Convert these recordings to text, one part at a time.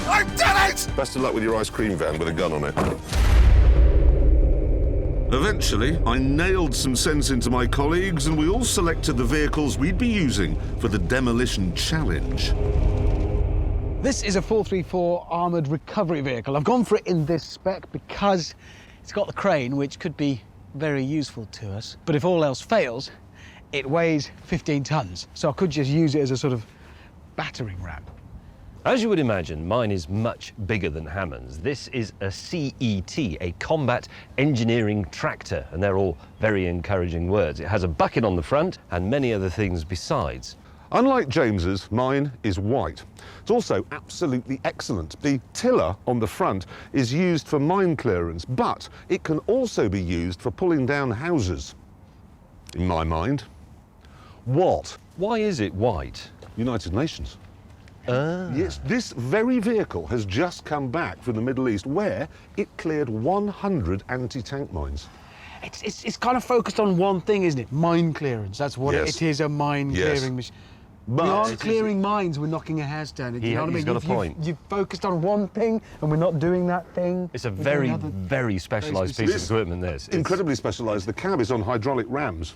I did it! Best of luck with your ice cream van with a gun on it. Eventually, I nailed some sense into my colleagues and we all selected the vehicles we'd be using for the demolition challenge. This is a 434 armoured recovery vehicle. I've gone for it in this spec because it's got the crane, which could be very useful to us. But if all else fails, it weighs 15 tonnes. So I could just use it as a sort of battering ram. As you would imagine, mine is much bigger than Hammond's. This is a CET, a combat engineering tractor, and they're all very encouraging words. It has a bucket on the front and many other things besides. Unlike James's, mine is white. It's also absolutely excellent. The tiller on the front is used for mine clearance, but it can also be used for pulling down houses. In my mind. What? Why is it white? United Nations. Ah. Yes, this very vehicle has just come back from the Middle East where it cleared 100 anti-tank mines. It's kind of focused on one thing, isn't it? Mine clearance. That's what Yes. it is, a mine clearing machine. But we aren't clearing mines, we're knocking a house down. You know what I mean? He's got a point. You've focused on one thing and we're not doing that thing. It's a very, very specialised piece of equipment, this. Incredibly specialised. The cab is on hydraulic rams.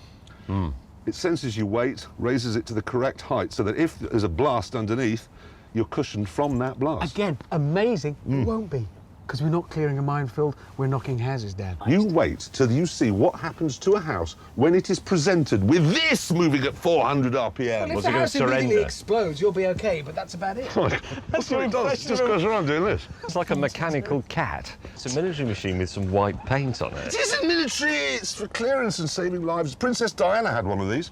It senses your weight, raises it to the correct height so that if there's a blast underneath, you're cushioned from that blast. Again, amazing. It won't be. Because we're not clearing a minefield, we're knocking houses down. You wait till you see what happens to a house when it is presented with this moving at 400 RPM. Well, Was if it the going to house immediately surrender? explodes, you'll be okay, but that's about it. That's what it does. It just goes around doing this. It's like a mechanical cat. It's a military machine with some white paint on it. It isn't military, it's for clearance and saving lives. Princess Diana had one of these.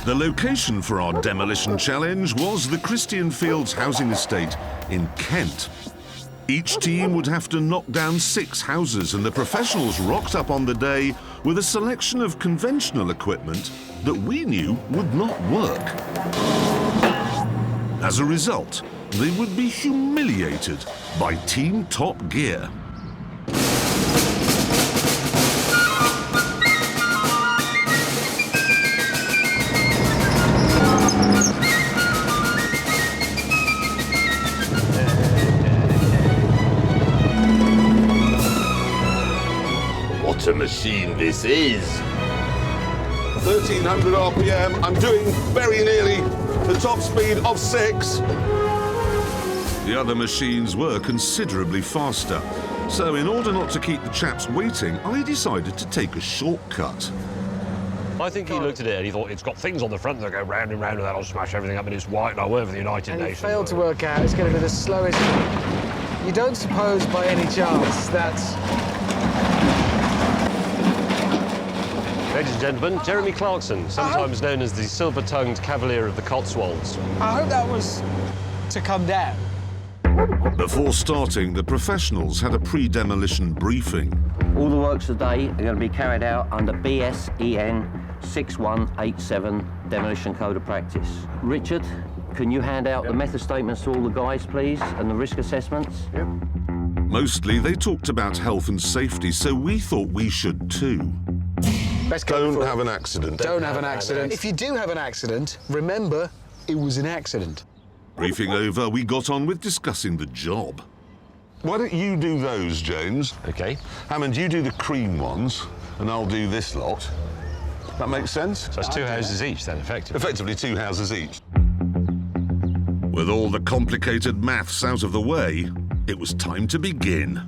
The location for our demolition challenge was the Christian Fields housing estate in Kent. Each team would have to knock down 6 houses, and the professionals rocked up on the day with a selection of conventional equipment that we knew would not work. As a result, they would be humiliated by Team Top Gear. What a machine this is! 1300 RPM, I'm doing very nearly the top speed of 6. The other machines were considerably faster, so in order not to keep the chaps waiting, I decided to take a shortcut. I think he looked at it and he thought, it's got things on the front that go round and round and that'll smash everything up, and it's white and I work for the United And he Nations. failed to work out it's going to be the slowest. You don't suppose by any chance that... Ladies and gentlemen, Jeremy Clarkson, sometimes known as the silver-tongued Cavalier of the Cotswolds. I hope that was to come down. Before starting, the professionals had a pre-demolition briefing. All the works today are going to be carried out under BSEN 6187 Demolition Code of Practice. Richard, can you hand out the method statements to all the guys, please, and the risk assessments? Yep. Mostly, they talked about health and safety, so we thought we should too. Don't have an accident. Don't have an accident. If you do have an accident, remember, it was an accident. Briefing over, we got on with discussing the job. Why don't you do those, James? OK. Hammond, you do the cream ones, and I'll do this lot. That makes sense? So it's 2 houses each then, effectively. Effectively 2 houses each. With all the complicated maths out of the way, it was time to begin.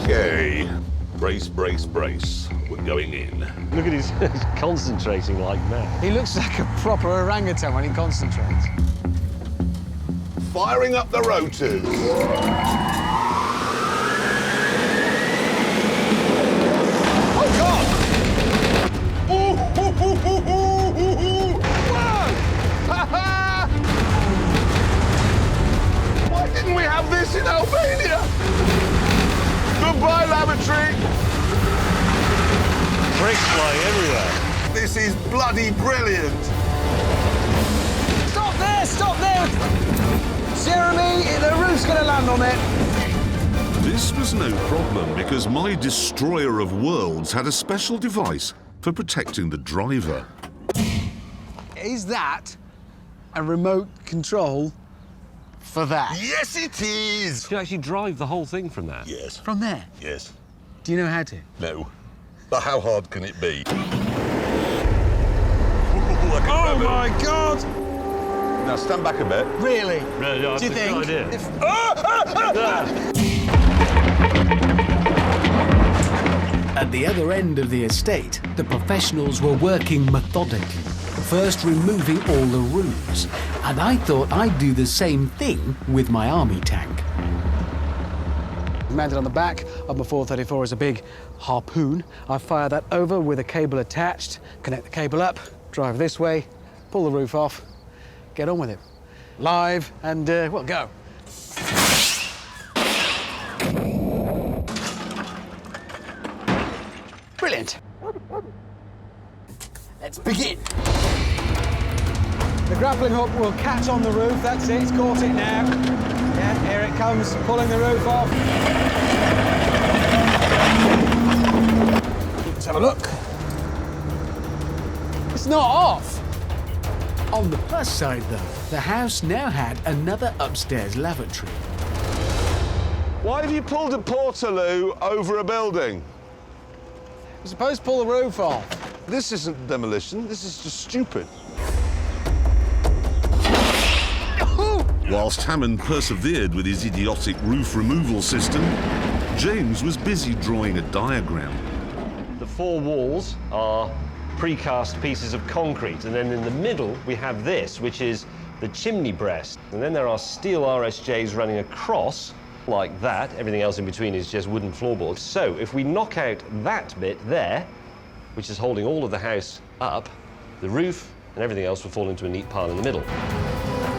Okay. Brace, brace, brace. We're going in. Look at he's concentrating like mad. He looks like a proper orangutan when he concentrates. Firing up the rotors. Oh, God! Why didn't we have this in Albania? Goodbye, lavatory. Bricks flying everywhere. This is bloody brilliant. Stop there! Stop there! Jeremy, the roof's going to land on it. This was no problem because my destroyer of worlds had a special device for protecting the driver. Is that a remote control for that? Yes, it is. You actually drive the whole thing from that? Yes. From there? Yes. Do you know how to? No. But how hard can it be? Oh my God! Now stand back a bit. Really? No, Do you think? Idea. At the other end of the estate, the professionals were working methodically, first removing all the roofs, and I thought I'd do the same thing with my army tank. Mounted on the back of my 434 is a big harpoon. I fire that over with a cable attached, connect the cable up, drive this way, pull the roof off, get on with it. Live and, well, go. Brilliant. Let's begin. The grappling hook will catch on the roof. That's it, it's caught it now. Yeah, here it comes, pulling the roof off. Let's have a look. It's not off. On the plus side, though, the house now had another upstairs lavatory. Why have you pulled a portaloo over a building? We're supposed to pull the roof off. This isn't demolition, this is just stupid. Whilst Hammond persevered with his idiotic roof removal system, James was busy drawing a diagram. The four walls are precast pieces of concrete, and then in the middle we have this, which is the chimney breast. And then there are steel RSJs running across like that. Everything else in between is just wooden floorboards. So if we knock out that bit there, which is holding all of the house up, the roof and everything else will fall into a neat pile in the middle.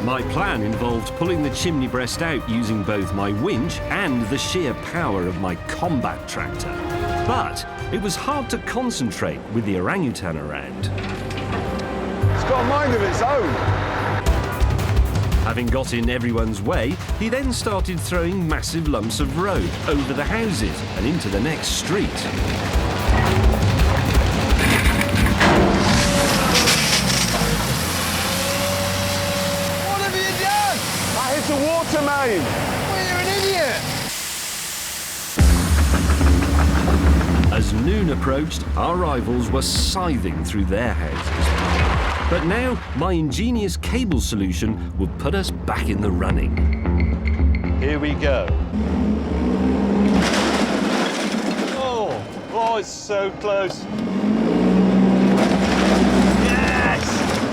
My plan involved pulling the chimney breast out using both my winch and the sheer power of my combat tractor. But it was hard to concentrate with the orangutan around. It's got a mind of its own. Having got in everyone's way, he then started throwing massive lumps of road over the houses and into the next street. What have you done? I hit a water main. Well, you're an idiot. As noon approached, our rivals were scything through their houses. But now, my ingenious cable solution would put us back in the running. Here we go. Oh, it's so close. Yes!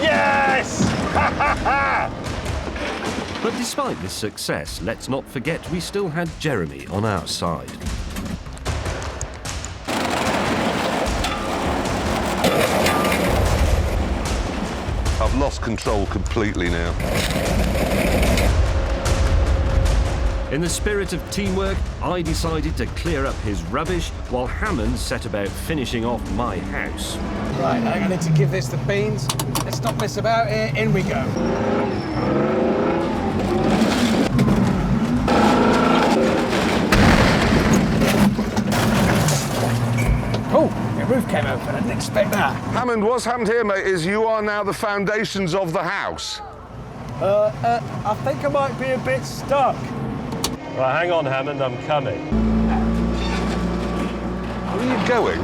Yes! Ha ha ha! But despite this success, let's not forget we still had Jeremy on our side. I've lost control completely now. In the spirit of teamwork, I decided to clear up his rubbish while Hammond set about finishing off my house. Right, I need to give this the beans. Let's not mess about here. In we go. Oh, the roof came open. I didn't expect that. Hammond, what's happened here, mate, is you are now the foundations of the house. I think I might be a bit stuck. Well, hang on, Hammond, I'm coming. Where are you going?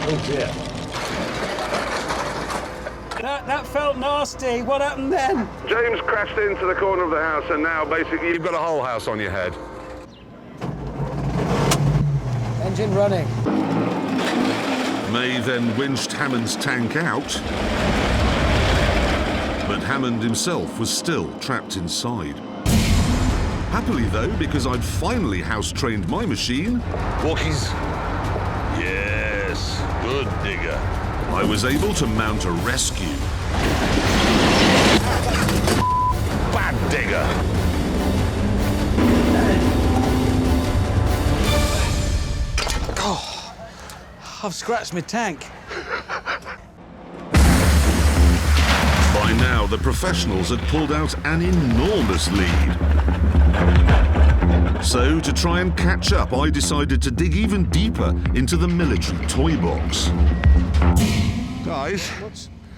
Oh, dear. That felt nasty. What happened then? James crashed into the corner of the house, and now basically you've got a whole house on your head. Engine running. May then winched Hammond's tank out, but Hammond himself was still trapped inside. Happily though, because I'd finally house-trained my machine, Walkies. Yes, good digger. I was able to mount a rescue. Bad digger. I've scratched my tank. By By now, the professionals had pulled out an enormous lead. So, to try and catch up, I decided to dig even deeper into the military toy box. Guys,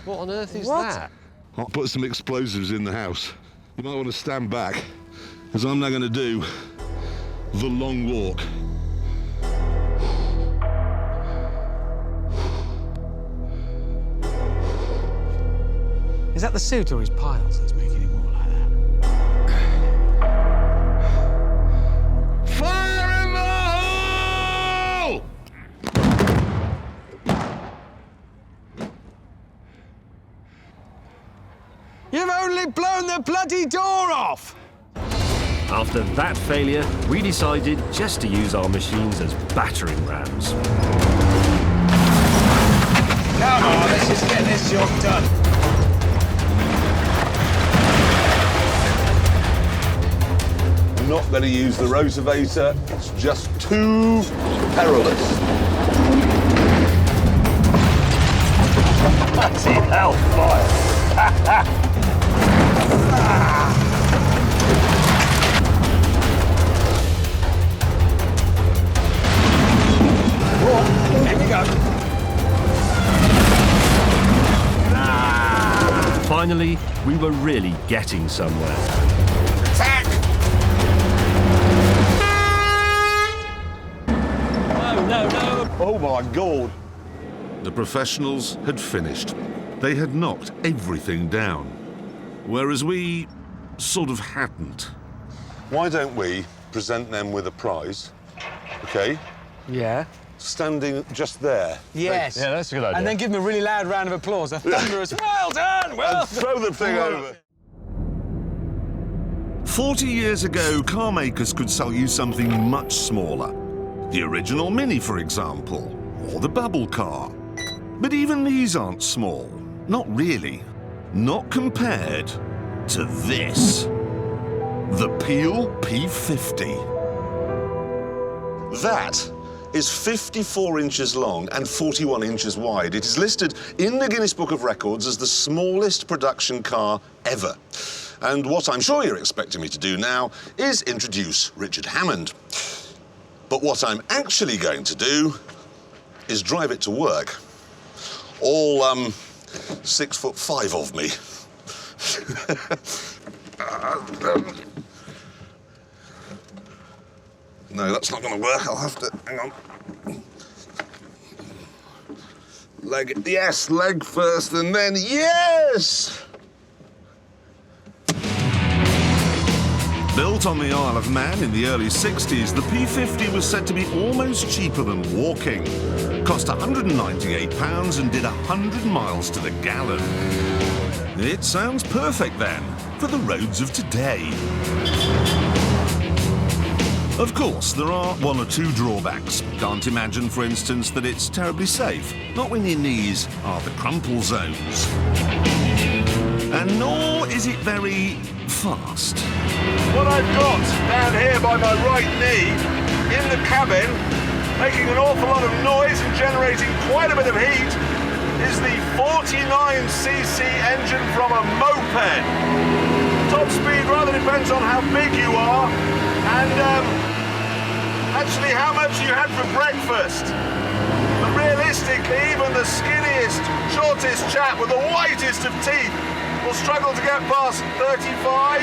What on earth is that? I'll put some explosives in the house. You might want to stand back, as I'm now going to do the long walk. Is that the suit or his piles that's making him walk like that? Fire in the hole! You've only blown the bloody door off! After that failure, we decided just to use our machines as battering rams. Come on, let's just get this job done. I'm not going to use the rotavator. It's just too perilous. Bloody hellfire! Here we go. Finally, we were really getting somewhere. No. Oh my God. The professionals had finished. They had knocked everything down. Whereas we sort of hadn't. Why don't we present them with a prize? Okay? Yeah. Standing just there. Yes. Yeah, that's a good idea. And then give him a really loud round of applause. A thunderous, well done, well And throw the thing over. 40 years ago, car makers could sell you something much smaller. The original Mini, for example, or the bubble car. But even these aren't small. Not really. Not compared to this. The Peel P50. That is 54 inches long and 41 inches wide. It is listed in the Guinness Book of Records as the smallest production car ever. And what I'm sure you're expecting me to do now is introduce Richard Hammond. But what I'm actually going to do is drive it to work. All 6'5" of me. No, that's not going to work. I'll have to... Hang on. Leg... Yes, leg first and then... Yes! Built on the Isle of Man in the early 60s, the P50 was said to be almost cheaper than walking. Cost £198 and did 100 miles to the gallon. It sounds perfect then, for the roads of today. Of course, there are one or two drawbacks. Can't imagine, for instance, that it's terribly safe. Not when your knees are the crumple zones. And nor is it very fast. What I've got down here by my right knee, in the cabin, making an awful lot of noise and generating quite a bit of heat, is the 49cc engine from a moped. Top speed rather depends on how big you are and actually how much you had for breakfast. But realistically, even the skinniest, shortest chap with the whitest of teeth will struggle to get past 35.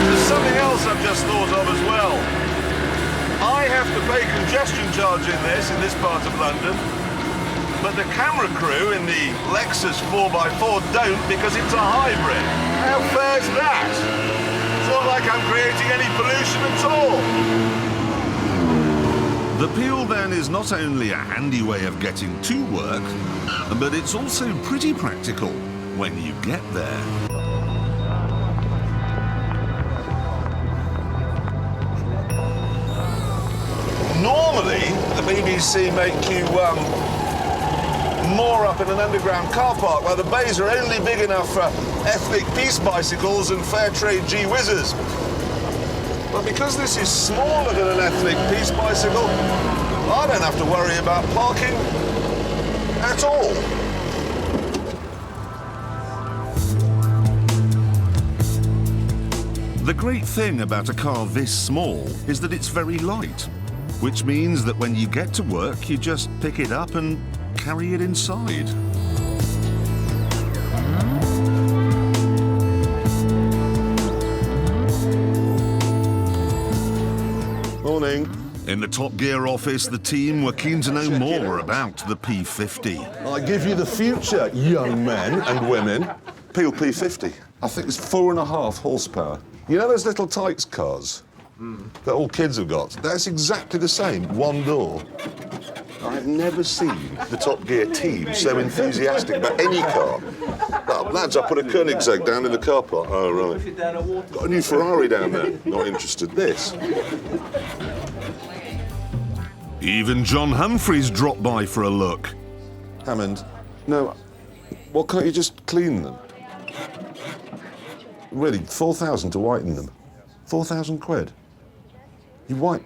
There's something else I've just thought of as well. I have to pay congestion charge in this part of London, but the camera crew in the Lexus 4x4 don't because it's a hybrid. How fair's that? It's not like I'm creating any pollution at all. The Peel then is not only a handy way of getting to work, but it's also pretty practical when you get there. Normally, the BBC make you moor up in an underground car park where the bays are only big enough for ethnic peace bicycles and fair trade gee-whizzers. But because this is smaller than an ethnic peace bicycle, I don't have to worry about parking at all. The great thing about a car this small is that it's very light, which means that when you get to work, you just pick it up and carry it inside. Morning. In the Top Gear office, the team were keen to know more about the P50. I give you the future, young men and women. Peel P50. I think it's 4.5 horsepower. You know those little Tykes cars that all kids have got? That's exactly the same, one door. I've never seen the Top Gear team so enthusiastic about any car. Oh, lads, I put a Koenigsegg down in the car park. Oh, right. Got a new Ferrari down there. Not interested. This. Even John Humphreys dropped by for a look. Hammond, no, well, can't you just clean them? Really, 4,000 to whiten them. 4,000 quid. You white...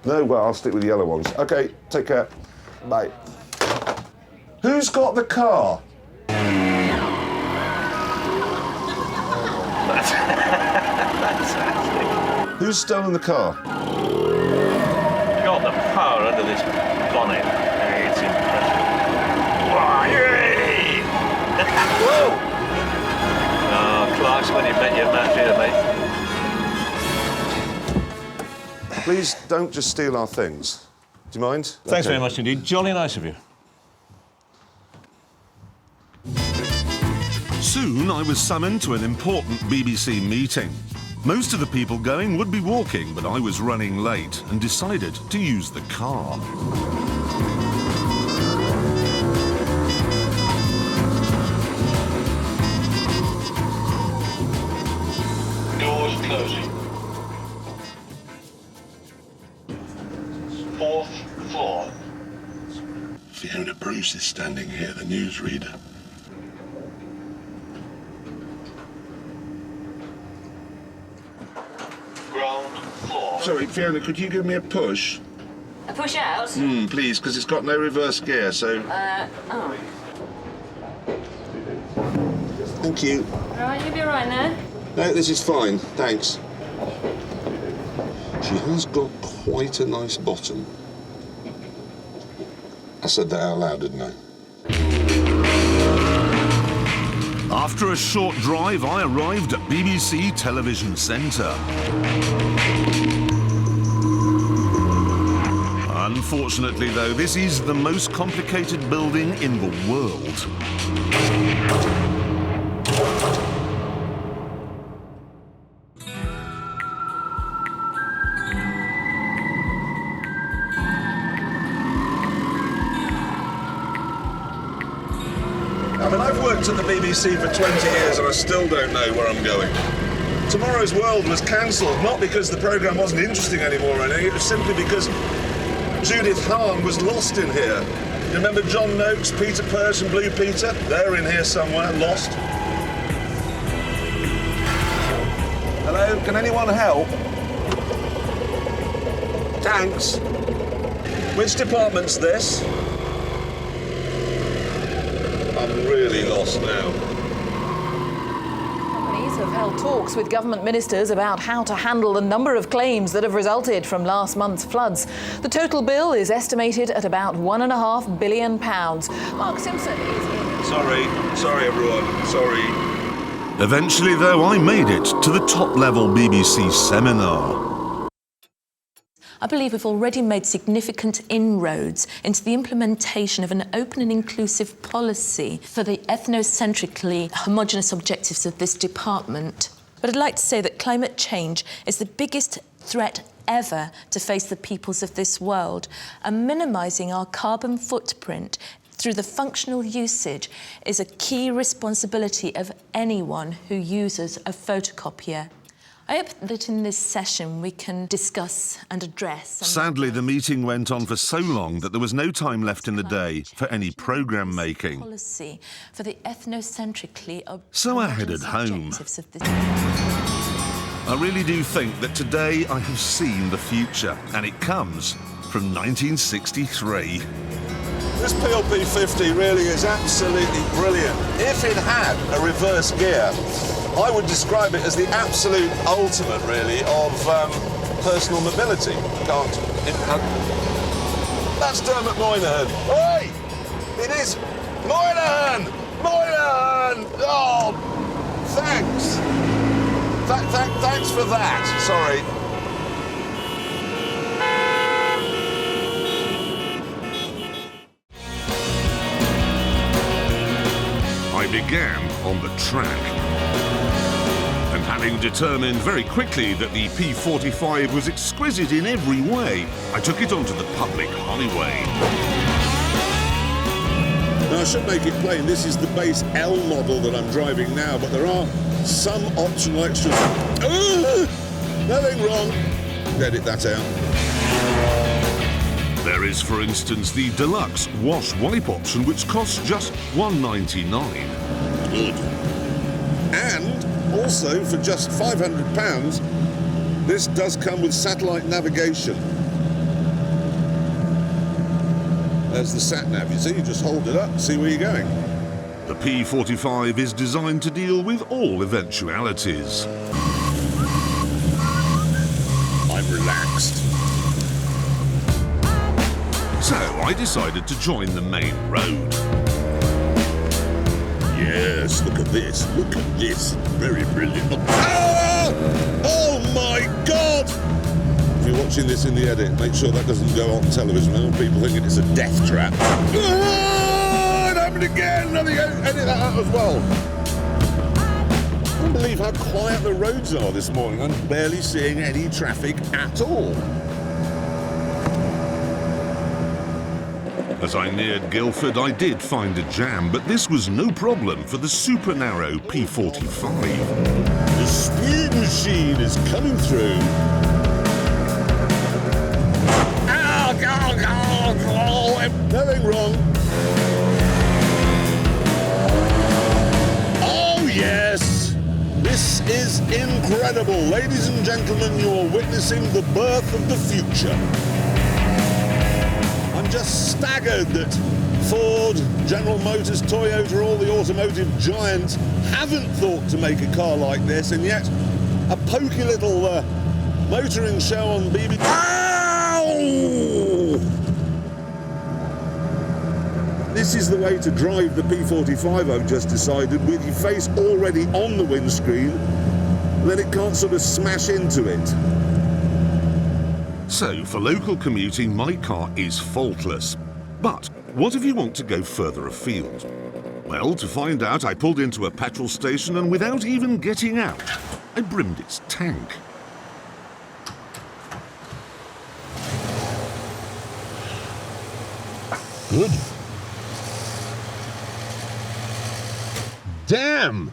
No, well, I'll stick with the yellow ones. OK, take care. Bye. Who's got the car? Fantastic. Who's stolen the car? Got the power under this bonnet. It's impressive. Whoa! Oh, Clarkson, when you bet your match here, mate. Please don't just steal our things. Do you mind? Thanks Okay. very much indeed. Jolly nice of you. Soon, I was summoned to an important BBC meeting. Most of the people going would be walking, but I was running late and decided to use the car. Doors closing. 4th floor. Fiona Bruce is standing here, the newsreader. Ground floor. Sorry, Fiona, could you give me a push? A push out? Please, because it's got no reverse gear, so... Oh. Thank you. Right, you'll be all right now. No, this is fine, thanks. She has got quite a nice bottom. I said that out loud, didn't I? After a short drive, I arrived at BBC Television Centre. Unfortunately, though, this is the most complicated building in the world. I mean, I've worked at the BBC for 20 years and I still don't know where I'm going. Tomorrow's World was cancelled, not because the programme wasn't interesting anymore or anything, it was simply because Judith Hahn was lost in here. You remember John Noakes, Peter Purse and Blue Peter? They're in here somewhere, lost. Hello, can anyone help? Thanks. Which department's this? I'm really lost now. Companies have held talks with government ministers about how to handle the number of claims that have resulted from last month's floods. The total bill is estimated at about £1.5 billion. Mark Simpson is in. Sorry everyone, sorry. Eventually, though, I made it to the top-level BBC seminar. I believe we've already made significant inroads into the implementation of an open and inclusive policy for the ethnocentrically homogenous objectives of this department. But I'd like to say that climate change is the biggest threat ever to face the peoples of this world, and minimising our carbon footprint through the functional usage is a key responsibility of anyone who uses a photocopier. I hope that in this session we can discuss and address... Sadly, the meeting went on for so long that there was no time left in the day for any programme making. ...policy for the ethnocentrically... So I headed home. I really do think that today I have seen the future, and it comes from 1963. This PLP50 really is absolutely brilliant. If it had a reverse gear, I would describe it as the absolute ultimate, really, of personal mobility. That's Dermot Moynihan. Oi! It is Moynihan! Moynihan! Oh, thanks. Thanks for that. Sorry. I began on the track. And having determined very quickly that the P45 was exquisite in every way, I took it onto the public highway. Now, I should make it plain, this is the base L model that I'm driving now, but there are some optional extras. Nothing wrong. Edit that out. There is, for instance, the deluxe wash wipe option, which costs just $199. Good. And also, for just £500, this does come with satellite navigation. There's the sat-nav, you see, you just hold it up, see where you're going. The P45 is designed to deal with all eventualities. I'm relaxed. So I decided to join the main road. Yes, look at this. Look at this. Very brilliant. Ah! Oh my God! If you're watching this in the edit, make sure that doesn't go on television. I want people thinking it's a death trap. Ah! It happened again. Edit that out as well. I can't believe how quiet the roads are this morning. I'm barely seeing any traffic at all. As I neared Guildford, I did find a jam, but this was no problem for the super narrow P45. The speed machine is coming through. Nothing wrong. Oh, yes. This is incredible. Ladies and gentlemen, you are witnessing the birth of the future. I'm just staggered that Ford, General Motors, Toyota, all the automotive giants haven't thought to make a car like this, and yet a pokey little motoring show on BBC. Ow! This is the way to drive the P45, I've just decided, with your face already on the windscreen, then it can't sort of smash into it. So, for local commuting, my car is faultless. But what if you want to go further afield? Well, to find out, I pulled into a petrol station and without even getting out, I brimmed its tank. Good. Damn!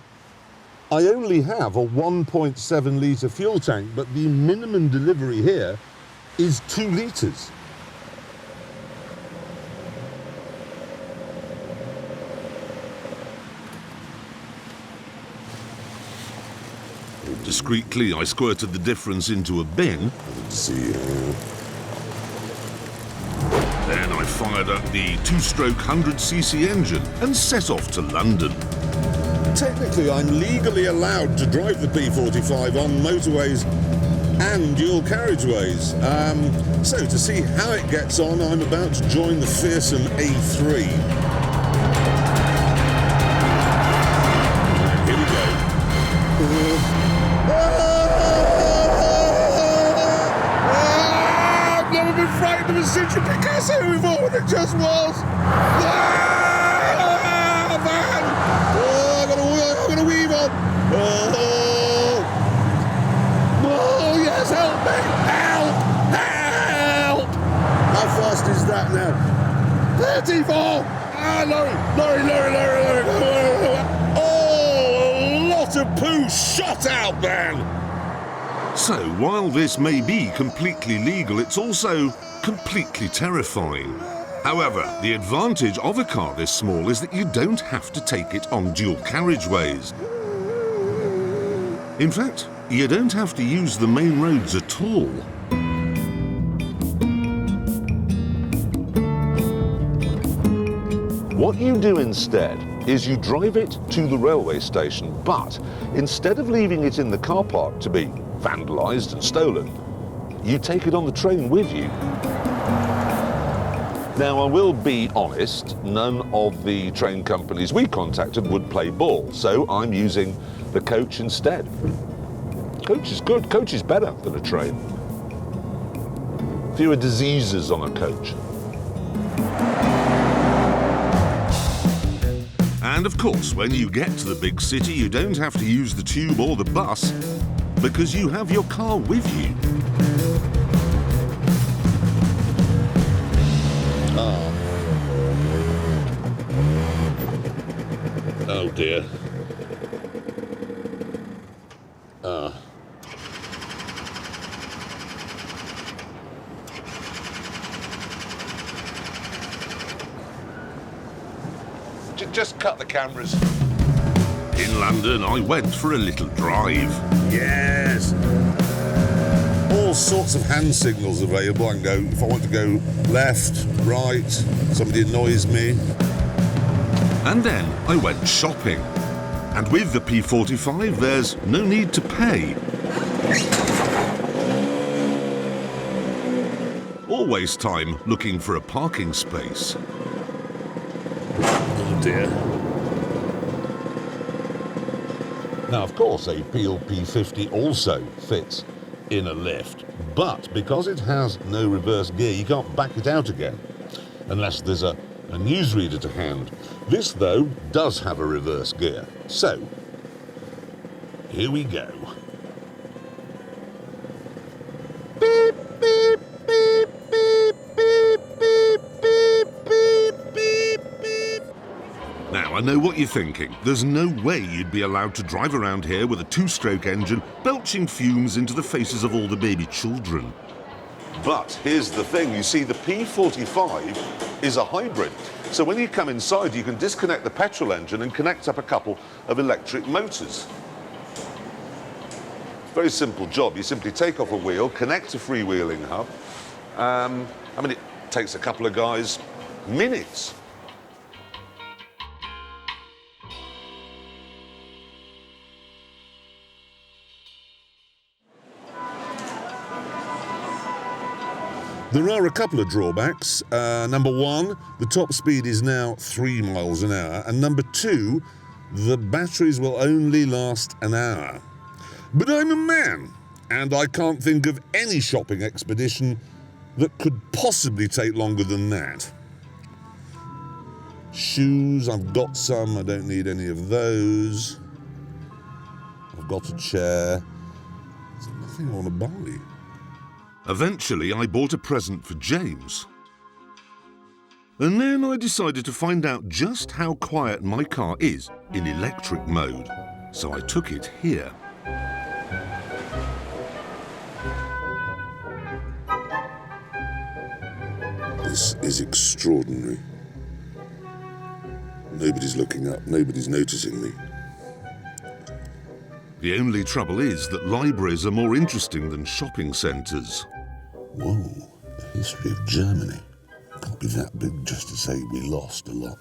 I only have a 1.7 litre fuel tank, but the minimum delivery here is 2 litres. Discreetly, I squirted the difference into a bin. Let's see. Then I fired up the 2-stroke 100cc engine and set off to London. Technically, I'm legally allowed to drive the P45 on motorways and dual carriageways. So to see how it gets on, I'm about to join the fearsome A3. And here we go. I've never been frightened of a Citroën Picasso before, what it just was. Man! I'm gonna weave on. Oh, yes, help me! Help! Help! How fast is that now? 34! Ah, lorry! Oh, a lot of poo shot out, man! So, while this may be completely legal, it's also completely terrifying. However, the advantage of a car this small is that you don't have to take it on dual carriageways. In fact, you don't have to use the main roads at all. What you do instead is you drive it to the railway station, but instead of leaving it in the car park to be vandalised and stolen, you take it on the train with you. Now, I will be honest, none of the train companies we contacted would play ball, so I'm using the coach instead. Coach is good, coach is better than a train. Fewer diseases on a coach. And of course, when you get to the big city, you don't have to use the tube or the bus, because you have your car with you. Oh dear. Just cut the cameras. In London, I went for a little drive. Yes. All sorts of hand signals available. I can go, if I want to go left, right, somebody annoys me. And then I went shopping. And with the P45, there's no need to pay. Or waste time looking for a parking space. Oh dear. Now, of course, a Peel P50 also fits in a lift, but because it has no reverse gear, you can't back it out again, unless there's a newsreader to hand. This, though, does have a reverse gear. So, here we go. Beep, beep, beep, beep, beep, beep, beep, beep, beep, beep. Now, I know what you're thinking. There's no way you'd be allowed to drive around here with a two-stroke engine belching fumes into the faces of all the baby children. But here's the thing, you see, the P45 is a hybrid. So when you come inside, you can disconnect the petrol engine and connect up a couple of electric motors. Very simple job. You simply take off a wheel, connect a freewheeling hub. I mean, it takes a couple of guys minutes. There are a couple of drawbacks. Number one, the top speed is now 3 miles an hour. And number two, the batteries will only last an hour. But I'm a man, and I can't think of any shopping expedition that could possibly take longer than that. Shoes, I've got some, I don't need any of those. I've got a chair. There's nothing I want to buy. Eventually, I bought a present for James. And then I decided to find out just how quiet my car is in electric mode. So I took it here. This is extraordinary. Nobody's looking up, nobody's noticing me. The only trouble is that libraries are more interesting than shopping centres. Whoa, the history of Germany. Can't be that big just to say we lost a lot.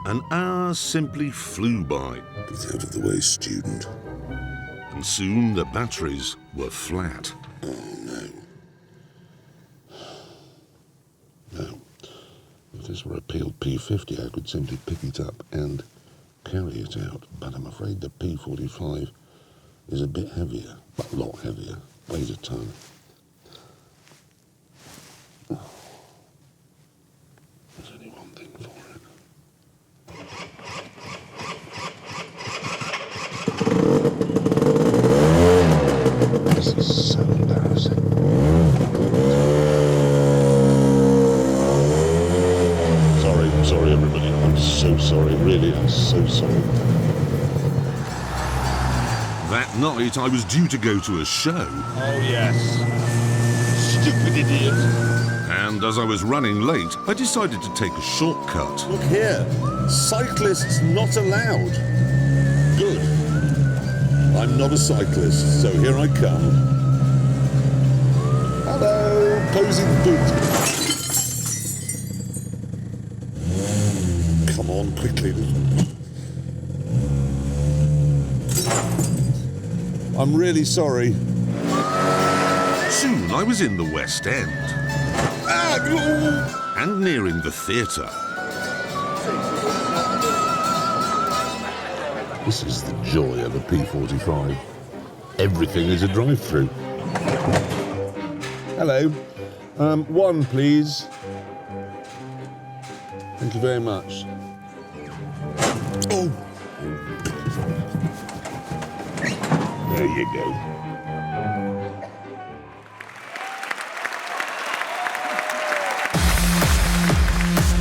An hour simply flew by. Get out of the way, student. And soon the batteries were flat. Oh, no. No. If this were a peeled P50, I could simply pick it up and carry it out. But I'm afraid the P45 is a bit heavier. A lot heavier. Weighs a ton. There's only one thing for it. This is so embarrassing. Sorry everybody, I'm so sorry, really, I'm so sorry. That night I was due to go to a show. Oh yes, stupid idiot. And as I was running late, I decided to take a shortcut. Look here, cyclists not allowed. Good. I'm not a cyclist, so here I come. Hello, posing boot. exactly the same. I'm really sorry. Soon I was in the West End and nearing the theatre. This is the joy of a P45. Everything is a drive-through. Hello. One, please. Thank you very much. Oh. There you go.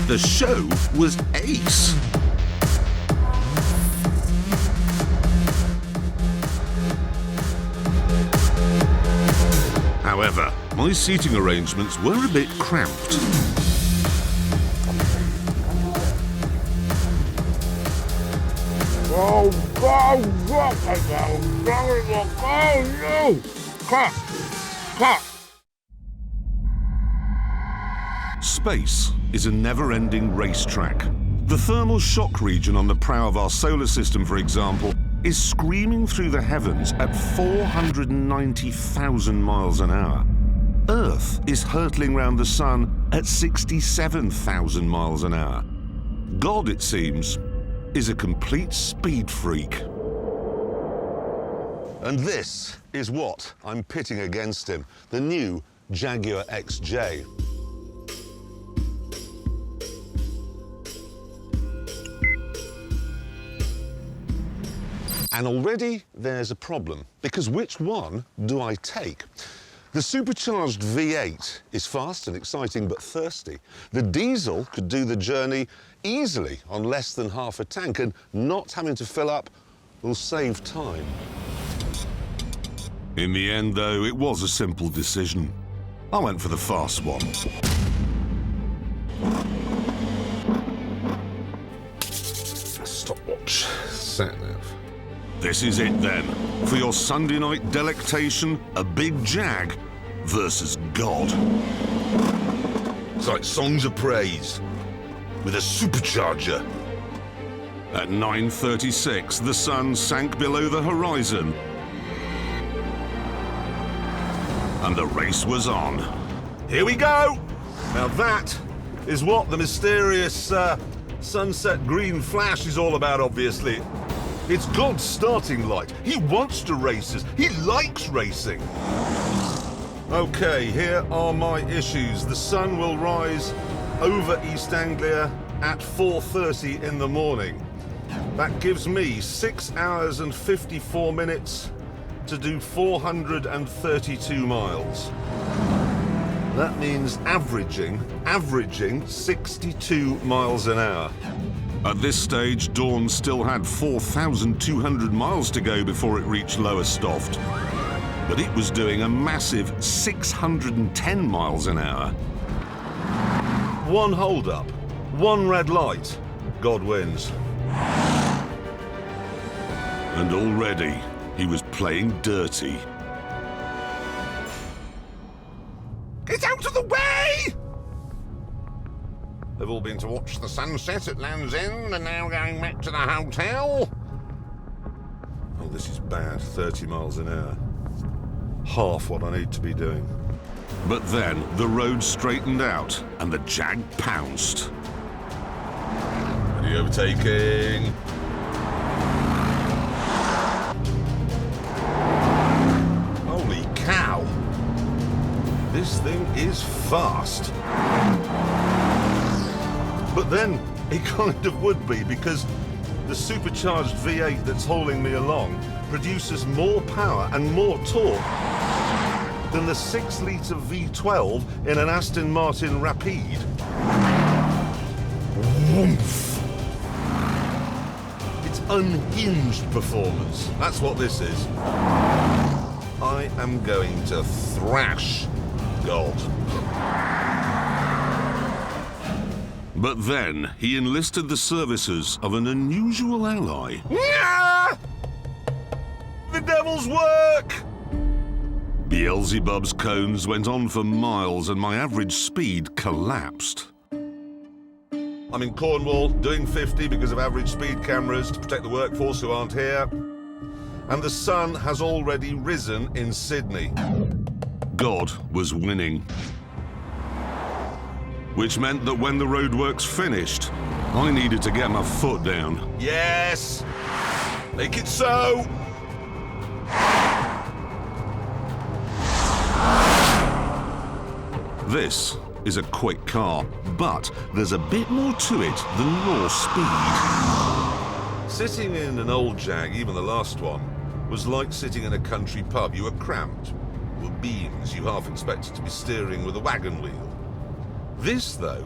The show was ace. However, my seating arrangements were a bit cramped. Space is a never-ending racetrack. The thermal shock region on the prow of our solar system, for example, is screaming through the heavens at 490,000 miles an hour. Earth is hurtling round the sun at 67,000 miles an hour. God, it seems, is a complete speed freak. And this is what I'm pitting against him, the new Jaguar XJ. And already there's a problem, because which one do I take? The supercharged V8 is fast and exciting but thirsty. The diesel could do the journey easily on less than half a tank, and not having to fill up will save time. In the end, though, it was a simple decision. I went for the fast one. Stopwatch, sat-nav. This is it then. For your Sunday night delectation, a big Jag versus God. It's like songs of praise with a supercharger. At 9:36, the sun sank below the horizon. And the race was on. Here we go! Now that is what the mysterious sunset green flash is all about, obviously. It's God's starting light. He wants to race us. He likes racing. Okay, here are my issues. The sun will rise over East Anglia at 4:30 in the morning. That gives me 6 hours and 54 minutes to do 432 miles. That means averaging 62 miles an hour. At this stage, Dawn still had 4,200 miles to go before it reached Lowestoft. But it was doing a massive 610 miles an hour. One hold-up, one red light, God wins. And already, he was playing dirty. Get out of the way! They've all been to watch the sunset at Land's End and now going back to the hotel. Oh, this is bad. 30 miles an hour. Half what I need to be doing. But then the road straightened out and the Jag pounced. Are you overtaking? Holy cow! This thing is fast. But then it kind of would be, because the supercharged V8 that's hauling me along produces more power and more torque than the 6-litre V12 in an Aston Martin Rapide. Woof. It's unhinged performance. That's what this is. I am going to thrash God. But then he enlisted the services of an unusual ally. The devil's work! Beelzebub's cones went on for miles and my average speed collapsed. I'm in Cornwall, doing 50 because of average speed cameras to protect the workforce who aren't here. And the sun has already risen in Sydney. God was winning. Which meant that when the roadworks finished, I needed to get my foot down. Yes! Make it so! This is a quick car, but there's a bit more to it than raw speed. Sitting in an old Jag, even the last one, was like sitting in a country pub. You were cramped. There were beams you half expected to be steering with a wagon wheel. This, though,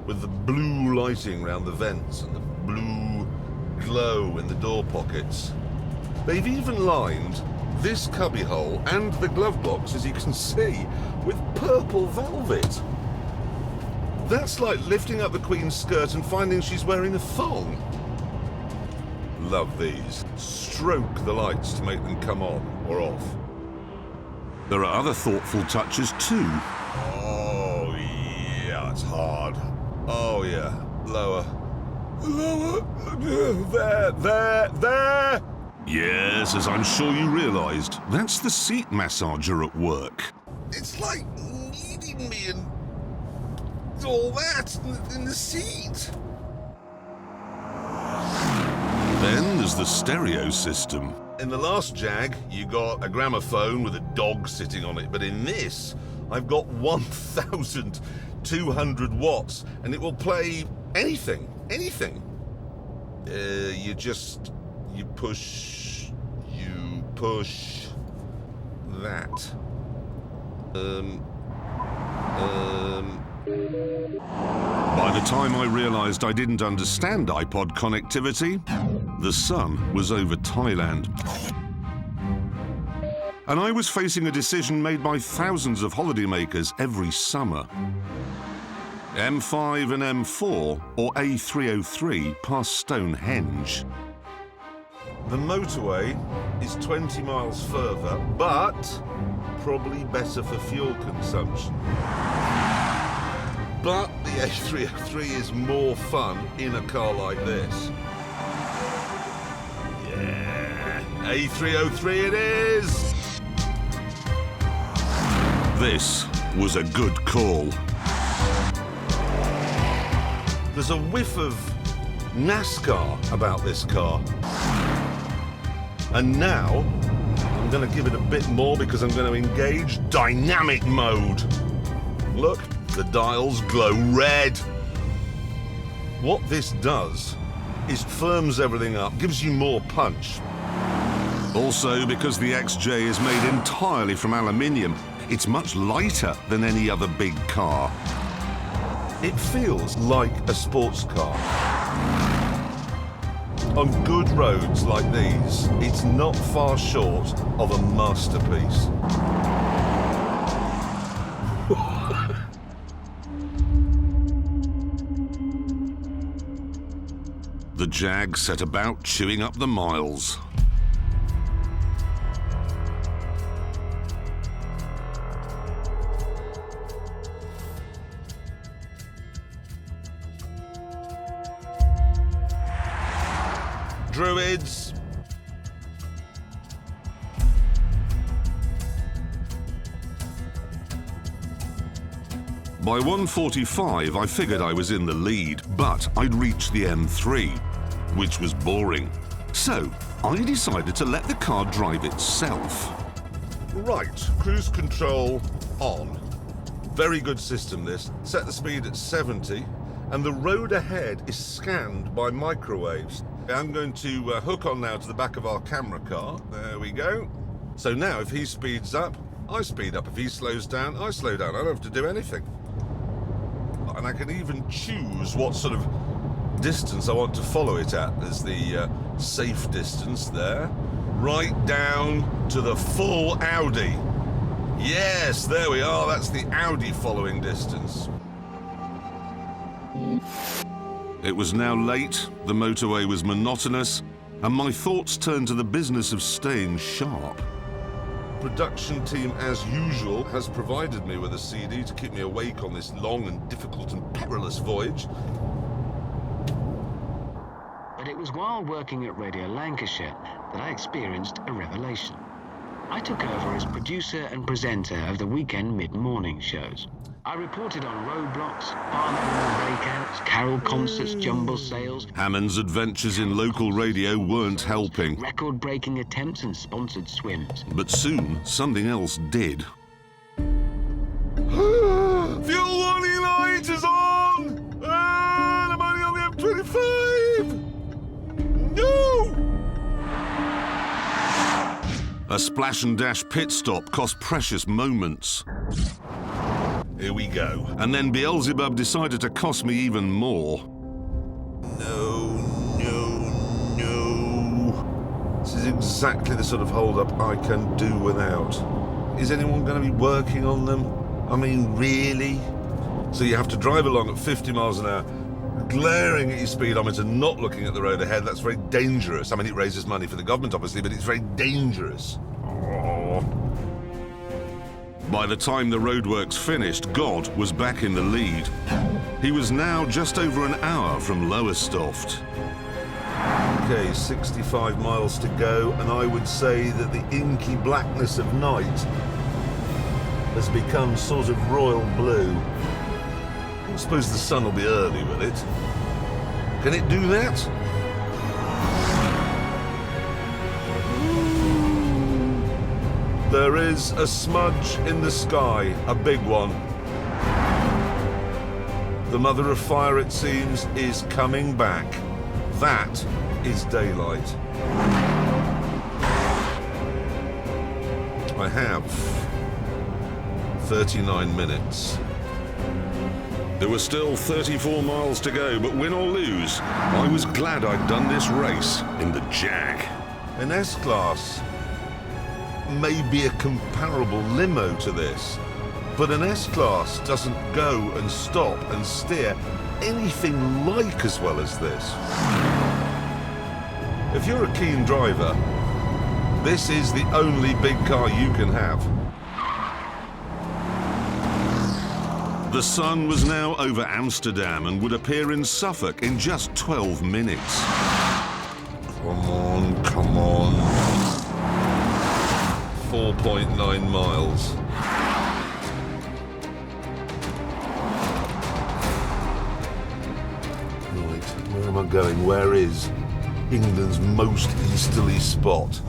with the blue lighting around the vents and the blue glow in the door pockets, they've even lined this cubbyhole and the glove box, as you can see, with purple velvet. That's like lifting up the Queen's skirt and finding she's wearing a thong. Love these. Stroke the lights to make them come on or off. There are other thoughtful touches too. Oh yeah, it's hard. Oh yeah, lower. Lower. There. Yes, as I'm sure you realised, that's the seat massager at work. It's like kneading me and all that in the seat. Then there's the stereo system. In the last Jag, you got a gramophone with a dog sitting on it, but in this, I've got 1,200 watts, and it will play anything. You push that. By the time I realised I didn't understand iPod connectivity, the sun was over Thailand. And I was facing a decision made by thousands of holidaymakers every summer. M5 and M4 or A303 past Stonehenge. The motorway is 20 miles further, but probably better for fuel consumption. But the A303 is more fun in a car like this. Yeah, A303 it is! This was a good call. There's a whiff of NASCAR about this car. And now, I'm going to give it a bit more because I'm going to engage dynamic mode. Look, the dials glow red. What this does is firms everything up, gives you more punch. Also, because the XJ is made entirely from aluminium, it's much lighter than any other big car. It feels like a sports car. On good roads like these, it's not far short of a masterpiece. The Jag set about chewing up the miles. Druids. By 1:45, I figured I was in the lead, but I'd reached the M3, which was boring. So I decided to let the car drive itself. Right, cruise control on. Very good system this. Set the speed at 70, and the road ahead is scanned by microwaves. I'm going to hook on now to the back of our camera car. There we go. So now if he speeds up, I speed up. If he slows down, I slow down. I don't have to do anything. And I can even choose what sort of distance I want to follow it at. There's the safe distance there. Right down to the full Audi. Yes, there we are. That's the Audi following distance. It was now late, the motorway was monotonous, and my thoughts turned to the business of staying sharp. Production team, as usual, has provided me with a CD to keep me awake on this long and difficult and perilous voyage. was while working at Radio Lancashire that I experienced a revelation. I took over as producer and presenter of the weekend mid-morning shows. I reported on roadblocks, farm animal breakouts, carol concerts, jumble sales. Hammond's adventures in local radio weren't helping. Record-breaking attempts and sponsored swims. But soon, something else did. Fuel warning light is on! And I'm only on the M25! No! A splash and dash pit stop cost precious moments. Here we go. And then Beelzebub decided to cost me even more. No. This is exactly the sort of hold-up I can do without. Is anyone going to be working on them? I mean, really? So you have to drive along at 50 miles an hour, glaring at your speedometer, not looking at the road ahead. That's very dangerous. I mean, it raises money for the government, obviously, but it's very dangerous. Oh. By the time the roadworks finished, God was back in the lead. He was now just over an hour from Lowestoft. Okay, 65 miles to go, and I would say that the inky blackness of night has become sort of royal blue. I suppose the sun will be early, will it? Can it do that? There is a smudge in the sky, a big one. The mother of fire, it seems, is coming back. That is daylight. I have 39 minutes. There were still 34 miles to go, but win or lose, I was glad I'd done this race in the Jag. An S-Class may be a comparable limo to this, but an S-Class doesn't go and stop and steer anything like as well as this. If you're a keen driver, this is the only big car you can have. The sun was now over Amsterdam and would appear in Suffolk in just 12 minutes. Come on. 4.9 miles. Right, where am I going? Where is England's most easterly spot?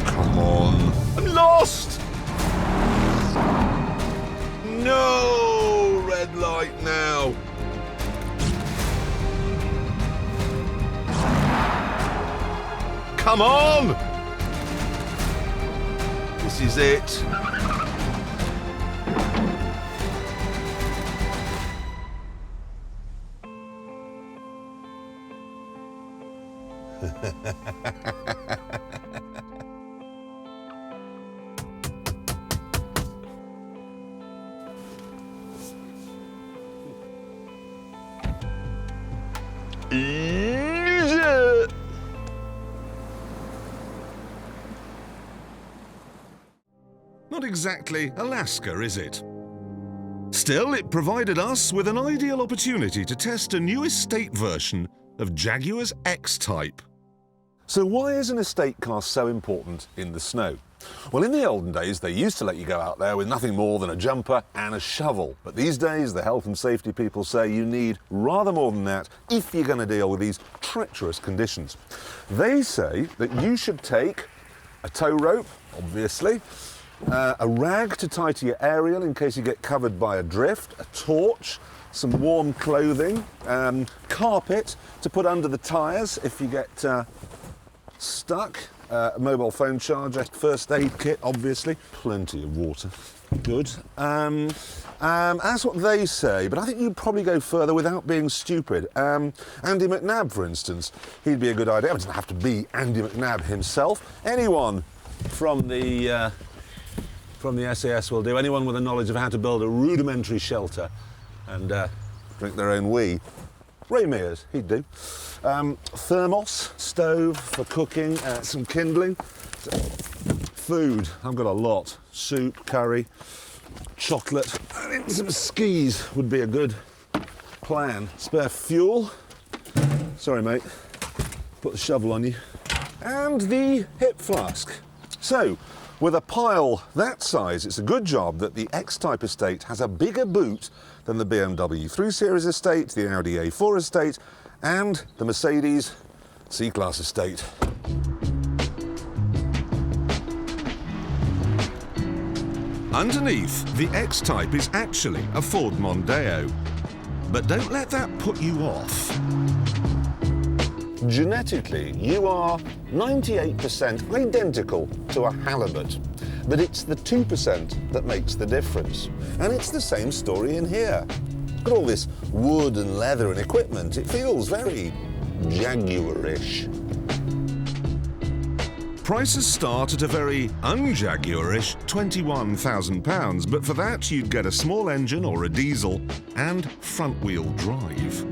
Come on. I'm lost! No! Red light now. Come on! This is it. Not exactly Alaska, is it? Still, it provided us with an ideal opportunity to test a new estate version of Jaguar's S Type. So why is an estate car so important in the snow? Well, in the olden days, they used to let you go out there with nothing more than a jumper and a shovel. But these days, the health and safety people say you need rather more than that if you're going to deal with these treacherous conditions. They say that you should take a tow rope, obviously, a rag to tie to your Ariel in case you get covered by a drift, a torch, some warm clothing, carpet to put under the tyres if you get stuck, a mobile phone charger, first aid kit, obviously, plenty of water. Good. That's what they say, but I think you'd probably go further without being stupid. Andy McNabb, for instance, he'd be a good idea. It doesn't have to be Andy McNabb himself. Anyone from the SAS will do. Anyone with a knowledge of how to build a rudimentary shelter and drink their own wee. Ray Mears, he'd do. Thermos, stove for cooking, some kindling. Food, I've got a lot. Soup, curry, chocolate. I think some skis would be a good plan. Spare fuel. Sorry, mate. Put the shovel on you. And the hip flask. So, with a pile that size, it's a good job that the X-Type estate has a bigger boot than the BMW 3 Series estate, the Audi A4 estate, and the Mercedes C-Class estate. Underneath, the X-Type is actually a Ford Mondeo. But don't let that put you off. Genetically, you are 98% identical to a halibut, but it's the 2% that makes the difference. And it's the same story in here. Look at all this wood and leather and equipment. It feels very Jaguar-ish. Prices start at a very un-Jaguar-ish £21,000, but for that you'd get a small engine or a diesel and front-wheel drive.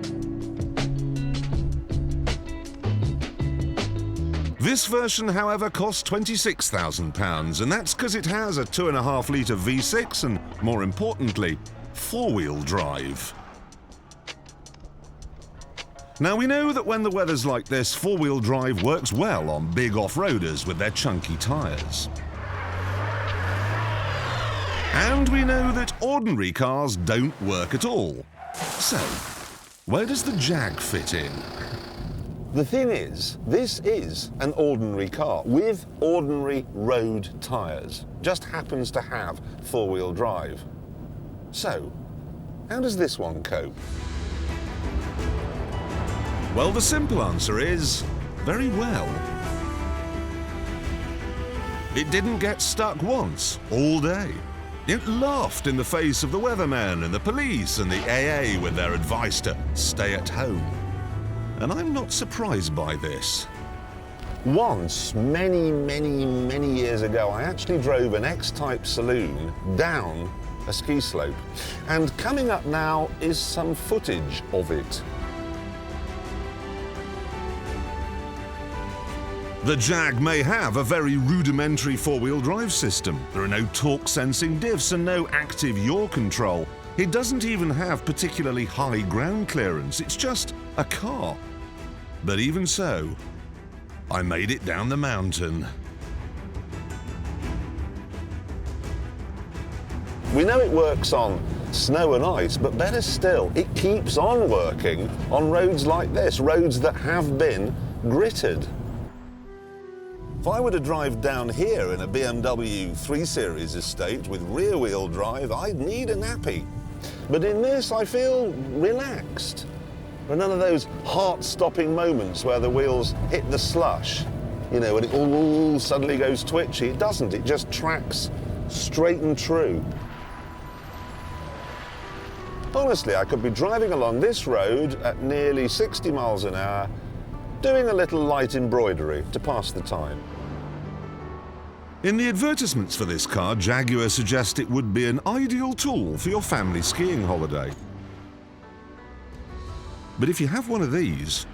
This version, however, costs £26,000, and that's because it has a 2.5-litre V6 and, more importantly, four-wheel drive. Now, we know that when the weather's like this, four-wheel drive works well on big off-roaders with their chunky tyres. And we know that ordinary cars don't work at all. So, where does the Jag fit in? The thing is, this is an ordinary car with ordinary road tyres. Just happens to have four-wheel drive. So, how does this one cope? Well, the simple answer is very well. It didn't get stuck once, all day. It laughed in the face of the weathermen and the police and the AA with their advice to stay at home. And I'm not surprised by this. Once, many years ago, I actually drove an X-Type saloon down a ski slope. And coming up now is some footage of it. The Jag may have a very rudimentary four-wheel drive system. There are no torque-sensing diffs and no active yaw control. It doesn't even have particularly high ground clearance. It's just a car. But even so, I made it down the mountain. We know it works on snow and ice, but better still, it keeps on working on roads like this, roads that have been gritted. If I were to drive down here in a BMW 3 Series estate with rear-wheel drive, I'd need a nappy. But in this, I feel relaxed. There are none of those heart-stopping moments where the wheels hit the slush. You know, when it all suddenly goes twitchy. It doesn't, it just tracks straight and true. Honestly, I could be driving along this road at nearly 60 miles an hour, doing a little light embroidery to pass the time. In the advertisements for this car, Jaguar suggest it would be an ideal tool for your family skiing holiday. But if you have one of these,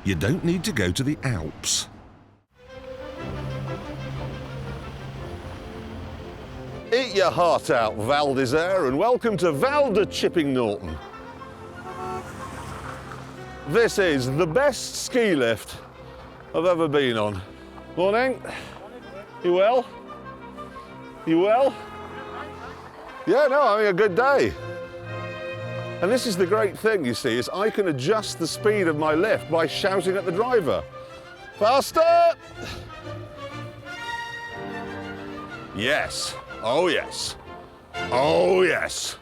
you don't need to go to the Alps. Eat your heart out, Val d'Isère, and welcome to Val de Chipping Norton. This is the best ski lift I've ever been on. Morning. You well? You well? Yeah, no, having a good day. And this is the great thing, you see, is I can adjust the speed of my lift by shouting at the driver. Faster! Yes. Oh, yes. Oh, yes.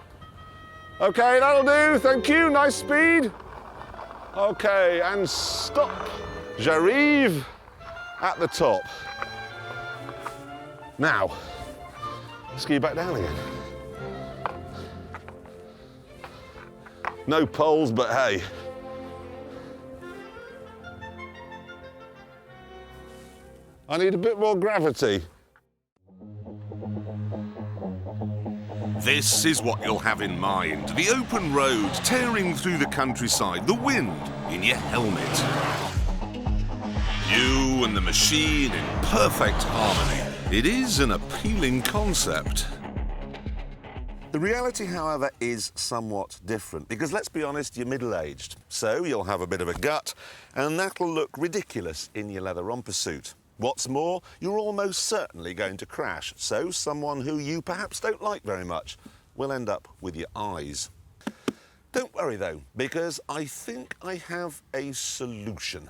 Okay, that'll do. Thank you. Nice speed. Okay, and stop. J'arrive at the top. Now, ski back down again. No poles, but hey. I need a bit more gravity. This is what you'll have in mind. The open road, tearing through the countryside, the wind in your helmet. You and the machine in perfect harmony. It is an appealing concept. The reality, however, is somewhat different because, let's be honest, you're middle-aged, so you'll have a bit of a gut and that'll look ridiculous in your leather romper suit. What's more, you're almost certainly going to crash, so someone who you perhaps don't like very much will end up with your eyes. Don't worry though, because I think I have a solution.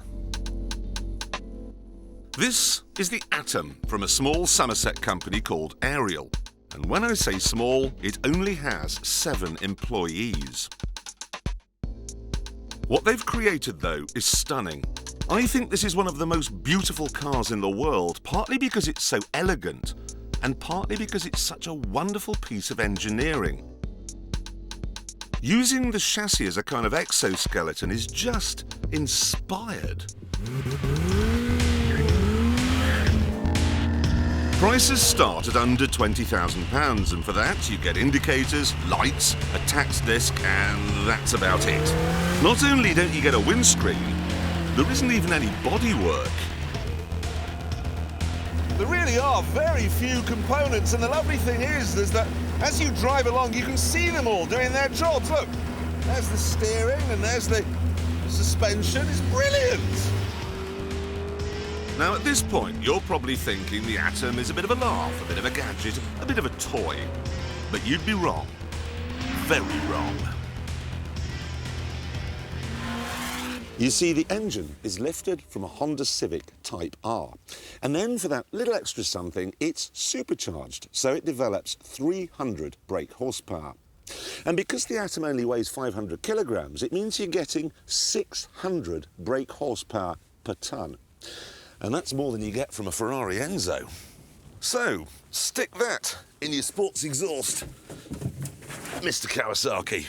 This is the Atom from a small Somerset company called Ariel. And when I say small, it only has 7 employees. What they've created, though, is stunning. I think this is one of the most beautiful cars in the world, partly because it's so elegant, and partly because it's such a wonderful piece of engineering. Using the chassis as a kind of exoskeleton is just inspired. Prices start at under £20,000, and for that you get indicators, lights, a tax disc, and that's about it. Not only don't you get a windscreen, there isn't even any bodywork. There really are very few components, and the lovely thing is that as you drive along, you can see them all doing their jobs. Look, there's the steering and there's the suspension. It's brilliant. Now, at this point, you're probably thinking the Atom is a bit of a laugh, a bit of a gadget, a bit of a toy. But you'd be wrong. Very wrong. You see, the engine is lifted from a Honda Civic Type R. And then for that little extra something, it's supercharged, so it develops 300 brake horsepower. And because the Atom only weighs 500 kilograms, it means you're getting 600 brake horsepower per tonne. And that's more than you get from a Ferrari Enzo. So, stick that in your sports exhaust, Mr. Kawasaki.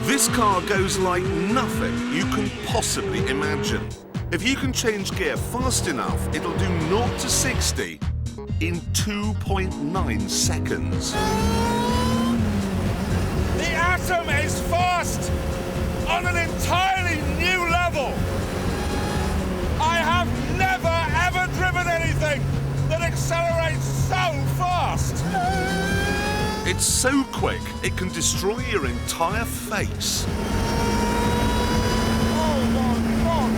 This car goes like nothing you can possibly imagine. If you can change gear fast enough, it'll do 0 to 60 in 2.9 seconds. The Atom is fast on an entirely new level. I have never ever driven anything that accelerates so fast. It's so quick, it can destroy your entire face. Oh my God.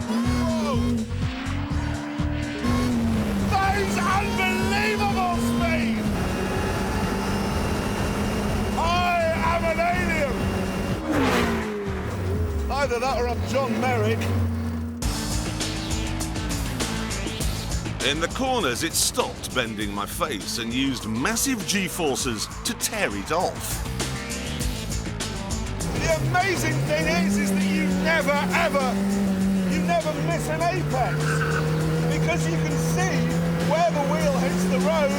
Whoa. That is unbelievable speed. I am an alien. Either that or I'm John Merrick. In the corners, it stopped bending my face and used massive G-forces to tear it off. The amazing thing is that you never miss an apex, because you can see where the wheel hits the road,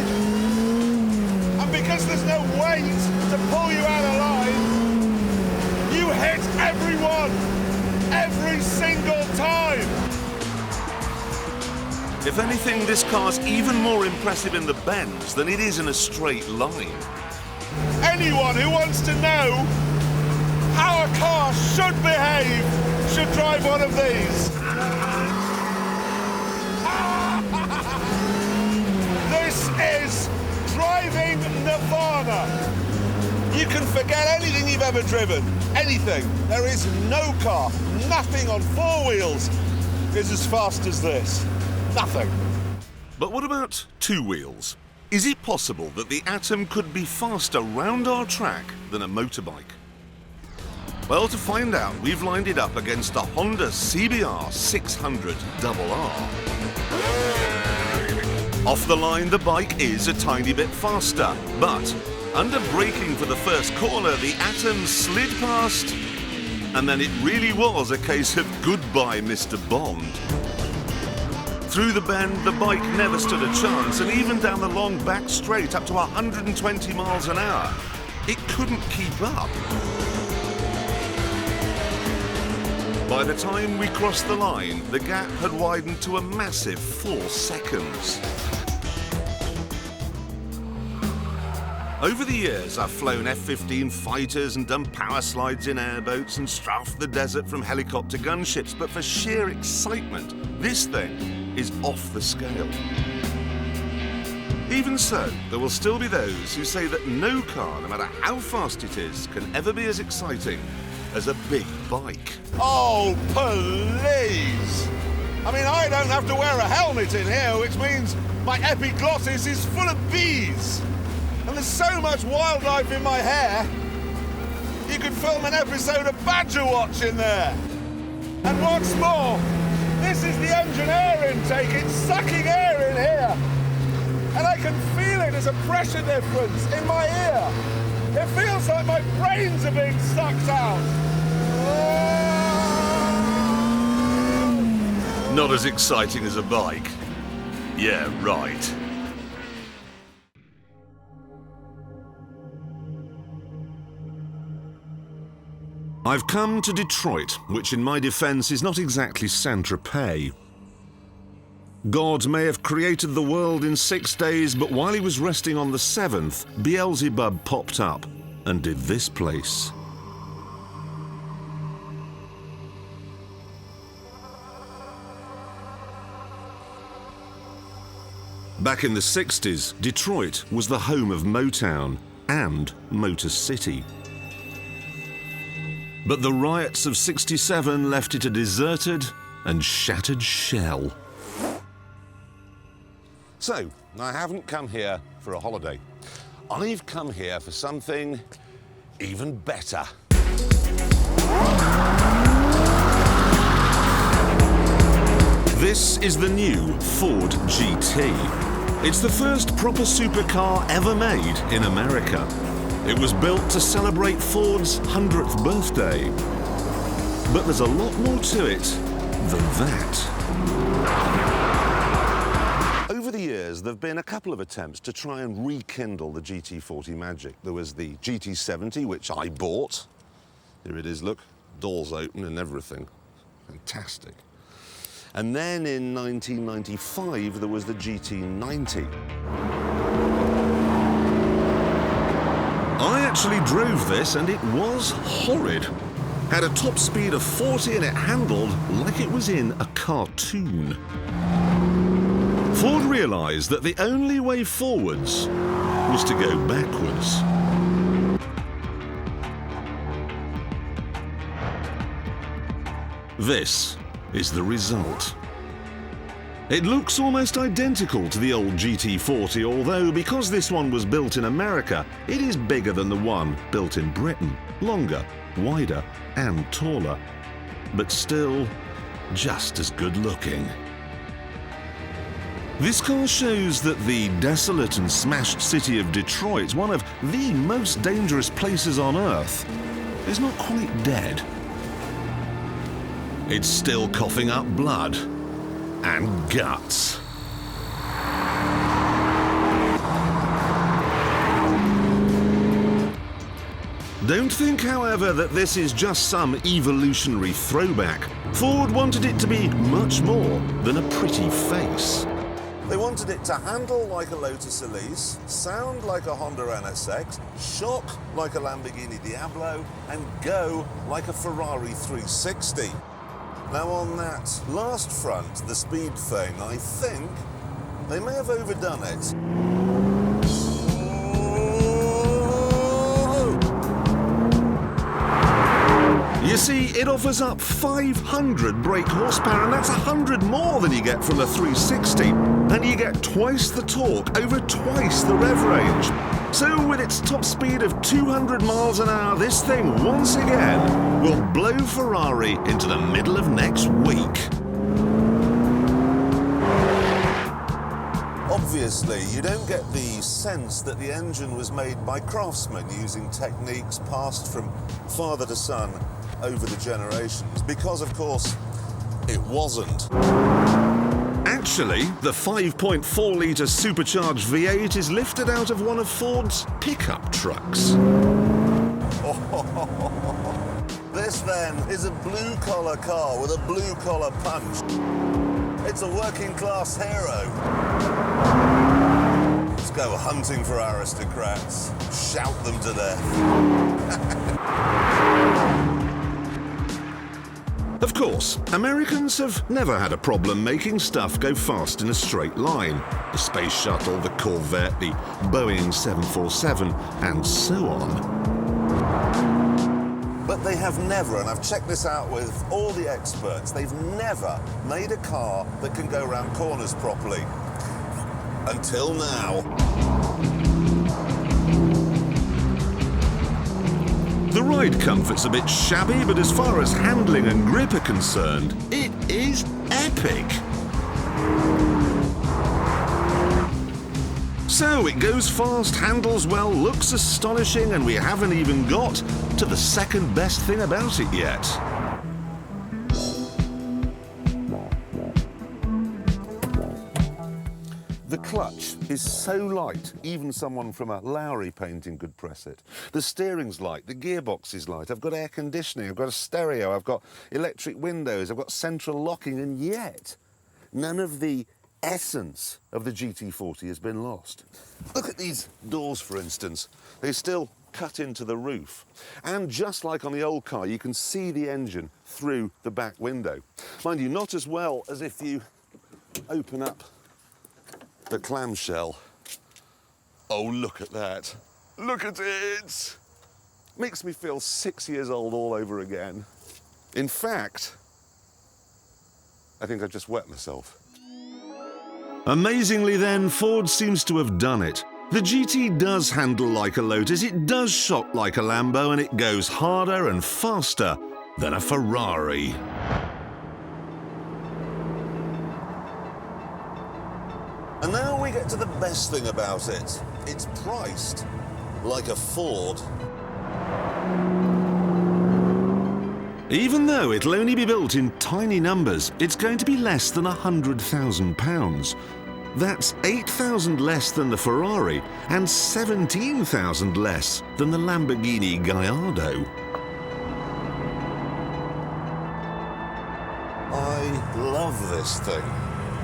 and because there's no weight to pull you out of line, you hit everyone, every single time. If anything, this car's even more impressive in the bends than it is in a straight line. Anyone who wants to know how a car should behave should drive one of these. This is driving nirvana. You can forget anything you've ever driven. Anything. There is no car, nothing on 4 wheels is as fast as this. Nothing. But what about 2 wheels? Is it possible that the Atom could be faster round our track than a motorbike? Well, to find out, we've lined it up against the Honda CBR 600 RR. Off the line, the bike is a tiny bit faster, but under braking for the first corner, the Atom slid past, and then it really was a case of goodbye, Mr. Bond. Through the bend, the bike never stood a chance, and even down the long back straight up to 120 miles an hour, it couldn't keep up. By the time we crossed the line, the gap had widened to a massive 4 seconds. Over the years, I've flown F-15 fighters and done power slides in airboats and strafed the desert from helicopter gunships, but for sheer excitement, this thing is off the scale. Even so, there will still be those who say that no car, no matter how fast it is, can ever be as exciting as a big bike. Oh, please! I mean, I don't have to wear a helmet in here, which means my epiglottis is full of bees. And there's so much wildlife in my hair, you could film an episode of Badger Watch in there. And what's more, this is the engine air intake. It's sucking air in here. And I can feel it as a pressure difference in my ear. It feels like my brains are being sucked out. Not as exciting as a bike. Yeah, right. I've come to Detroit, which in my defense is not exactly Saint-Tropez. God may have created the world in 6 days, but while he was resting on the 7th, Beelzebub popped up and did this place. Back in the 60s, Detroit was the home of Motown and Motor City. But the riots of '67 left it a deserted and shattered shell. So, I haven't come here for a holiday. I've come here for something even better. This is the new Ford GT. It's the first proper supercar ever made in America. It was built to celebrate Ford's 100th birthday. But there's a lot more to it than that. Over the years, there have been a couple of attempts to try and rekindle the GT40 magic. There was the GT70, which I bought. Here it is, look, doors open and everything. Fantastic. And then in 1995, there was the GT90. I actually drove this and it was horrid. Had a top speed of 40 and it handled like it was in a cartoon. Ford realised that the only way forwards was to go backwards. This is the result. It looks almost identical to the old GT40, although because this one was built in America, it is bigger than the one built in Britain, longer, wider and taller, but still just as good looking. This car shows that the desolate and smashed city of Detroit, one of the most dangerous places on Earth, is not quite dead. It's still coughing up blood and guts. Don't think, however, that this is just some evolutionary throwback. Ford wanted it to be much more than a pretty face. They wanted it to handle like a Lotus Elise, sound like a Honda NSX, shock like a Lamborghini Diablo, and go like a Ferrari 360. Now on that last front, the speed thing, I think they may have overdone it. You see, it offers up 500 brake horsepower, and that's 100 more than you get from a 360. And you get twice the torque over twice the rev range. So with its top speed of 200 miles an hour, this thing once again will blow Ferrari into the middle of next week. Obviously, you don't get the sense that the engine was made by craftsmen using techniques passed from father to son over the generations, because, of course, it wasn't. Actually, the 5.4-litre supercharged V8 is lifted out of one of Ford's pickup trucks. This, then, is a blue-collar car with a blue-collar punch. It's a working-class hero. It's Go hunting for aristocrats. Shout them to death. Of course, Americans have never had a problem making stuff go fast in a straight line. The Space Shuttle, the Corvette, the Boeing 747, and so on. But they have never, and I've checked this out with all the experts, they've never made a car that can go around corners properly. Until now. The ride comfort's a bit shabby, but as far as handling and grip are concerned, it is epic. So it goes fast, handles well, looks astonishing, and we haven't even got to the second best thing about it yet. The clutch is so light, even someone from a Lowry painting could press it. The steering's light, the gearbox is light, I've got air conditioning, I've got a stereo, I've got electric windows, I've got central locking, and yet none of the essence of the GT40 has been lost. Look at these doors, for instance. They still cut into the roof. And just like on the old car, you can see the engine through the back window. Mind you, not as well as if you open up the clamshell. Oh, look at that. Look at it. Makes me feel 6 years old all over again. In fact, I think I just wet myself. Amazingly then, Ford seems to have done it. The GT does handle like a Lotus, it does shock like a Lambo, and it goes harder and faster than a Ferrari. And now we get to the best thing about it. It's priced like a Ford. Even though it'll only be built in tiny numbers, it's going to be less than £100,000. That's 8,000 less than the Ferrari and 17,000 less than the Lamborghini Gallardo. I love this thing.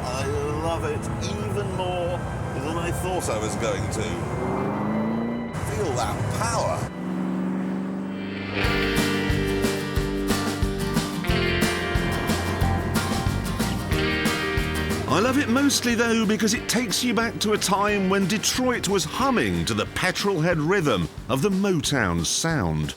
I love it even more than I thought I was going to. Feel that power. I love it mostly though because it takes you back to a time when Detroit was humming to the petrolhead rhythm of the Motown sound.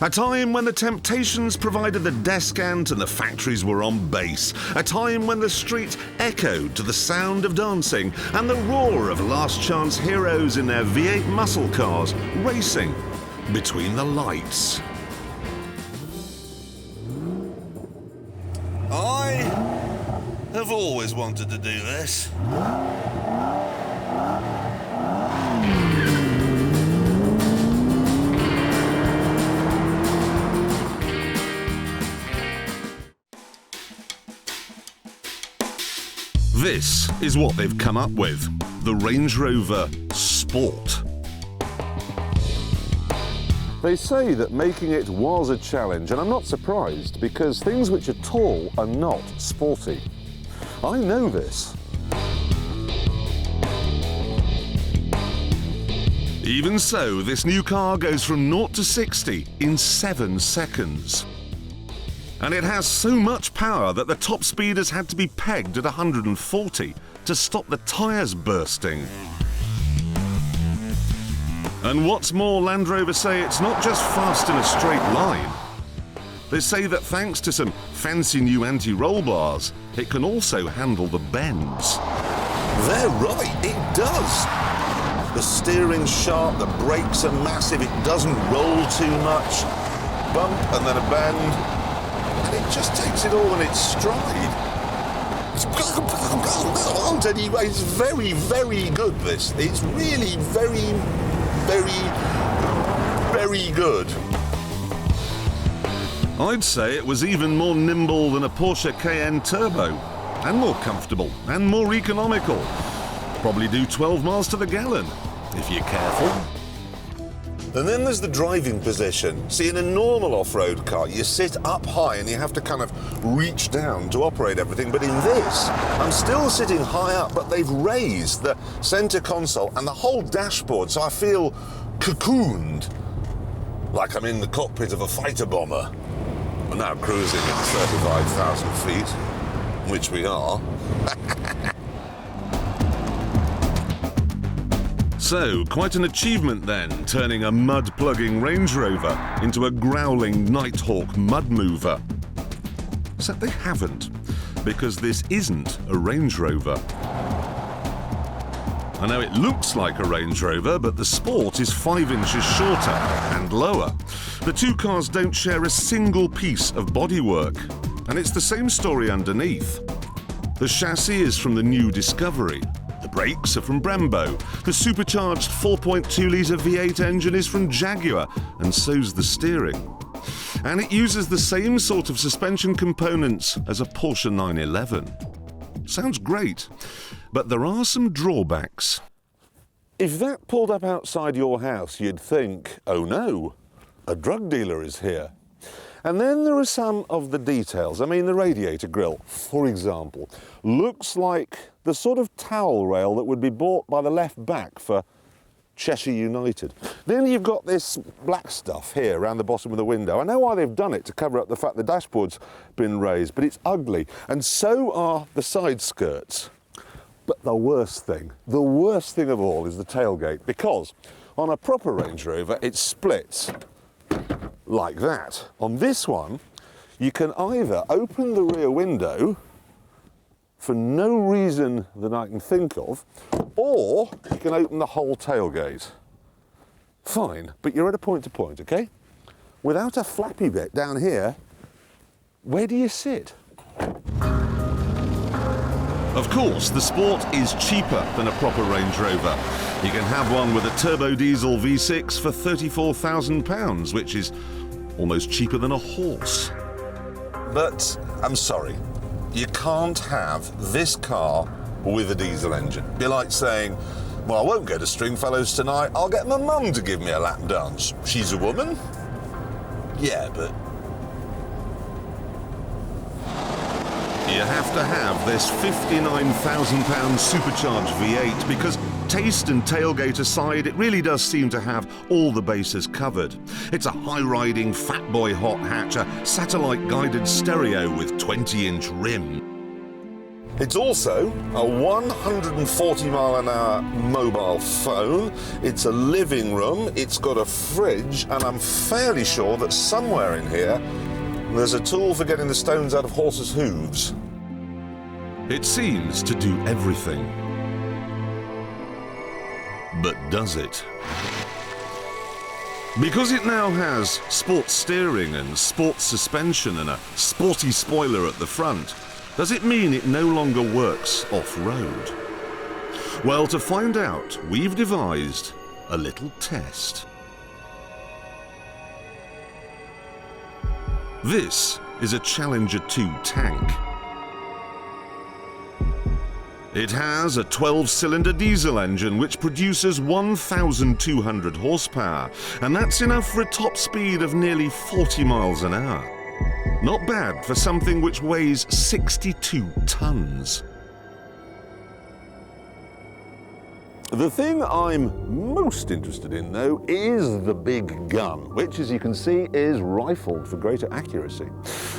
A time when the Temptations provided the descant and the factories were on bass. A time when the street echoed to the sound of dancing and the roar of last chance heroes in their V8 muscle cars racing between the lights. I've always wanted to do this. This is what they've come up with, the Range Rover Sport. They say that making it was a challenge, and I'm not surprised because things which are tall are not sporty. I know this. Even so, this new car goes from 0 to 60 in 7 seconds. And it has so much power that the top speed has had to be pegged at 140 to stop the tyres bursting. And what's more, Land Rover say it's not just fast in a straight line. They say that thanks to some fancy new anti-roll bars, it can also handle the bends. They're right, it does. The steering's sharp, the brakes are massive, it doesn't roll too much. Bump and then a bend, and it just takes it all in its stride. Anyway, it's very, very good, this. It's really very, very, very good. I'd say it was even more nimble than a Porsche Cayenne Turbo, and more comfortable, and more economical. Probably do 12 miles to the gallon, if you're careful. And then there's the driving position. See, in a normal off-road car, you sit up high and you have to kind of reach down to operate everything. But in this, I'm still sitting high up, but they've raised the center console and the whole dashboard, so I feel cocooned, like I'm in the cockpit of a fighter bomber. We're now cruising at 35,000 feet, which we are. So, quite an achievement then, turning a mud-plugging Range Rover into a growling Nighthawk mud mover. Except they haven't, because this isn't a Range Rover. I know it looks like a Range Rover, but the Sport is 5 inches shorter and lower. The two cars don't share a single piece of bodywork, and it's the same story underneath. The chassis is from the new Discovery. The brakes are from Brembo. The supercharged 4.2-litre V8 engine is from Jaguar, and so's the steering. And it uses the same sort of suspension components as a Porsche 911. Sounds great, but there are some drawbacks. If that pulled up outside your house, you'd think, oh no, a drug dealer is here. And then there are some of the details. I mean, the radiator grille, for example, looks like the sort of towel rail that would be bought by the left back for Cheshire United. Then you've got this black stuff here around the bottom of the window. I know why they've done it, to cover up the fact the dashboard's been raised, but it's ugly. And so are the side skirts. But the worst thing of all is the tailgate, because on a proper Range Rover, it splits like that. On this one, you can either open the rear window for no reason that I can think of, or you can open the whole tailgate. Fine, but you're at a point-to-point, okay? Without a flappy bit down here, where do you sit? Of course, the Sport is cheaper than a proper Range Rover. You can have one with a turbo diesel V6 for £34,000, which is almost cheaper than a horse. But I'm sorry, you can't have this car with a diesel engine. It'd be like saying, well, I won't go to Stringfellows tonight, I'll get my mum to give me a lap dance. She's a woman? Yeah, but you have to have this £59,000 supercharged V8 because, taste and tailgate aside, it really does seem to have all the bases covered. It's a high-riding fat boy hot hatch, a satellite-guided stereo with 20-inch rim. It's also a 140-mile-an-hour mobile phone, it's a living room, it's got a fridge, and I'm fairly sure that somewhere in here there's a tool for getting the stones out of horses' hooves. It seems to do everything. But does it? Because it now has sports steering and sports suspension and a sporty spoiler at the front, does it mean it no longer works off-road? Well, to find out, we've devised a little test. This is a Challenger 2 tank. It has a 12-cylinder diesel engine which produces 1,200 horsepower, and that's enough for a top speed of nearly 40 miles an hour. Not bad for something which weighs 62 tons. The thing I'm most interested in, though, is the big gun, which, as you can see, is rifled for greater accuracy.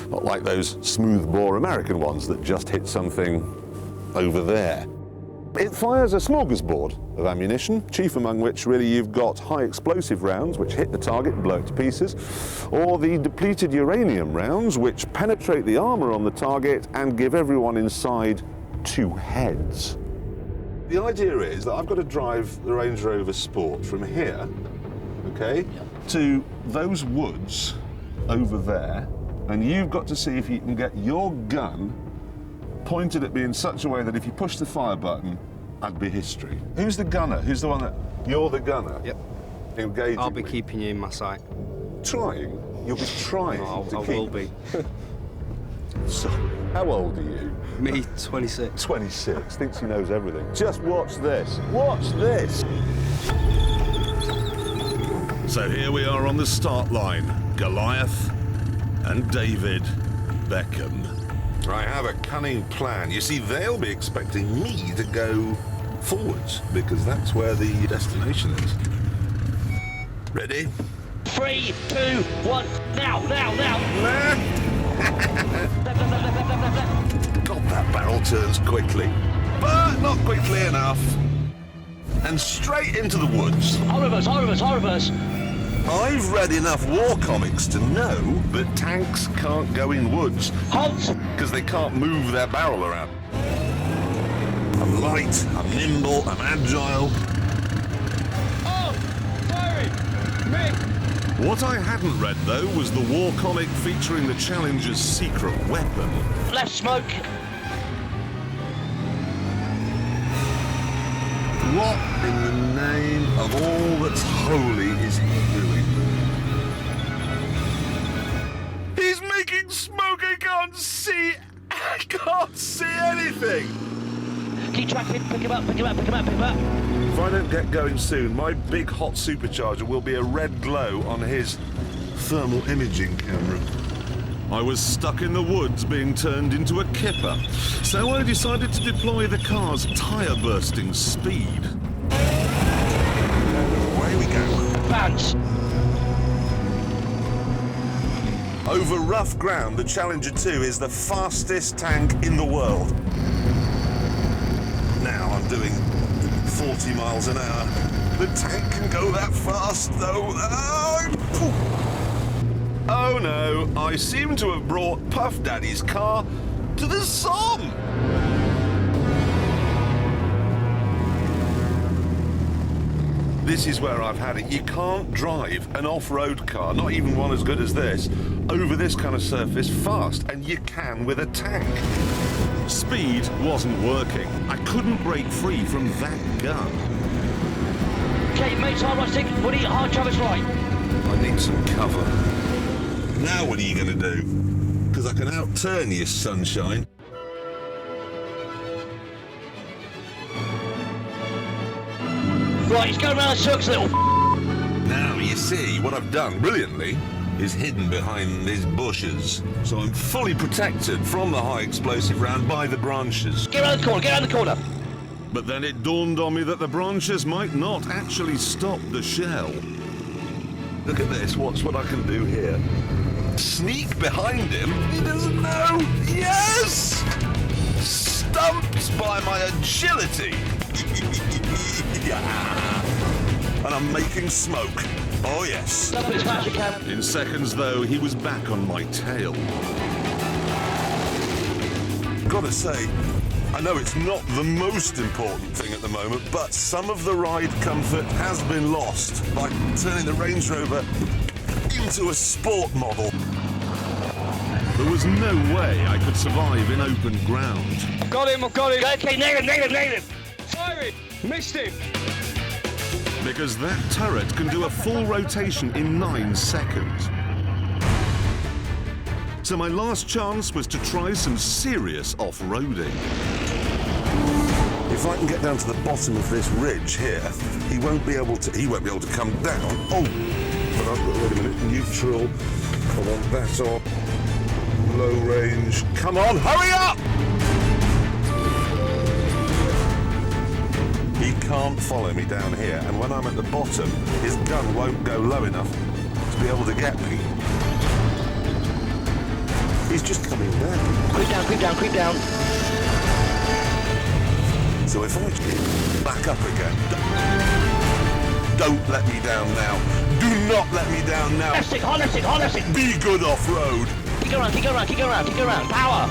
Not like those smooth-bore American ones that just hit something over there. It fires a smorgasbord of ammunition, chief among which really you've got high explosive rounds which hit the target and blow it to pieces, or the depleted uranium rounds which penetrate the armour on the target and give everyone inside 2 heads. The idea is that I've got to drive the Range Rover Sport from here, okay, to those woods over there, and you've got to see if you can get your gun pointed at me in such a way that if you push the fire button, I'd be history. Who's the gunner? Who's the one that... You're the gunner? Yep. Engaging I'll be me. keeping you in my sight. Trying? You'll be trying I to keep... will be. So, how old are you? Me, 26. 26. Thinks he knows everything. Just watch this. Watch this. So here we are on the start line, Goliath and David Beckham. I have a cunning plan. You see, they'll be expecting me to go forwards because that's where the destination is. Ready? 3, 2, 1, now! God, that barrel turns quickly, but not quickly enough. And straight into the woods. I'll reverse. I've read enough war comics to know that tanks can't go in woods. Halt! Because they can't move their barrel around. I'm light, I'm nimble, I'm agile. Oh! Firing! Me! What I hadn't read, though, was the war comic featuring the Challenger's secret weapon. Left smoke. What in the name of all that's holy is he doing? He's making smoke. I can't see anything. Keep tracking. Pick him up. If I don't get going soon, my big hot supercharger will be a red glow on his thermal imaging camera. I was stuck in the woods being turned into a kipper, so I decided to deploy the car's tyre bursting speed. Away we go. Bounce. Over rough ground, the Challenger 2 is the fastest tank in the world. Now I'm doing 40 miles an hour. The tank can go that fast, though. Oh no, I seem to have brought Puff Daddy's car to the Somme. This is where I've had it. You can't drive an off-road car, not even one as good as this, over this kind of surface fast, and you can with a tank. Speed wasn't working. I couldn't break free from that gun. Okay, mate's hard right, Stig. Woody, hard Travis right. I need some cover. Now what are you going to do? Because I can outturn you, sunshine. Right, he's going around the circus, little. Now, you see, what I've done brilliantly is hidden behind these bushes. So I'm fully protected from the high explosive round by the branches. Get around the corner. But then it dawned on me that the branches might not actually stop the shell. Look at this, watch what I can do here. Sneak behind him, he doesn't know. Yes! Stumped by my agility. And I'm making smoke. Oh yes. In seconds though, he was back on my tail. Gotta say, I know it's not the most important thing at the moment, but some of the ride comfort has been lost by turning the Range Rover into a sport model. There was no way I could survive in open ground. I've got him. Okay, nail him. Firing. Missed him. Because that turret can do a full rotation in 9 seconds. So my last chance was to try some serious off-roading. If I can get down to the bottom of this ridge here, he won't be able to come down. Oh, but I've got, wait a minute, neutral. Come on, that's on. Low range. Come on, hurry up! He can't follow me down here, and when I'm at the bottom, his gun won't go low enough to be able to get me. He's just coming down. Creep down. So if I back up again, don't let me down now. Do not let me down now. Harness it. Be good off-road. Keep around. Power.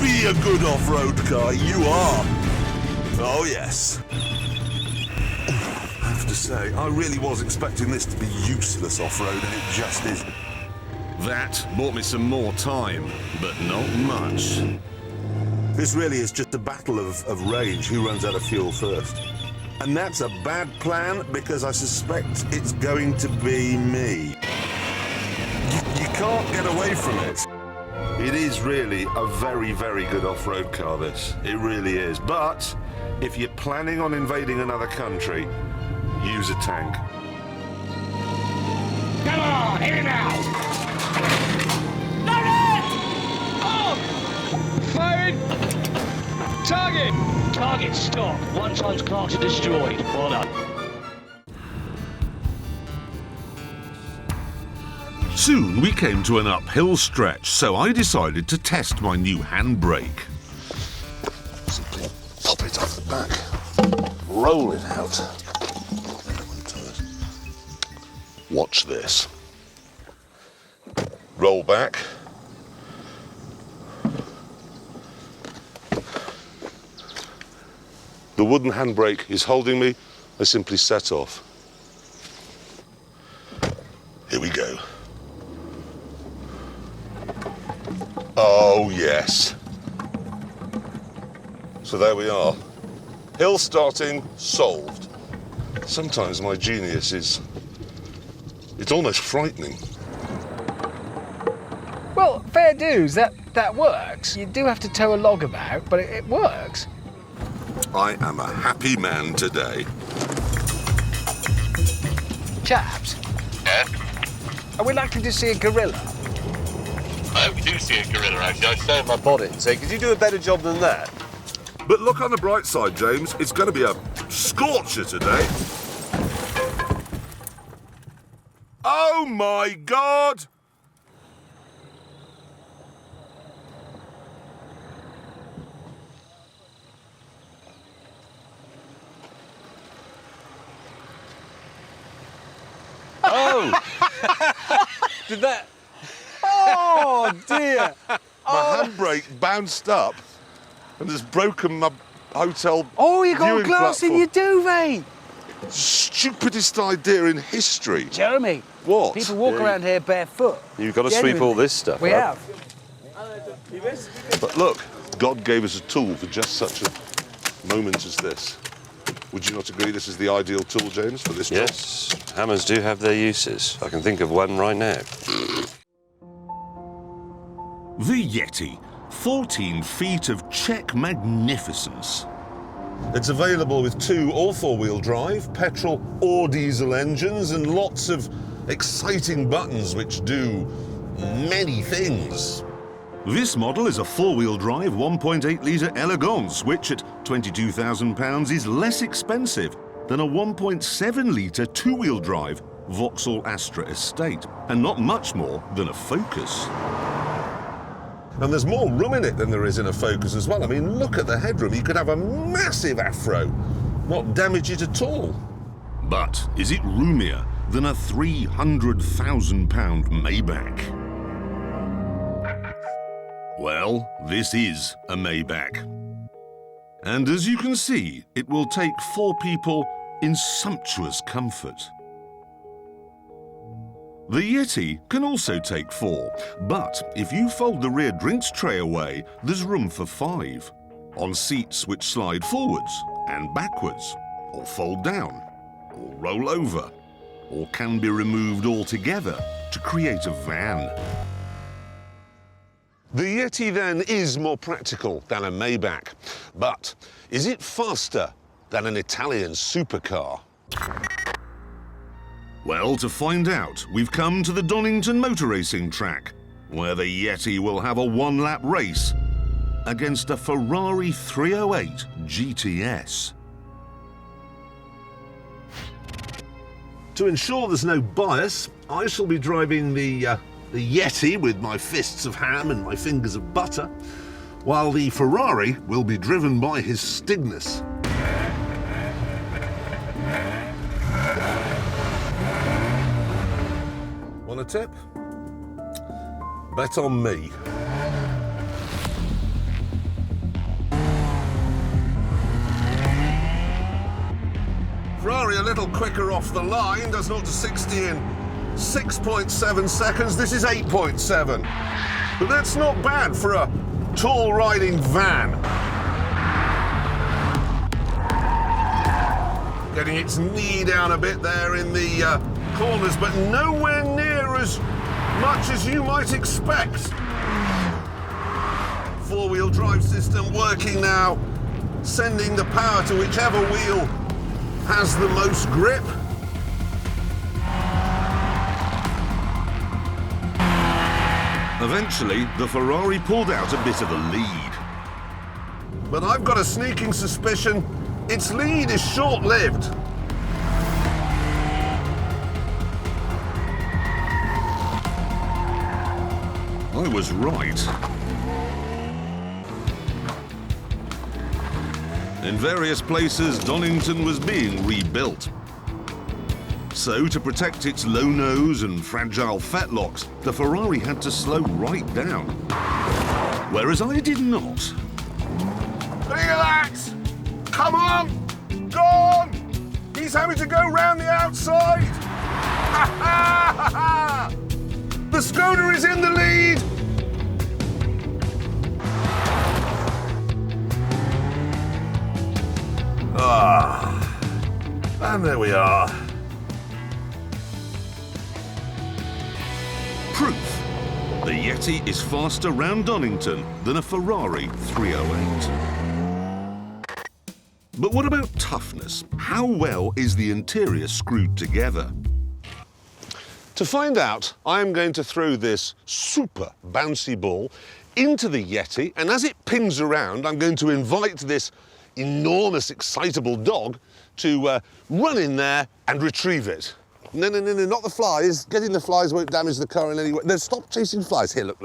Be a good off-road car. You are. Oh, yes. I have to say, I really was expecting this to be useless off-road, and it just isn't. That bought me some more time, but not much. This really is just a battle of range, who runs out of fuel first. And that's a bad plan, because I suspect it's going to be me. You can't get away from it. It is really a very, very good off-road car, this. It really is. But if you're planning on invading another country, use a tank. Come on, hit it now! Firing! Target! Target stop. 1 times Clarkson destroyed. Well done. Soon we came to an uphill stretch, so I decided to test my new handbrake. Simply pop it off the back, roll it out. Watch this. Roll back. The wooden handbrake is holding me. I simply set off. Here we go. Oh, yes. So there we are. Hill starting solved. Sometimes my genius is... it's almost frightening. Well, fair dues, that works. You do have to tow a log about, but it works. I am a happy man today. Chaps, Yeah? are we likely to see a gorilla? I hope we do see a gorilla, actually. I showed my bonnet, so could you do a better job than that? But look on the bright side, James. It's going to be a scorcher today. Oh, my God! Oh! Did that... Oh, dear! My handbrake bounced up and has broken my hotel. Oh, you got viewing glass in your duvet! Stupidest idea in history. Jeremy, What? people walk around here barefoot. You've got to sweep all this stuff We up. have. But look, God gave us a tool for just such a moment as this. Would you not agree this is the ideal tool, James, for this job? Yes, hammers do have their uses. I can think of one right now. The Yeti, 14 feet of Czech magnificence. It's available with 2 or 4-wheel drive, petrol or diesel engines, and lots of exciting buttons which do many things. This model is a 4-wheel drive 1.8-litre Elegance, which at £22,000 is less expensive than a 1.7-litre 2-wheel drive Vauxhall Astra Estate, and not much more than a Focus. And there's more room in it than there is in a Focus as well. I mean, look at the headroom. You could have a massive afro, not damage it at all. But is it roomier than a £300,000 Maybach? Well, this is a Maybach. And as you can see, it will take 4 people in sumptuous comfort. The Yeti can also take 4, but if you fold the rear drinks tray away, there's room for 5, on seats which slide forwards and backwards, or fold down, or roll over, or can be removed altogether to create a van. The Yeti then is more practical than a Maybach, but is it faster than an Italian supercar? Well, to find out, we've come to the Donington Motor Racing track, where the Yeti will have a 1-lap race against a Ferrari 308 GTS. To ensure there's no bias, I shall be driving the Yeti with my fists of ham and my fingers of butter, while the Ferrari will be driven by his Stigness. Want a tip? Bet on me. Ferrari a little quicker off the line, does 0 to 60 in 6.7 seconds. This is 8.7. But that's not bad for a tall riding van. Getting its knee down a bit there in the corners, but nowhere near as much as you might expect. 4-wheel drive system working now, sending the power to whichever wheel has the most grip. Eventually, the Ferrari pulled out a bit of a lead. But I've got a sneaking suspicion its lead is short-lived. I was right. In various places, Donington was being rebuilt. So, to protect its low nose and fragile fetlocks, the Ferrari had to slow right down. Whereas I did not. Relax! Come on! Go on! He's having to go round the outside! Ha ha ha ha! The Skoda is in the lead! Ah, and there we are. Proof. The Yeti is faster round Donington than a Ferrari 308. But what about toughness? How well is the interior screwed together? To find out, I'm going to throw this super bouncy ball into the Yeti, and as it pings around, I'm going to invite this enormous, excitable dog to run in there and retrieve it. No, not the flies. Getting the flies won't damage the car in any way. No, stop chasing flies. Here, look.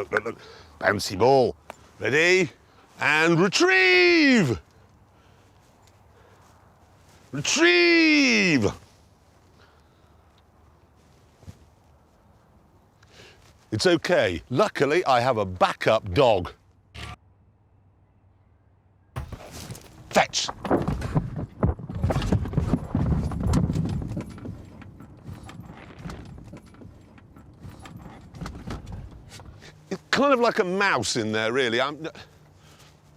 Bouncy ball. Ready? And retrieve! Retrieve! It's okay. Luckily, I have a backup dog. Fetch! It's kind of like a mouse in there, really.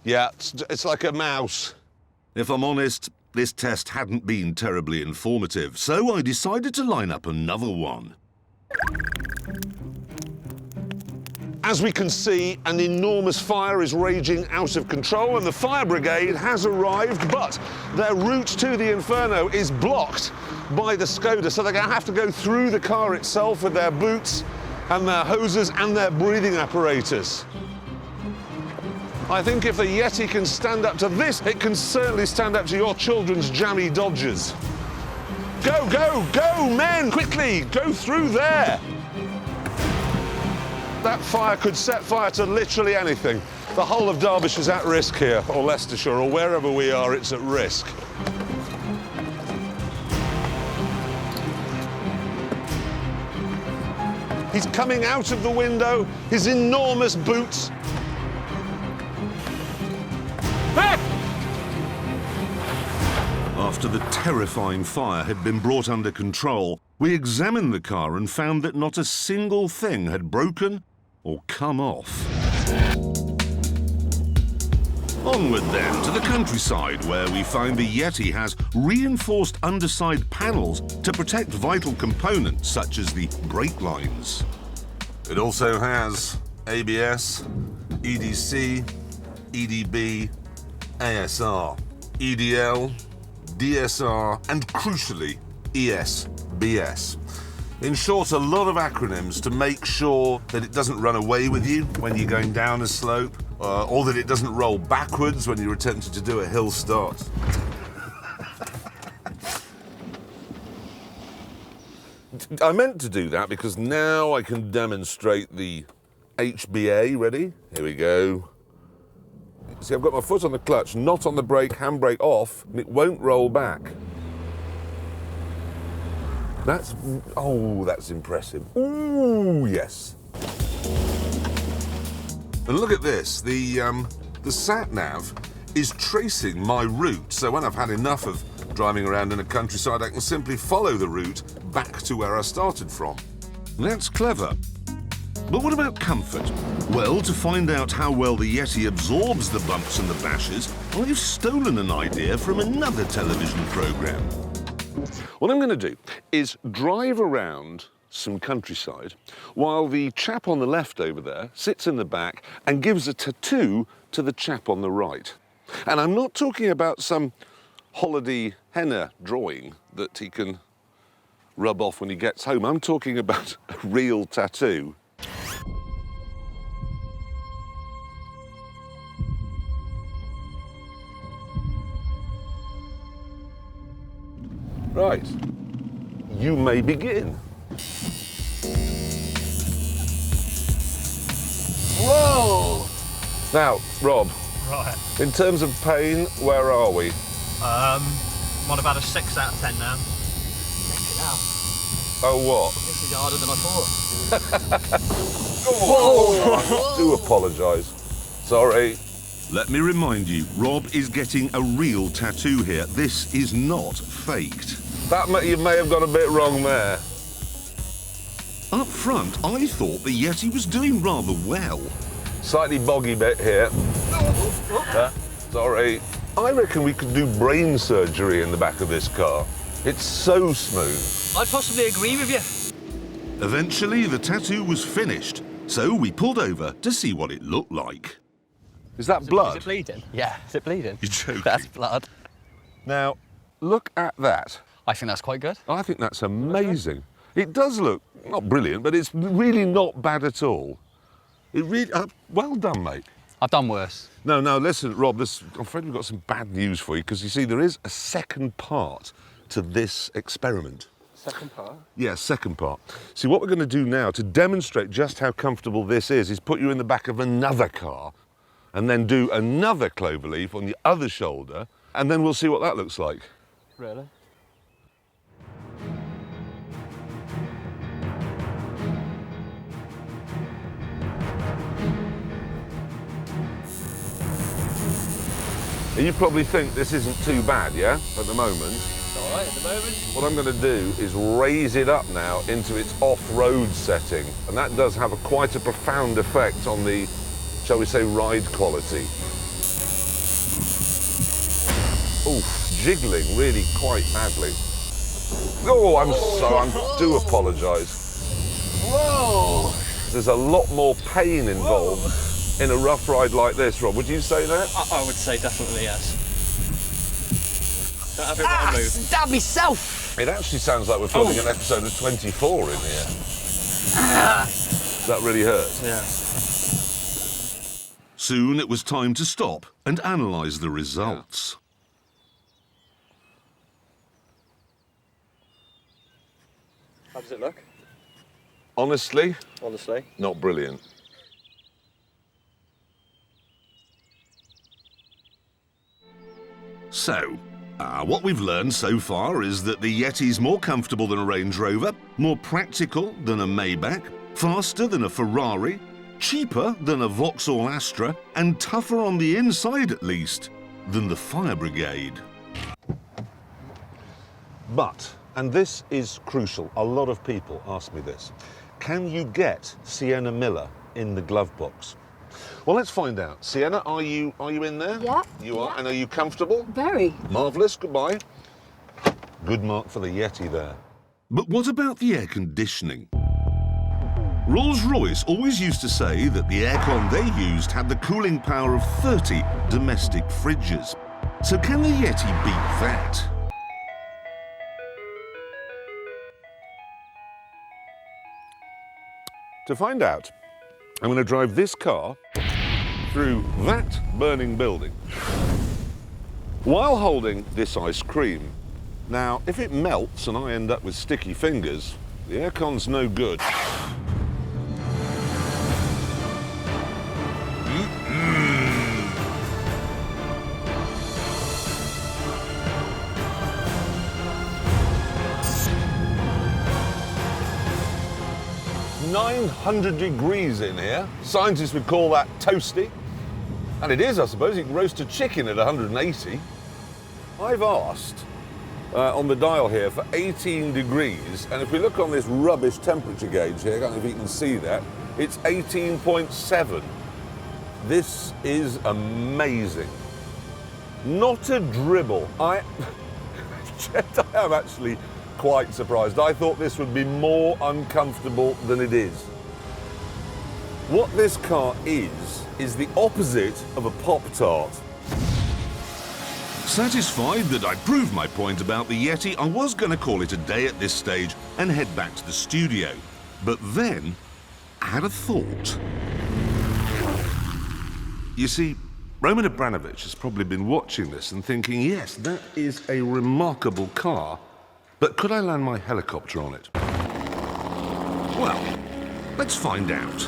Yeah, it's like a mouse. If I'm honest, this test hadn't been terribly informative, so I decided to line up another one. As we can see, an enormous fire is raging out of control and the fire brigade has arrived, but their route to the inferno is blocked by the Skoda, so they're going to have to go through the car itself with their boots and their hoses and their breathing apparatus. I think if the Yeti can stand up to this, it can certainly stand up to your children's jammy Dodgers. Go, men, quickly, go through there. That fire could set fire to literally anything. The whole of Derbyshire's at risk here, or Leicestershire, or wherever we are, it's at risk. He's coming out of the window, his enormous boots. After the terrifying fire had been brought under control, we examined the car and found that not a single thing had broken or come off. Onward then to the countryside, where we find the Yeti has reinforced underside panels to protect vital components such as the brake lines. It also has ABS, EDC, EDB, ASR, EDL, DSR, and crucially, ESBS. In short, a lot of acronyms to make sure that it doesn't run away with you when you're going down a slope, or that it doesn't roll backwards when you're attempting to do a hill start. I meant to do that because now I can demonstrate the HBA. Ready? Here we go. See, I've got my foot on the clutch, not on the brake, handbrake off, and it won't roll back. That's impressive. Ooh, yes. And look at this, the sat-nav is tracing my route, so when I've had enough of driving around in a countryside, I can simply follow the route back to where I started from. That's clever. But what about comfort? Well, to find out how well the Yeti absorbs the bumps and the bashes, I've stolen an idea from another television programme. What I'm going to do is drive around some countryside while the chap on the left over there sits in the back and gives a tattoo to the chap on the right. And I'm not talking about some holiday henna drawing that he can rub off when he gets home. I'm talking about a real tattoo. Right, you may begin. Whoa! Now, Rob, Right. in terms of pain, where are we? What about a 6 out of 10 now? Oh, what? This is harder than I thought. Whoa! I do apologise. Sorry. Let me remind you, Rob is getting a real tattoo here. This is not faked. You may have got a bit wrong there. Up front, I thought the Yeti was doing rather well. Slightly boggy bit here. Sorry. I reckon we could do brain surgery in the back of this car. It's so smooth. I'd possibly agree with you. Eventually, the tattoo was finished, so we pulled over to see what it looked like. Is that blood? Is it bleeding? Yeah, is it bleeding? You're joking. That's blood. Now, look at that. I think that's quite good. I think that's amazing. It does look, not brilliant, but it's really not bad at all. It really, well done, mate. I've done worse. No, listen, Rob, I'm afraid we've got some bad news for you, because you see, there is a second part to this experiment. Second part? Yeah, second part. See, what we're going to do now to demonstrate just how comfortable this is put you in the back of another car and then do another cloverleaf on the other shoulder, and then we'll see what that looks like. Really? You probably think this isn't too bad, yeah, at the moment? All right, at the moment. What I'm going to do is raise it up now into its off-road setting, and that does have quite a profound effect on the, shall we say, ride quality. Oof, jiggling really quite badly. Oh, I do apologise. Whoa! There's a lot more pain involved in a rough ride like this, Rob. Would you say that? I would say definitely yes. Don't have it while I move. Stab myself! It actually sounds like we're filming an episode of 24 in here. That really hurt. Yeah. Soon it was time to stop and analyse the results. How does it look? Honestly, not brilliant. So, what we've learned so far is that the Yeti's more comfortable than a Range Rover, more practical than a Maybach, faster than a Ferrari, cheaper than a Vauxhall Astra, and tougher on the inside at least than the fire brigade. But, and this is crucial, a lot of people ask me this, can you get Sienna Miller in the glove box? Well, let's find out. Sienna, are you in there? Yeah. You are? And are you comfortable? Very. Marvellous, goodbye. Good mark for the Yeti there. But what about the air conditioning? Rolls-Royce always used to say that the aircon they used had the cooling power of 30 domestic fridges. So can the Yeti beat that? To find out, I'm going to drive this car through that burning building while holding this ice cream. Now, if it melts and I end up with sticky fingers, the aircon's no good. 900 degrees in here. Scientists would call that toasty. And it is, I suppose. You can roast a chicken at 180. I've asked on the dial here for 18 degrees, and if we look on this rubbish temperature gauge here, I don't know if you can see that, it's 18.7. This is amazing. Not a dribble. I am actually quite surprised. I thought this would be more uncomfortable than it is. What this car is the opposite of a Pop-Tart. Satisfied that I'd proved my point about the Yeti, I was going to call it a day at this stage and head back to the studio. But then, I had a thought. You see, Roman Abramovich has probably been watching this and thinking, yes, that is a remarkable car, but could I land my helicopter on it? Well, let's find out.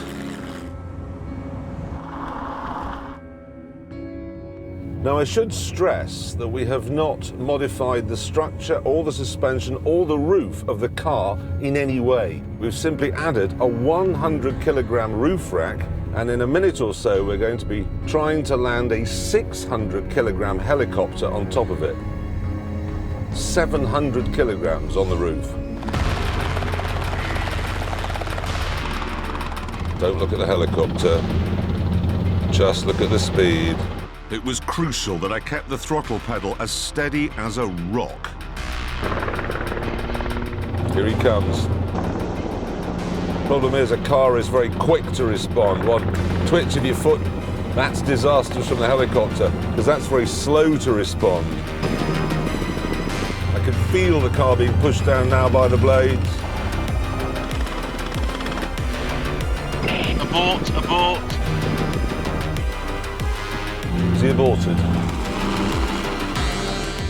Now, I should stress that we have not modified the structure or the suspension or the roof of the car in any way. We've simply added a 100-kilogram roof rack, and in a minute or so we're going to be trying to land a 600-kilogram helicopter on top of it. 700 kilograms on the roof. Don't look at the helicopter, just look at the speed. It was crucial that I kept the throttle pedal as steady as a rock. Here he comes. Problem is, a car is very quick to respond. One twitch of your foot, that's disastrous from the helicopter, because that's very slow to respond. I can feel the car being pushed down now by the blades. Abort, abort. Is he aborted?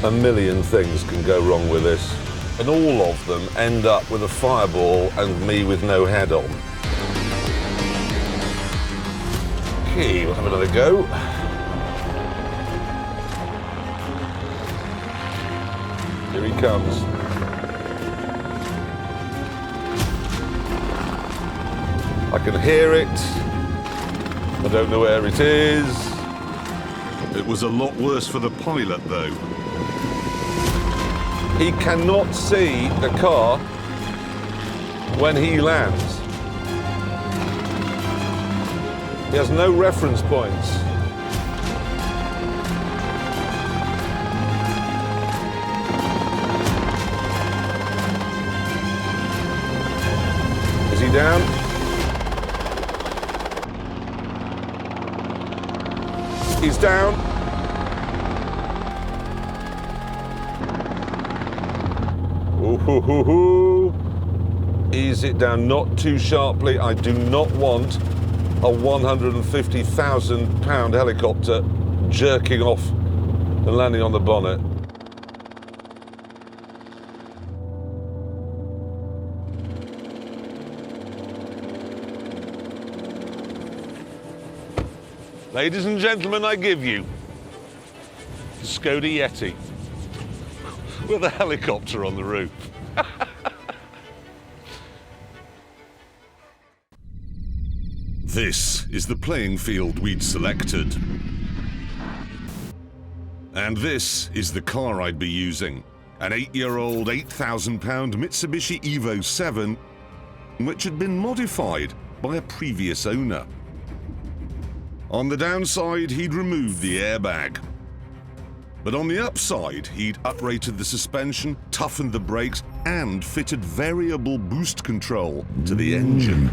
A million things can go wrong with this, and all of them end up with a fireball and me with no head on. Okay, we'll have another go. Here he comes. I can hear it. I don't know where it is. It was a lot worse for the pilot, though. He cannot see the car when he lands. He has no reference points. Is he down? He's down. Ooh, ease it down, not too sharply. I do not want a 150,000-pound helicopter jerking off and landing on the bonnet. Ladies and gentlemen, I give you the Skoda Yeti with a helicopter on the roof. This is the playing field we'd selected. And this is the car I'd be using. An 8-year-old, 8,000-pound Mitsubishi Evo 7, which had been modified by a previous owner. On the downside, he'd removed the airbag. But on the upside, he'd uprated the suspension, toughened the brakes, and fitted variable boost control to the engine.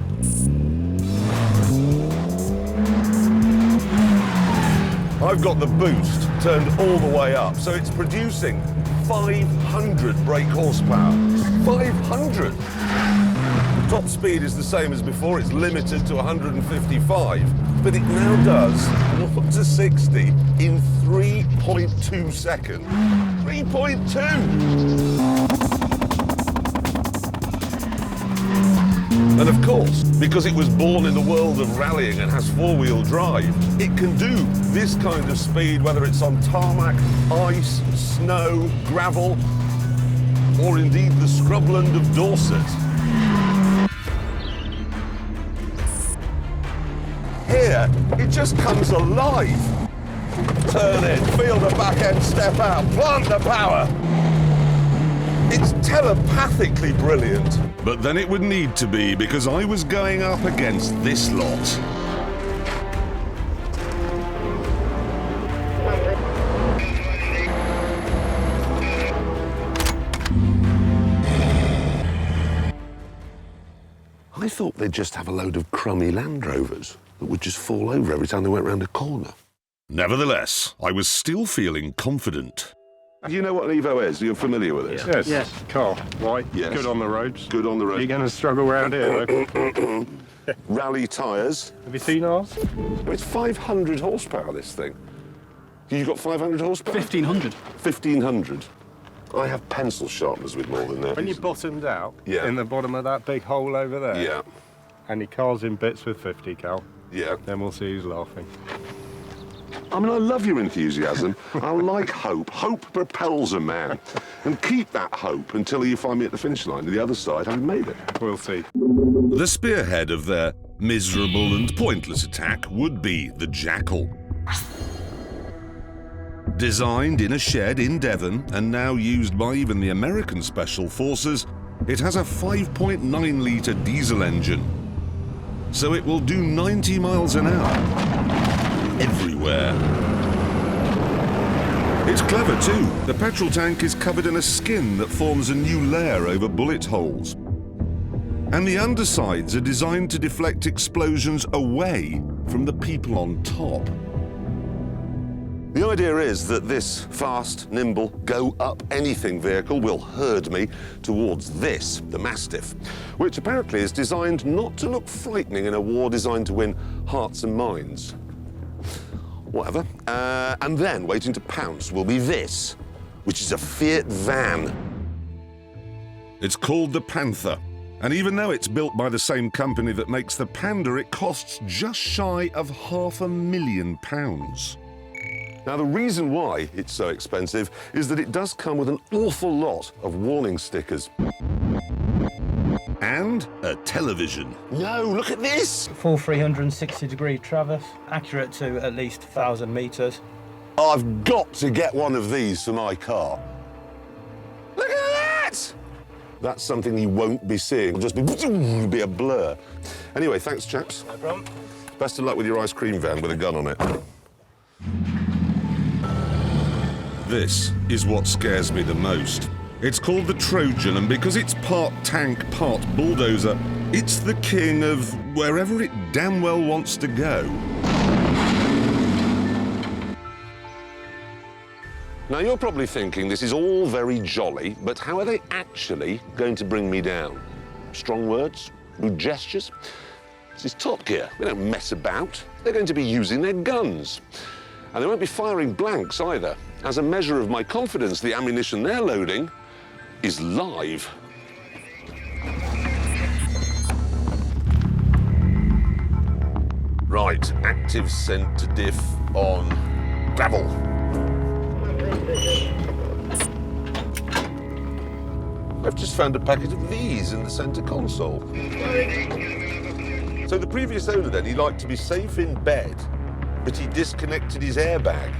I've got the boost turned all the way up, so it's producing 500 brake horsepower. 500! Top speed is the same as before, it's limited to 155, but it now does 0 to 60 in 3.2 seconds. 3.2! And of course, because it was born in the world of rallying and has four-wheel drive, it can do this kind of speed, whether it's on tarmac, ice, snow, gravel, or indeed the scrubland of Dorset. Here, it just comes alive. Turn in, feel the back end step out, plant the power. It's telepathically brilliant. But then it would need to be, because I was going up against this lot. I thought they'd just have a load of crummy Land Rovers that would just fall over every time they went round a corner. Nevertheless, I was still feeling confident. Do you know what an Evo is? You're familiar with it? Yes. Yes. Car, right? Yes. Good on the roads. Good on the road. You're going to struggle around here, though. Rally tyres. Have you seen ours? It's 500 horsepower, this thing. You've got 500 horsepower? 1,500. 1,500. I have pencil sharpeners with more than that. When you bottomed out Yeah. in the bottom of that big hole over there, Yeah, and your car's in bits with 50 cal, yeah. then we'll see who's laughing. I mean, I love your enthusiasm. I like hope. Hope propels a man. And keep that hope until you find me at the finish line. To the other side, I've made it. We'll see. The spearhead of their miserable and pointless attack would be the Jackal. Designed in a shed in Devon and now used by even the American Special Forces, it has a 5.9-litre diesel engine. So it will do 90 miles an hour. Everywhere. It's clever too. The petrol tank is covered in a skin that forms a new layer over bullet holes. And the undersides are designed to deflect explosions away from the people on top. The idea is that this fast, nimble, go-up-anything vehicle will herd me towards this, the Mastiff, which apparently is designed not to look frightening in a war designed to win hearts and minds. Whatever. And then, waiting to pounce, will be this, which is a Fiat van. It's called the Panther. And even though it's built by the same company that makes the Panda, it costs just shy of £500,000. Now, the reason why it's so expensive is that it does come with an awful lot of warning stickers. And a television. No, look at this! Full 360-degree traverse, accurate to at least 1,000 metres. I've got to get one of these for my car. Look at that! That's something you won't be seeing. It'll just be a blur. Anyway, thanks, chaps. No problem. Best of luck with your ice cream van with a gun on it. This is what scares me the most. It's called the Trojan, and because it's part tank, part bulldozer, it's the king of wherever it damn well wants to go. Now, you're probably thinking this is all very jolly, but how are they actually going to bring me down? Strong words? Rude gestures? This is Top Gear. They don't mess about. They're going to be using their guns. And they won't be firing blanks either. As a measure of my confidence, the ammunition they're loading is live. Right, active scent to diff on gravel. I've just found a packet of these in the centre console. So the previous owner then, he liked to be safe in bed, but he disconnected his airbag.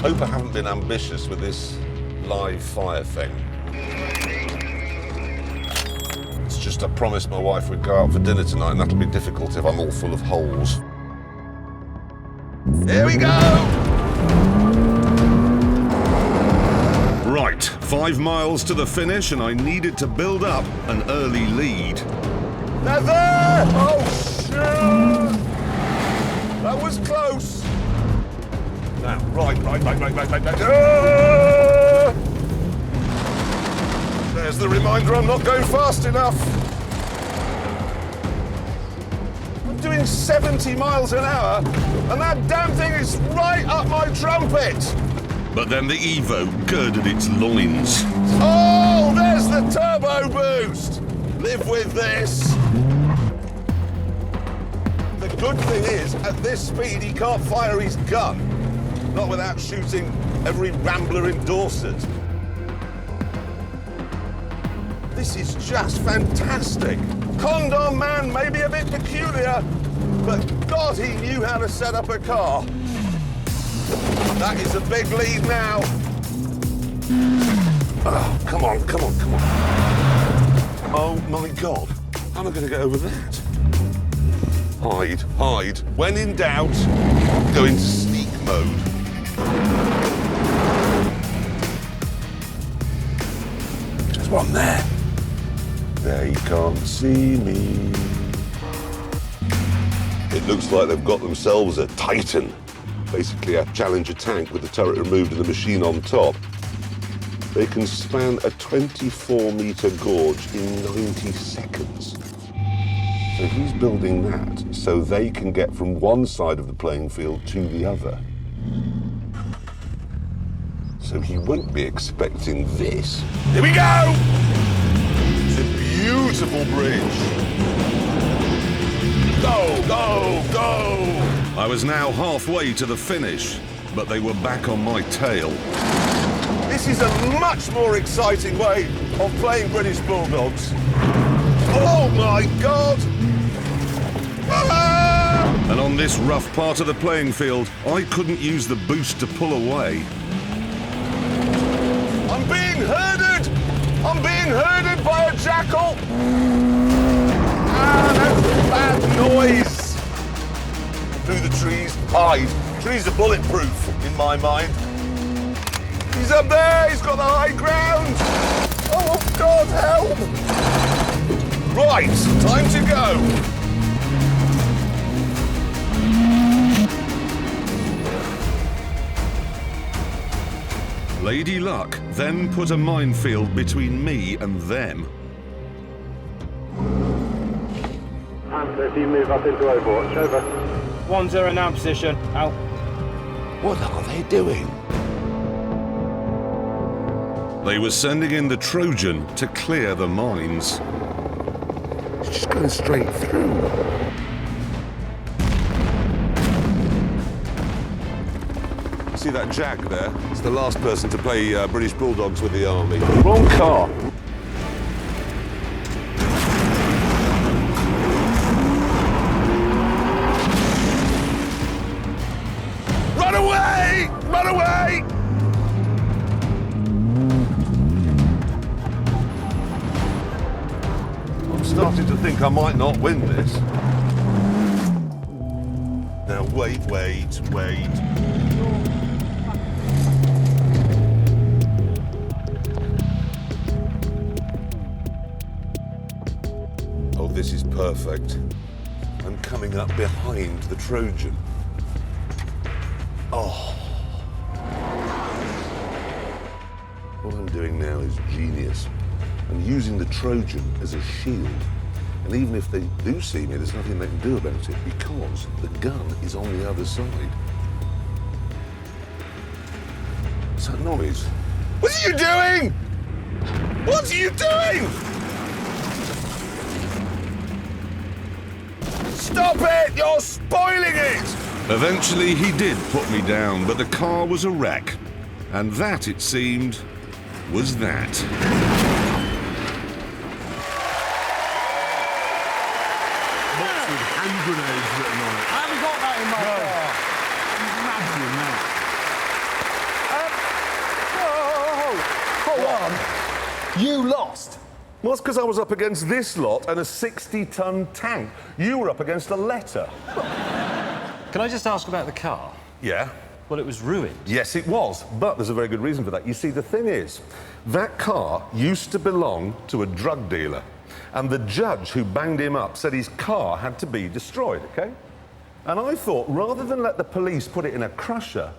Hope I haven't been ambitious with this live fire thing. It's just I promised my wife we'd go out for dinner tonight, and that'll be difficult if I'm all full of holes. Here we go! Right, 5 miles to the finish, and I needed to build up an early lead. They're there! Oh, shit! That was close. Now, right. There's the reminder I'm not going fast enough. I'm doing 70 miles an hour, and that damn thing is right up my trumpet. But then the Evo girded its loins. Oh, there's the turbo boost. Live with this. The good thing is, at this speed, he can't fire his gun. Not without shooting every rambler in Dorset. This is just fantastic. Condom man may be a bit peculiar, but God, he knew how to set up a car. That is a big lead now. Oh, come on. Oh my God, how am I going to get over that? Hide. When in doubt, go into sneak mode. There's one there. They can't see me. It looks like they've got themselves a Titan. Basically a Challenger tank with the turret removed and the machine on top. They can span a 24-metre gorge in 90 seconds. So he's building that so they can get from one side of the playing field to the other. So he won't be expecting this. Here we go! It's a beautiful bridge. Go, go, go! I was now halfway to the finish, but they were back on my tail. This is a much more exciting way of playing British Bulldogs. Oh my God! Ah! And on this rough part of the playing field, I couldn't use the boost to pull away. I'm being herded! I'm being herded by a jackal! Ah, that's a bad noise! Through the trees, hide. Trees are bulletproof, in my mind. He's up there, he's got the high ground! Oh, God, help! Right, time to go. Lady Luck then put a minefield between me and them. Answer if you move up into Overwatch, over. 1-0 now position, out. What are they doing? They were sending in the Trojan to clear the mines. It's just going straight through. See that Jag there? It's the last person to play British Bulldogs with the army. Wrong car. Run away! Run away! I'm starting to think I might not win this. Now wait. Oh, this is perfect. I'm coming up behind the Trojan. Oh. What I'm doing now is genius. I'm using the Trojan as a shield. And even if they do see me, there's nothing they can do about it because the gun is on the other side. What's that noise? What are you doing? What are you doing? Stop it! You're spoiling it! Eventually he did put me down, but the car was a wreck. And that, it seemed, was that. Hand grenades written on it. I haven't got that in my car. Imagine that. Hold on. You lost. Well, that's because I was up against this lot and a 60-ton tank. You were up against a letter. Can I just ask about the car? Yeah? Well, it was ruined. Yes, it was, but there's a very good reason for that. You see, the thing is, that car used to belong to a drug dealer, and the judge who banged him up said his car had to be destroyed, OK? And I thought, rather than let the police put it in a crusher,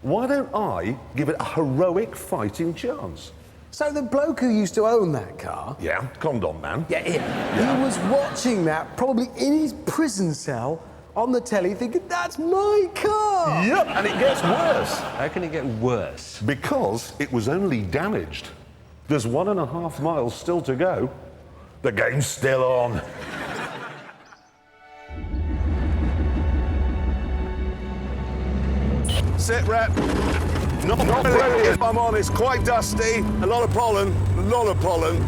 why don't I give it a heroic fighting chance? So the bloke who used to own that car... Yeah, Condom Man. Yeah, he was watching that, probably in his prison cell, on the telly, thinking, that's my car! Yep, and it gets worse. How can it get worse? Because it was only damaged. There's 1.5 miles still to go. The game's still on. Sit, rep. Not really, if I'm honest. Quite dusty. A lot of pollen. A lot of pollen.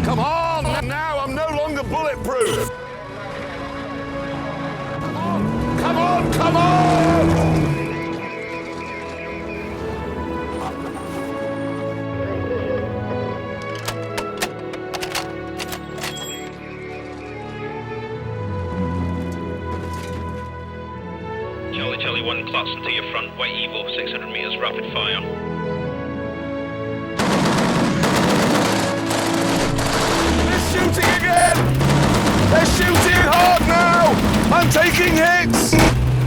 Come on! Now I'm no longer bulletproof. Come on! Come on! Come on! Charlie 1, Clarkson to your front, white Evo, 600 metres, rapid fire. shooting again! They're shooting hard now! I'm taking hits!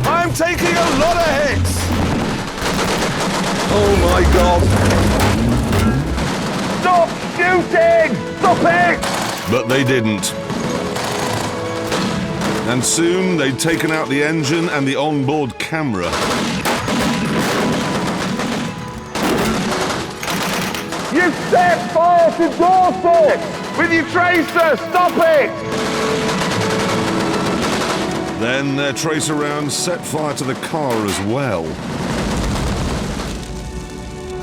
I'm taking a lot of hits! Oh my God! Stop shooting! Stop it! But they didn't. And soon they'd taken out the engine and the onboard camera. You set fire to Dorset with your tracer! Stop it! Then their tracer rounds set fire to the car as well.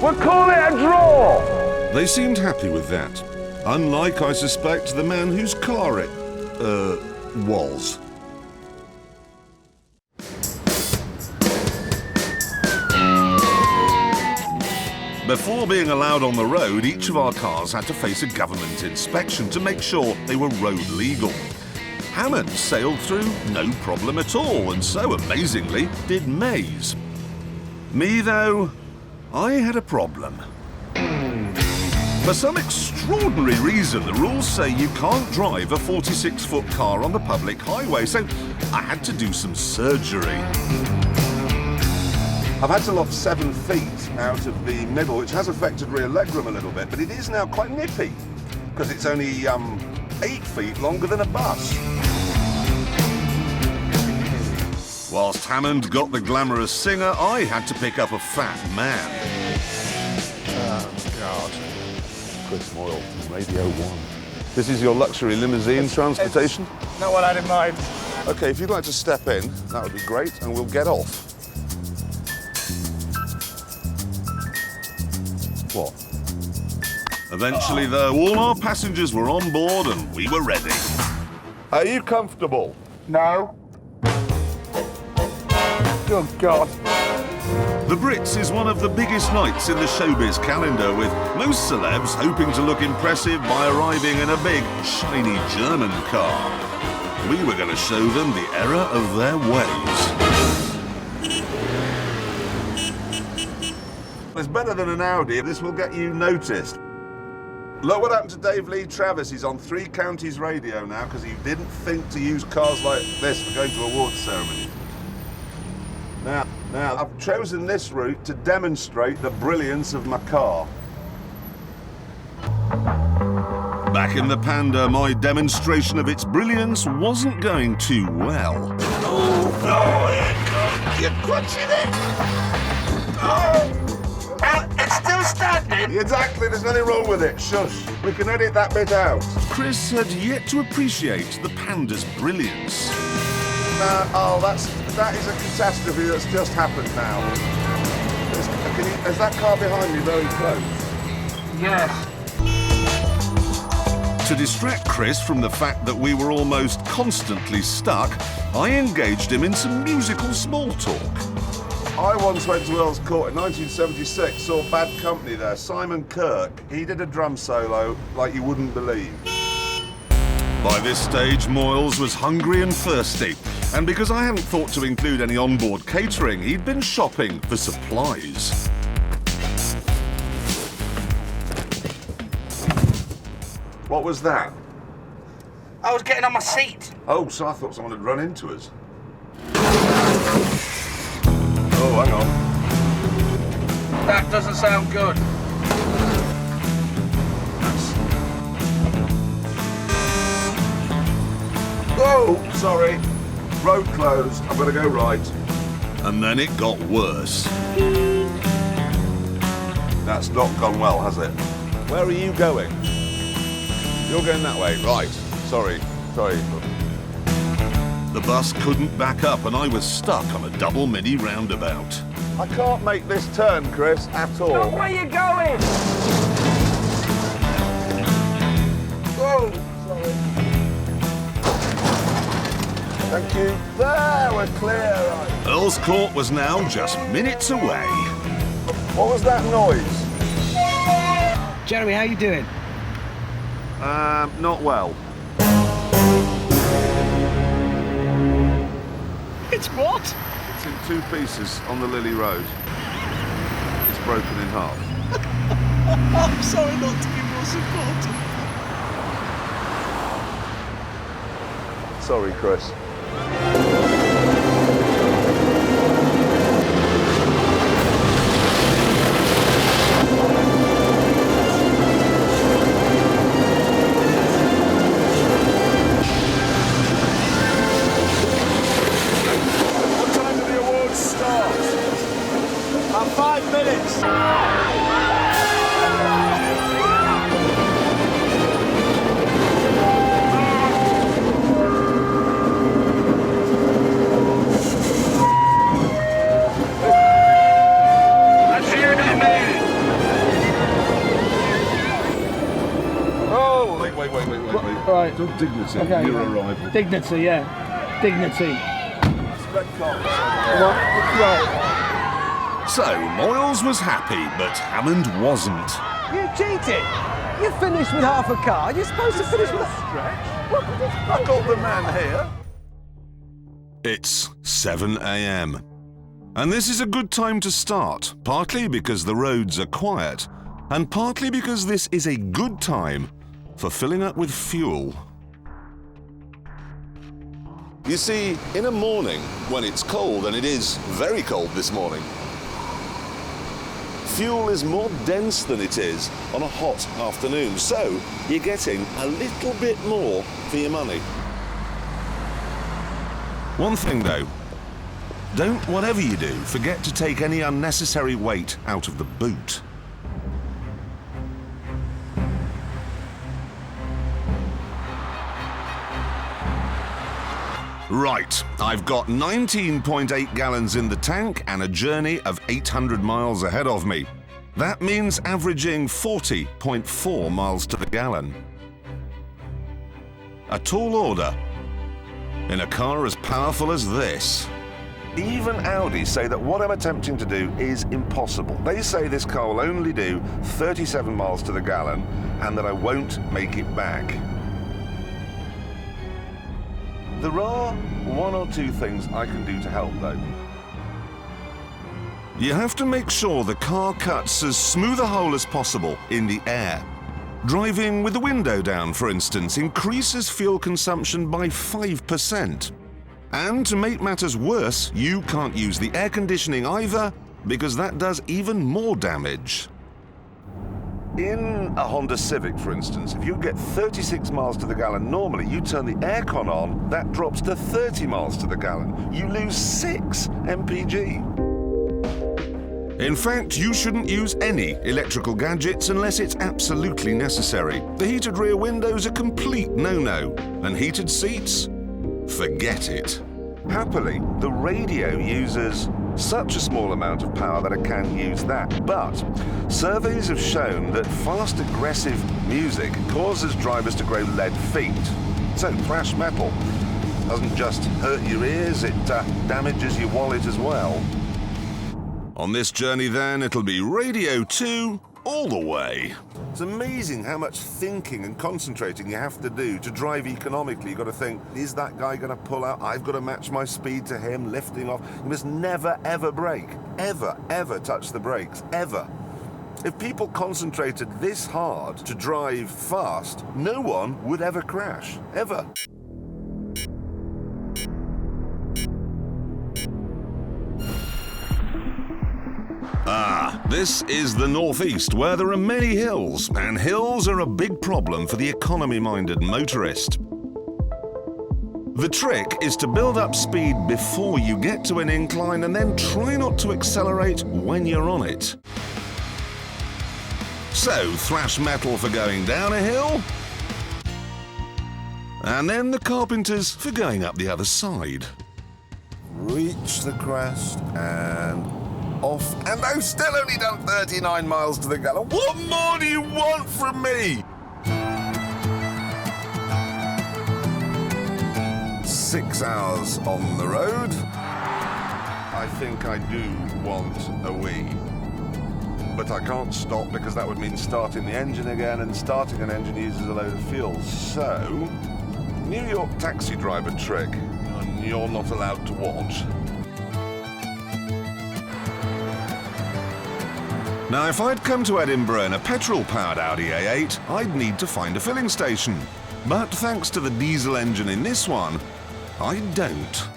We'll call it a draw! They seemed happy with that. Unlike, I suspect, the man whose car it, was. Before being allowed on the road, each of our cars had to face a government inspection to make sure they were road legal. Hammond sailed through no problem at all, and so, amazingly, did Mays. Me, though, I had a problem. For some extraordinary reason, the rules say you can't drive a 46-foot car on the public highway, so I had to do some surgery. I've had to loft 7 feet out of the middle, which has affected rear legroom a little bit, but it is now quite nippy, because it's only 8 feet longer than a bus. Whilst Hammond got the glamorous singer, I had to pick up a fat man. Oh, God. Chris Moyle, Radio 1. This is your luxury limousine transportation? It's not what I had in mind. OK, if you'd like to step in, that would be great, and we'll get off. What? Eventually, though, all our passengers were on board and we were ready. Are you comfortable? No. Good God. The Brits is one of the biggest nights in the showbiz calendar, with most celebs hoping to look impressive by arriving in a big, shiny German car. We were going to show them the error of their ways. It's better than an Audi. This will get you noticed. Look what happened to Dave Lee Travis. He's on 3 counties radio now because he didn't think to use cars like this for going to awards ceremony. Now, I've chosen this route to demonstrate the brilliance of my car. Back in the Panda, my demonstration of its brilliance wasn't going too well. Oh, no, you're crunching it! Oh! It's still standing! Exactly, there's nothing wrong with it. Shush, we can edit that bit out. Chris had yet to appreciate the Panda's brilliance. That is a catastrophe that's just happened now. Is that car behind me very close? Yes. To distract Chris from the fact that we were almost constantly stuck, I engaged him in some musical small talk. I once went to Earl's Court in 1976, saw Bad Company there. Simon Kirk, he did a drum solo like you wouldn't believe. By this stage, Moyles was hungry and thirsty, and because I hadn't thought to include any onboard catering, he'd been shopping for supplies. What was that? I was getting on my seat. Oh, so I thought someone had run into us. Oh, hang on. That doesn't sound good. Oh, sorry. Road closed. I'm going to go right. And then it got worse. That's not gone well, has it? Where are you going? You're going that way. Right. Sorry. The bus couldn't back up and I was stuck on a double mini roundabout. I can't make this turn, Chris, at all. No, where are you going? Oh, sorry. Thank you. There, we're clear. Right. Earl's Court was now just minutes away. What was that noise? Jeremy, how you doing? Not well. It's what? It's in 2 pieces on the Lily Road. It's broken in half. I'm sorry not to be more supportive. Sorry, Chris. What time do the awards start? About 5 minutes. That's the end of the meeting. Oh! Wait. Right. Dignity, Okay. your arrival. Dignity, yeah. Dignity. Right. So, Moyles was happy, but Hammond wasn't. You cheated! You finished with half a car. You're supposed to finish with a stretch. I got the man here. It's 7 a.m. And this is a good time to start, partly because the roads are quiet, and partly because this is a good time for filling up with fuel. You see, in a morning when it's cold, and it is very cold this morning, fuel is more dense than it is on a hot afternoon, so you're getting a little bit more for your money. One thing though, don't, whatever you do, forget to take any unnecessary weight out of the boot. Right, I've got 19.8 gallons in the tank and a journey of 800 miles ahead of me. That means averaging 40.4 miles to the gallon. A tall order in a car as powerful as this. Even Audi say that what I'm attempting to do is impossible. They say this car will only do 37 miles to the gallon and that I won't make it back. There are one or two things I can do to help though. You have to make sure the car cuts as smooth a hole as possible in the air. Driving with the window down, for instance, increases fuel consumption by 5%. And to make matters worse, you can't use the air conditioning either, because that does even more damage. In a Honda Civic, for instance, if you get 36 miles to the gallon normally, you turn the aircon on, that drops to 30 miles to the gallon. You lose 6 mpg. In fact, you shouldn't use any electrical gadgets unless it's absolutely necessary. The heated rear window's a complete no-no, and heated seats? Forget it. Happily, the radio uses such a small amount of power that I can use that, but surveys have shown that fast, aggressive music causes drivers to grow lead feet. So thrash metal doesn't just hurt your ears, it damages your wallet as well. On this journey then, it'll be Radio 2 all the way. It's amazing how much thinking and concentrating you have to do to drive economically. You've got to think, is that guy going to pull out? I've got to match my speed to him, lifting off. You must never, ever brake. Ever, ever touch the brakes. Ever. If people concentrated this hard to drive fast, no one would ever crash. Ever. This is the northeast, where there are many hills, and hills are a big problem for the economy-minded motorist. The trick is to build up speed before you get to an incline and then try not to accelerate when you're on it. So, thrash metal for going down a hill, and then the carpenters for going up the other side. Reach the crest and off, and I've still only done 39 miles to the gallon. What more do you want from me? 6 hours on the road. I think I do want a wee. But I can't stop because that would mean starting the engine again, and starting an engine uses a load of fuel. So, New York taxi driver trick, and you're not allowed to watch. Now, if I'd come to Edinburgh in a petrol-powered Audi A8, I'd need to find a filling station. But thanks to the diesel engine in this one, I don't.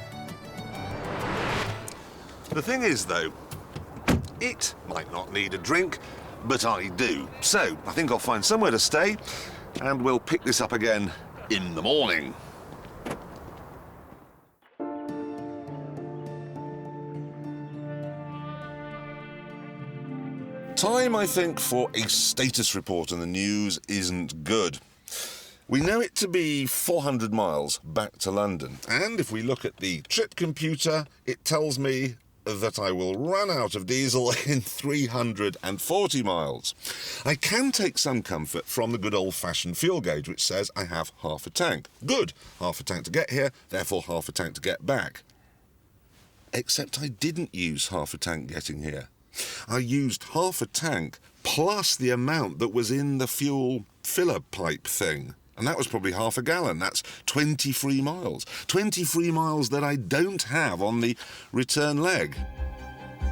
The thing is, though, it might not need a drink, but I do. So I think I'll find somewhere to stay, and we'll pick this up again in the morning. Time, I think, for a status report, and the news isn't good. We know it to be 400 miles back to London, and if we look at the trip computer, it tells me that I will run out of diesel in 340 miles. I can take some comfort from the good old-fashioned fuel gauge, which says I have half a tank. Good, half a tank to get here, therefore half a tank to get back. Except I didn't use half a tank getting here. I used half a tank plus the amount that was in the fuel filler pipe thing. And that was probably half a gallon. That's 23 miles. 23 miles that I don't have on the return leg.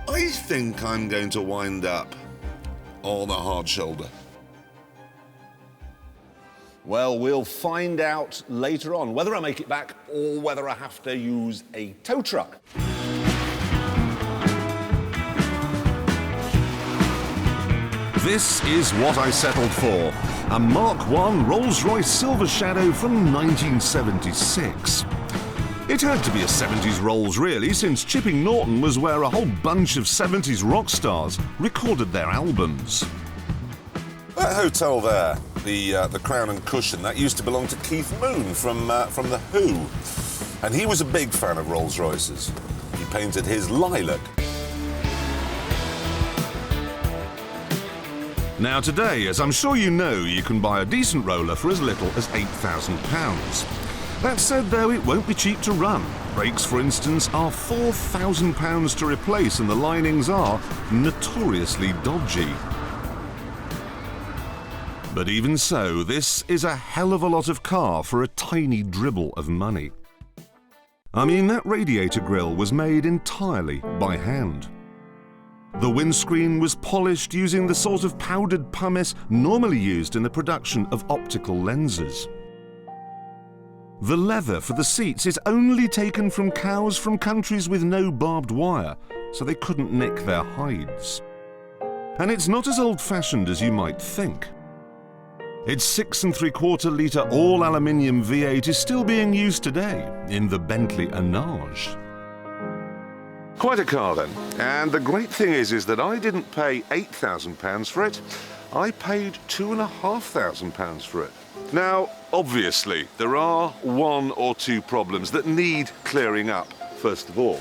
I think I'm going to wind up on a hard shoulder. Well, we'll find out later on whether I make it back or whether I have to use a tow truck. This is what I settled for. A Mark I Rolls-Royce Silver Shadow from 1976. It had to be a 70s Rolls, really, since Chipping Norton was where a whole bunch of 70s rock stars recorded their albums. That hotel there, the Crown and Cushion, that used to belong to Keith Moon from The Who. And he was a big fan of Rolls-Royces. He painted his Lilac. Now today, as I'm sure you know, you can buy a decent roller for as little as £8,000. That said, though, it won't be cheap to run. Brakes, for instance, are £4,000 to replace, and the linings are notoriously dodgy. But even so, this is a hell of a lot of car for a tiny dribble of money. I mean, that radiator grille was made entirely by hand. The windscreen was polished using the sort of powdered pumice normally used in the production of optical lenses. The leather for the seats is only taken from cows from countries with no barbed wire, so they couldn't nick their hides. And it's not as old-fashioned as you might think. Its 6¾ litre all-aluminium V8 is still being used today in the Bentley Anage. Quite a car then, and the great thing is that I didn't pay £8,000 for it, I paid £2,500 for it. Now, obviously, there are one or two problems that need clearing up, first of all.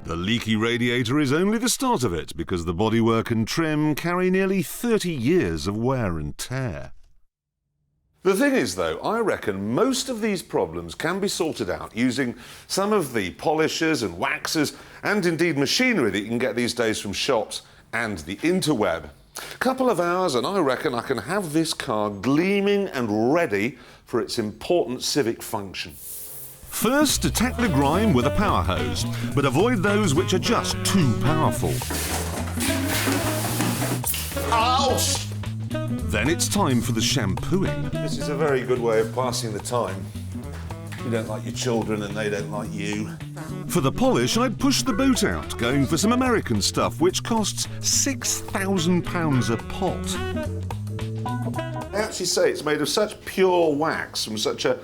The leaky radiator is only the start of it, because the bodywork and trim carry nearly 30 years of wear and tear. The thing is, though, I reckon most of these problems can be sorted out using some of the polishers and waxers and indeed machinery that you can get these days from shops and the interweb. A couple of hours and I reckon I can have this car gleaming and ready for its important civic function. First, attack the grime with a power hose, but avoid those which are just too powerful. Ouch! Then it's time for the shampooing. This is a very good way of passing the time. You don't like your children and they don't like you. For the polish, I'd push the boot out, going for some American stuff, which costs £6,000 a pot. They actually say it's made of such pure wax from such a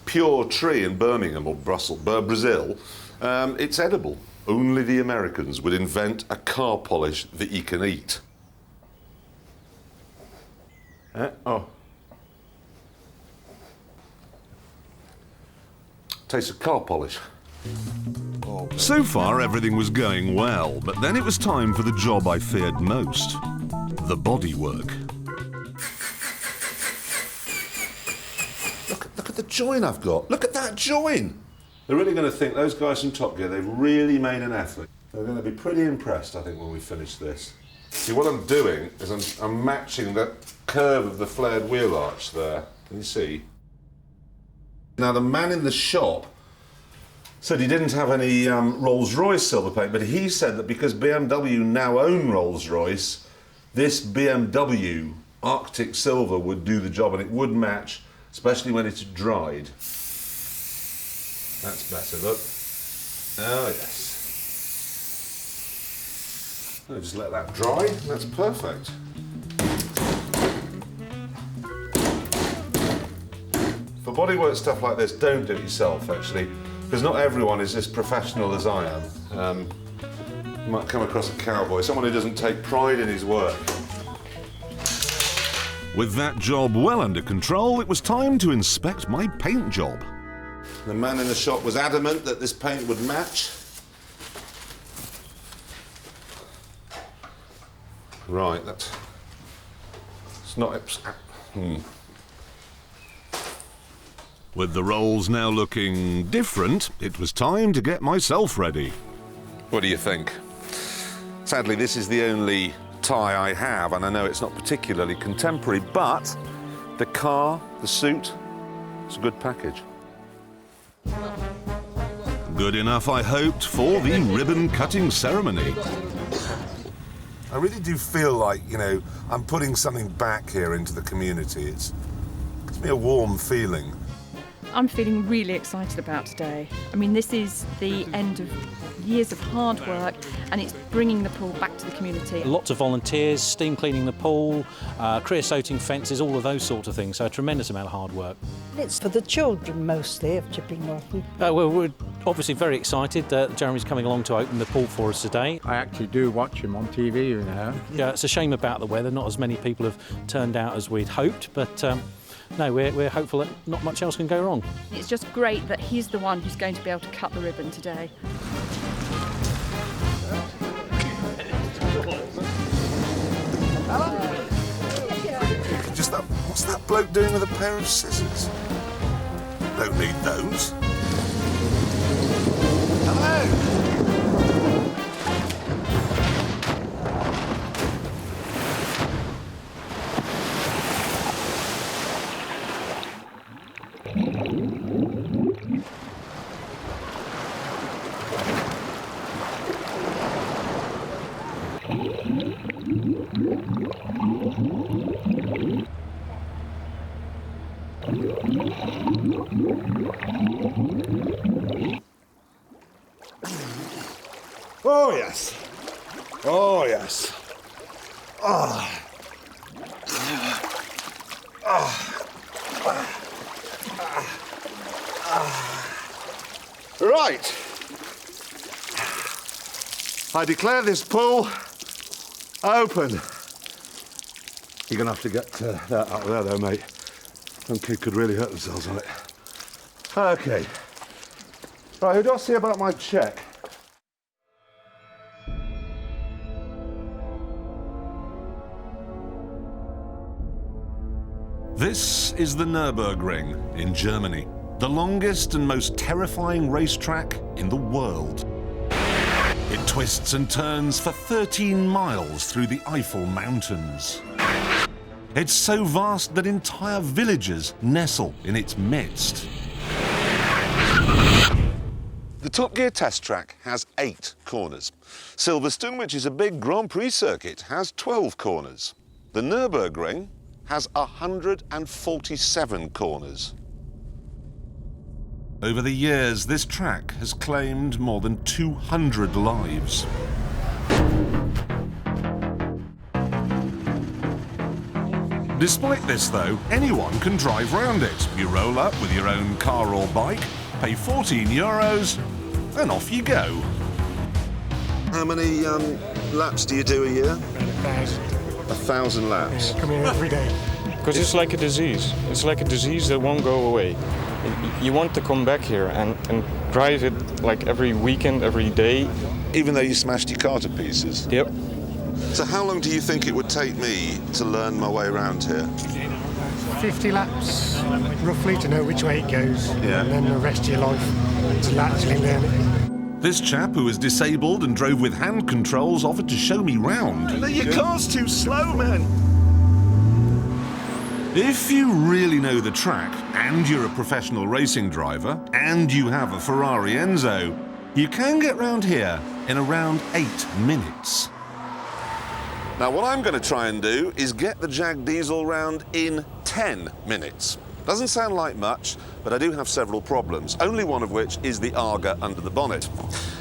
pure tree in Birmingham or Brazil, it's edible. Only the Americans would invent a car polish that you can eat. Oh. Tastes of car polish. So far, everything was going well, but then it was time for the job I feared most, the bodywork. Look at the join I've got. Look at that join. They're really going to think, those guys from Top Gear, they've really made an effort. They're going to be pretty impressed, I think, when we finish this. See, what I'm doing is I'm matching the curve of the flared wheel arch there. Can you see? Now, the man in the shop said he didn't have any Rolls-Royce silver paint, but he said that because BMW now own Rolls-Royce, this BMW Arctic Silver would do the job and it would match especially when it's dried. That's better, look. Oh, yes. I'll just let that dry, and that's perfect. For bodywork stuff like this, don't do it yourself, actually, because not everyone is as professional as I am. You might come across a cowboy, someone who doesn't take pride in his work. With that job well under control, it was time to inspect my paint job. The man in the shop was adamant that this paint would match. Right, it's not... With the rolls now looking different, it was time to get myself ready. What do you think? Sadly, this is the only tie I have, and I know it's not particularly contemporary, but the car, the suit, it's a good package. Good enough, I hoped, for the ribbon-cutting ceremony. I really do feel like, you know, I'm putting something back here into the community. It gives me a warm feeling. I'm feeling really excited about today. I mean, this is the end of years of hard work, and it's bringing the pool back to the community. Lots of volunteers, steam cleaning the pool, creosoting fences, all of those sort of things, so a tremendous amount of hard work. It's for the children mostly of Chipping Norton. Well, we're obviously very excited that Jeremy's coming along to open the pool for us today. I actually do watch him on TV, you know. Yeah, it's a shame about the weather, not as many people have turned out as we'd hoped, but no, we're hopeful that not much else can go wrong. It's just great that he's the one who's going to be able to cut the ribbon today. Just that, what's that bloke doing with a pair of scissors? Don't need those. Hello! Oh, yes. Oh, yes. Oh. Right. I declare this pool open. You're going to have to get that out there, though, mate. Some kid could really hurt themselves on it. OK. Right, who do I see about my cheque? This is the Nürburgring in Germany, the longest and most terrifying racetrack in the world. It twists and turns for 13 miles through the Eiffel Mountains. It's so vast that entire villages nestle in its midst. The Top Gear test track has 8 corners. Silverstone, which is a big Grand Prix circuit, has 12 corners. The Nürburgring has 147 corners. Over the years, this track has claimed more than 200 lives. Despite this, though, anyone can drive round it. You roll up with your own car or bike, pay €14, and off you go. How many laps do you do a year? About 1,000. 1,000 laps? Yeah, come here every day. Because it's like a disease. It's like a disease that won't go away. You want to come back here and drive it like every weekend, every day. Even though you smashed your car to pieces? Yep. So how long do you think it would take me to learn my way around here? 50 laps, roughly, to know which way it goes. Yeah. And then the rest of your life to actually learn it. This chap, who is disabled and drove with hand controls, offered to show me round. Your car's too slow, man. If you really know the track, and you're a professional racing driver, and you have a Ferrari Enzo, you can get round here in around 8 minutes. Now, what I'm going to try and do is get the Jag Diesel round in 10 minutes. Doesn't sound like much, but I do have several problems, only one of which is the Aga under the bonnet.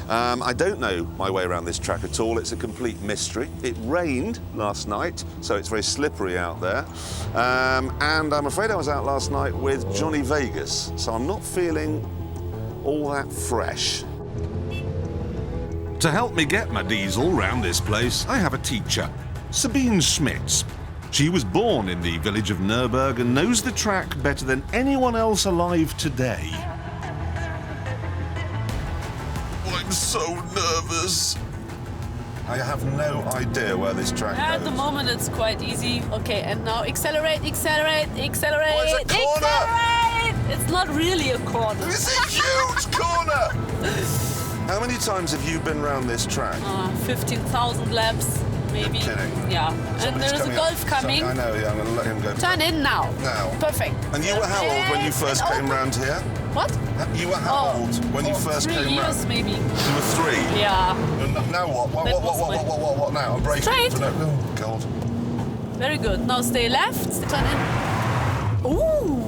I don't know my way around this track at all. It's a complete mystery. It rained last night, so it's very slippery out there. And I'm afraid I was out last night with Johnny Vegas, so I'm not feeling all that fresh. To help me get my diesel round this place, I have a teacher, Sabine Schmitz. She was born in the village of Nürburgring and knows the track better than anyone else alive today. I'm so nervous. I have no idea where this track goes. At the moment it's quite easy. Okay, and now accelerate, accelerate, accelerate, Oh, it's a corner. accelerate! It's not really a corner. It's a huge corner! How many times have you been round this track? 15,000 laps, maybe. You're kidding. Yeah. Somebody's and there's a coming Golf up. coming. I know, yeah, I'm going to let him go. Turn in now. Now. Perfect. And you were how old when you first came round here? What? You were how old when you first 3 came years round? maybe. You were 3? Yeah. And now what? What now? I'm braking. Straight. Oh, God. Very good. Now stay left. Turn in. Ooh.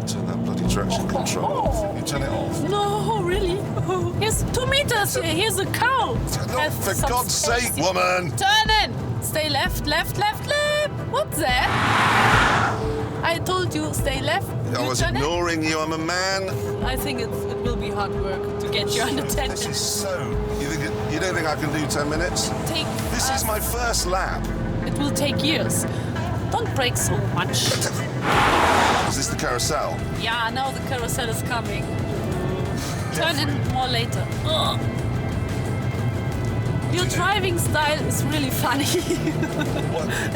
Turn that bloody traction control off. You turn it off. No, really? Here's 2 meters here. Here's a cow. For God's sake, woman! Turn in. Stay left, left, left, left. What's that? I told you, stay left. I was ignoring you. I'm a man. I think it will be hard work to get you under 10 This is minutes. so... You don't think I can do 10 minutes? This is my first lap. It will take years. Don't brake so much. Is this the carousel? Yeah, now the carousel is coming. Turn in more later. Ugh. Your driving style is really funny.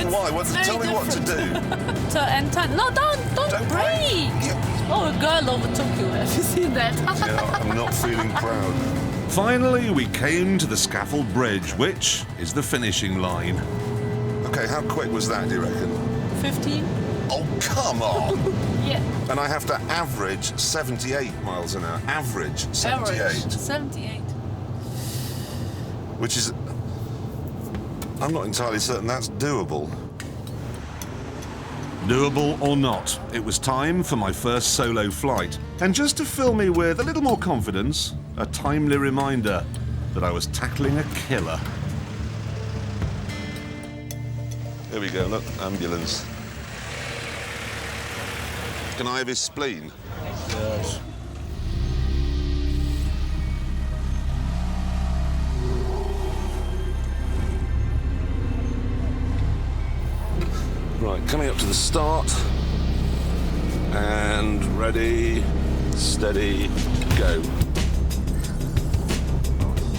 Why? Tell me what to do. Turn. No, don't brake. Oh, a girl overtook you. Have you seen that? Yeah, I'm not feeling proud. Finally, we came to the scaffold bridge, which is the finishing line. Okay, how quick was that, do you reckon? 15. Oh, come on! Yeah. And I have to average 78 miles an hour. Average 78. Average 78. Which is... I'm not entirely certain that's doable. Doable or not, it was time for my first solo flight. And just to fill me with a little more confidence, a timely reminder that I was tackling a killer. Here we go, look, ambulance. Can I have his spleen? Yes. Right, coming up to the start. And ready, steady, go.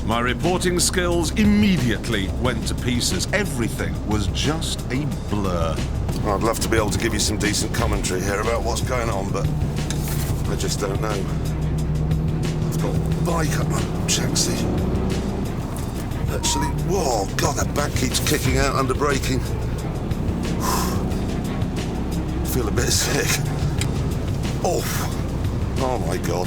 My reporting skills immediately went to pieces. Everything was just a blur. I'd love to be able to give you some decent commentary here about what's going on, but I just don't know. I've got a bike up my chassis. Actually, whoa, God, that back keeps kicking out under braking. Feel a bit sick. Oh my God.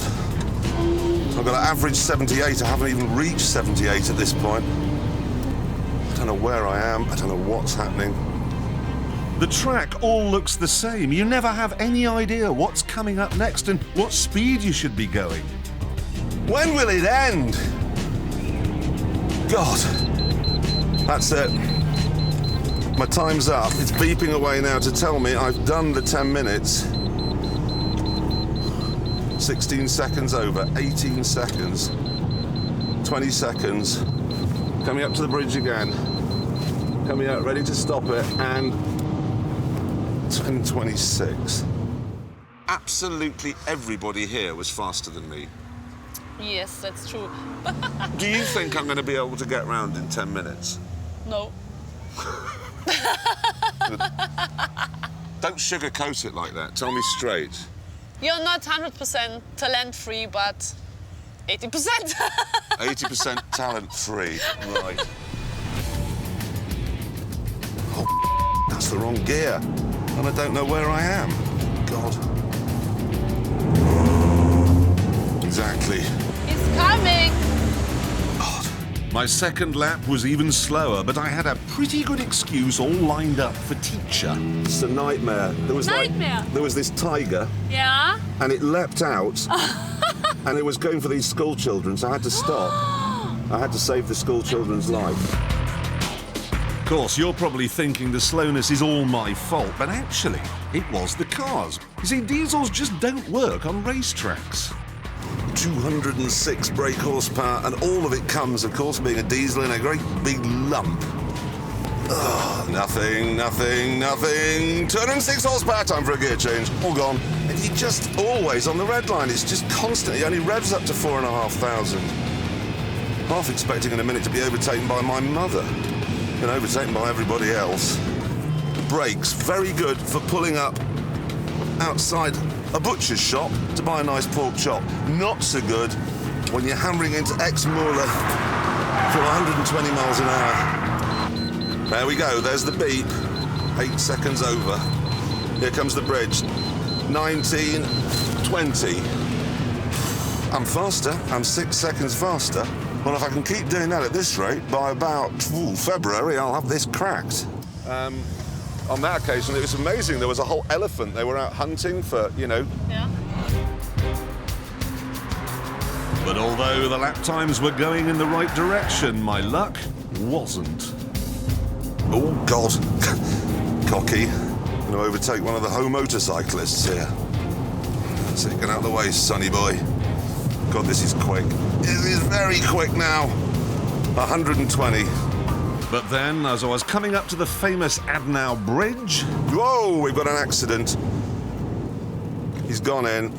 I've got an average 78. I haven't even reached 78 at this point. I don't know where I am. I don't know what's happening. The track all looks the same. You never have any idea what's coming up next and what speed you should be going. When will it end? God. That's it. My time's up. It's beeping away now to tell me I've done the 10 minutes. 16 seconds over, 18 seconds, 20 seconds. Coming up to the bridge again. Coming out, ready to stop it, and 10:26. Absolutely everybody here was faster than me. Yes, that's true. Do you think I'm going to be able to get round in 10 minutes? No. Don't sugarcoat it like that. Tell me straight. You're not 100% talent-free, but 80%. 80% talent-free, right. Oh, that's the wrong gear. And I don't know where I am. God. Exactly. He's coming. God. My second lap was even slower, but I had a pretty good excuse all lined up for teacher. It's a nightmare. There was there was this tiger. Yeah? And it leapt out. And it was going for these school children, so I had to stop. I had to save the school children's life. Of course, you're probably thinking the slowness is all my fault, but actually, it was the cars. You see, diesels just don't work on racetracks. 206 brake horsepower, and all of it comes, of course, being a diesel in a great big lump. Oh, nothing. 206 horsepower, time for a gear change. All gone. And you're just always on the red line. It's just constant. It only revs up to 4,500. Half expecting in a minute to be overtaken by my mother and overtaken by everybody else. Brakes, very good for pulling up outside a butcher's shop to buy a nice pork chop. Not so good when you're hammering into ex-Moolah for 120 miles an hour. There we go, there's the beep. 8 seconds over. Here comes the bridge. 19, 20. I'm faster, I'm 6 seconds faster. Well, if I can keep doing that at this rate, by about February, I'll have this cracked. On that occasion, it was amazing. There was a whole elephant. They were out hunting for, you know... Yeah. But although the lap times were going in the right direction, my luck wasn't. Oh, God. Cocky. I'm going to overtake one of the home motorcyclists here. So get out of the way, sonny boy. God, this is quick. It is very quick now. 120. But then, as I was coming up to the famous Adnau Bridge... Whoa, we've got an accident. He's gone in.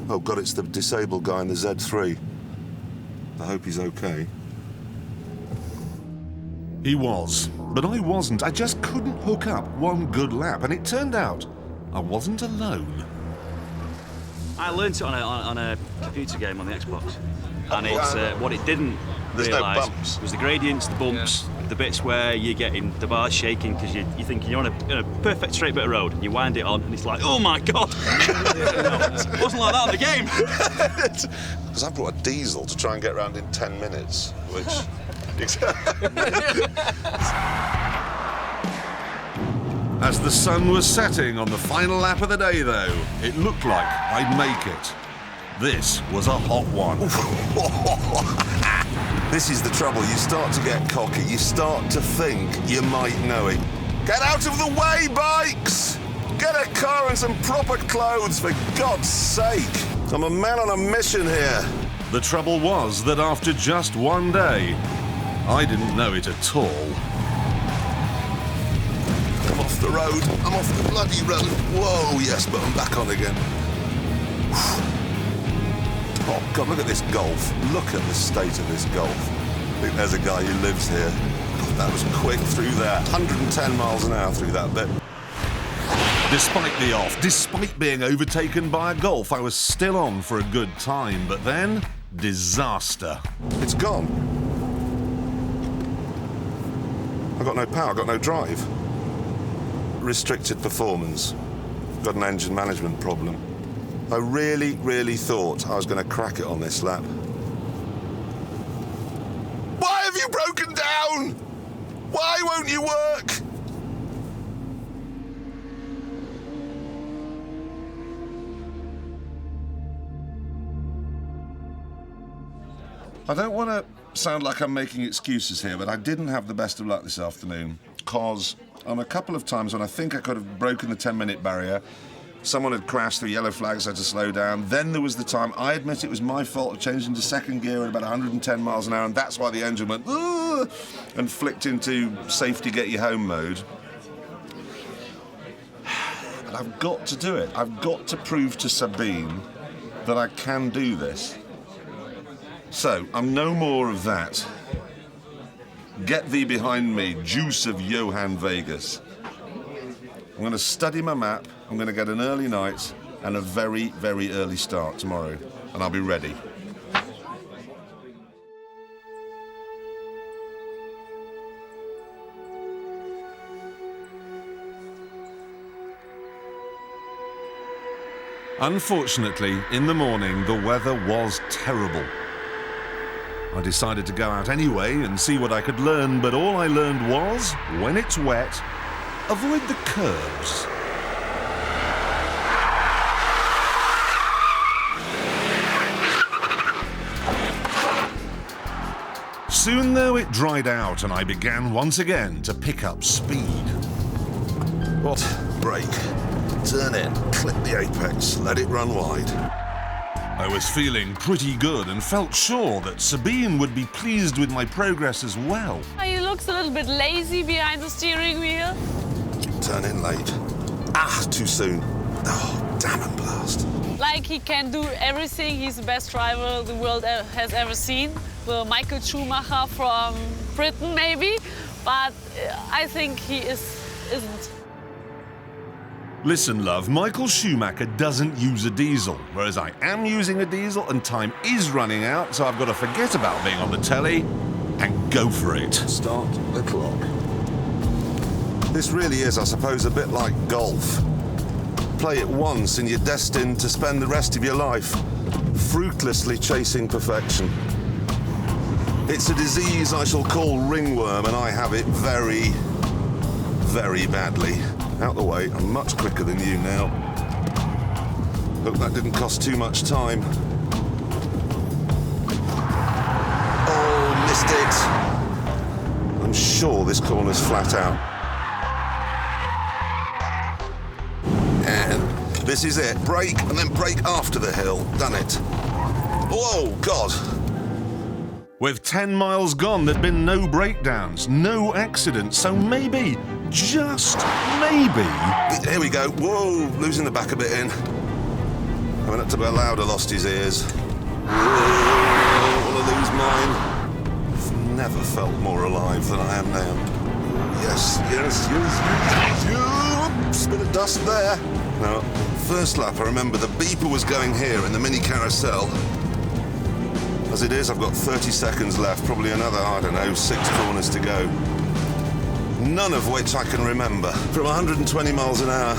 Oh, God, it's the disabled guy in the Z3. I hope he's okay. He was, but I wasn't. I just couldn't hook up one good lap, and it turned out I wasn't alone. I learnt it on a computer game on the Xbox, and it's what it didn't realise was the gradients, the bumps, the bits where you're getting the bars shaking because you think you're on a perfect straight bit of road, and you wind it on, and it's like, oh my God! It wasn't like that in the game. Because I brought a diesel to try and get around in 10 minutes, which... As the sun was setting on the final lap of the day, though, it looked like I'd make it. This was a hot one. This is the trouble. You start to get cocky. You start to think you might know it. Get out of the way, bikes! Get a car and some proper clothes, for God's sake. I'm a man on a mission here. The trouble was that after just one day, I didn't know it at all. I'm off the road. I'm off the bloody road. Whoa, yes, but I'm back on again. Oh, God, look at this Golf. Look at the state of this Golf. I think there's a guy who lives here. God, that was quick through there. 110 miles an hour through that bit. Despite the off, despite being overtaken by a Golf, I was still on for a good time. But then, disaster. It's gone. I've got no power, I've got no drive. Restricted performance. Got an engine management problem. I really, really thought I was going to crack it on this lap. Why have you broken down? Why won't you work? I don't want to sound like I'm making excuses here, but I didn't have the best of luck this afternoon, because on a couple of times when I think I could have broken the 10-minute barrier, someone had crashed through yellow flags, had to slow down. Then there was the time, I admit it was my fault, of changing to second gear at about 110 miles an hour, and that's why the engine went, "Ugh," and flicked into safety get you home mode. And I've got to do it. I've got to prove to Sabine that I can do this. So, I'm no more of that. Get thee behind me, juice of Johann Vegas. I'm going to study my map, I'm going to get an early night and a very, very early start tomorrow, and I'll be ready. Unfortunately, in the morning, the weather was terrible. I decided to go out anyway and see what I could learn, but all I learned was, when it's wet, avoid the curbs. Soon, though, it dried out and I began once again to pick up speed. What? Brake. Turn in, clip the apex, let it run wide. I was feeling pretty good and felt sure that Sabine would be pleased with my progress as well. He looks a little bit lazy behind the steering wheel. Turn in late. Ah, too soon. Oh, damn and blast. Like he can do everything. He's the best driver the world has ever seen. The Michael Schumacher from Britain, maybe. But I think he isn't. Listen, love, Michael Schumacher doesn't use a diesel, whereas I am using a diesel and time is running out, so I've got to forget about being on the telly and go for it. Start the clock. This really is, I suppose, a bit like golf. Play it once and you're destined to spend the rest of your life fruitlessly chasing perfection. It's a disease I shall call ringworm, and I have it very, very badly. Out the way, I'm much quicker than you now. Look, that didn't cost too much time. Oh, missed it. I'm sure this corner's flat out. And this is it. Brake and then brake after the hill. Done it. Whoa, God. With 10 miles gone, there'd been no breakdowns, no accidents, so maybe, just maybe... Here we go. Whoa, losing the back a bit in. I went up to bit louder, lost his ears. Whoa, will I lose mine? I've never felt more alive than I am now. Yes, yes, yes, yes, yes. Bit of dust there. Now, first lap, I remember the beeper was going here in the mini carousel. As it is, I've got 30 seconds left, probably another, I don't know, 6 corners to go. None of which I can remember. From 120 miles an hour.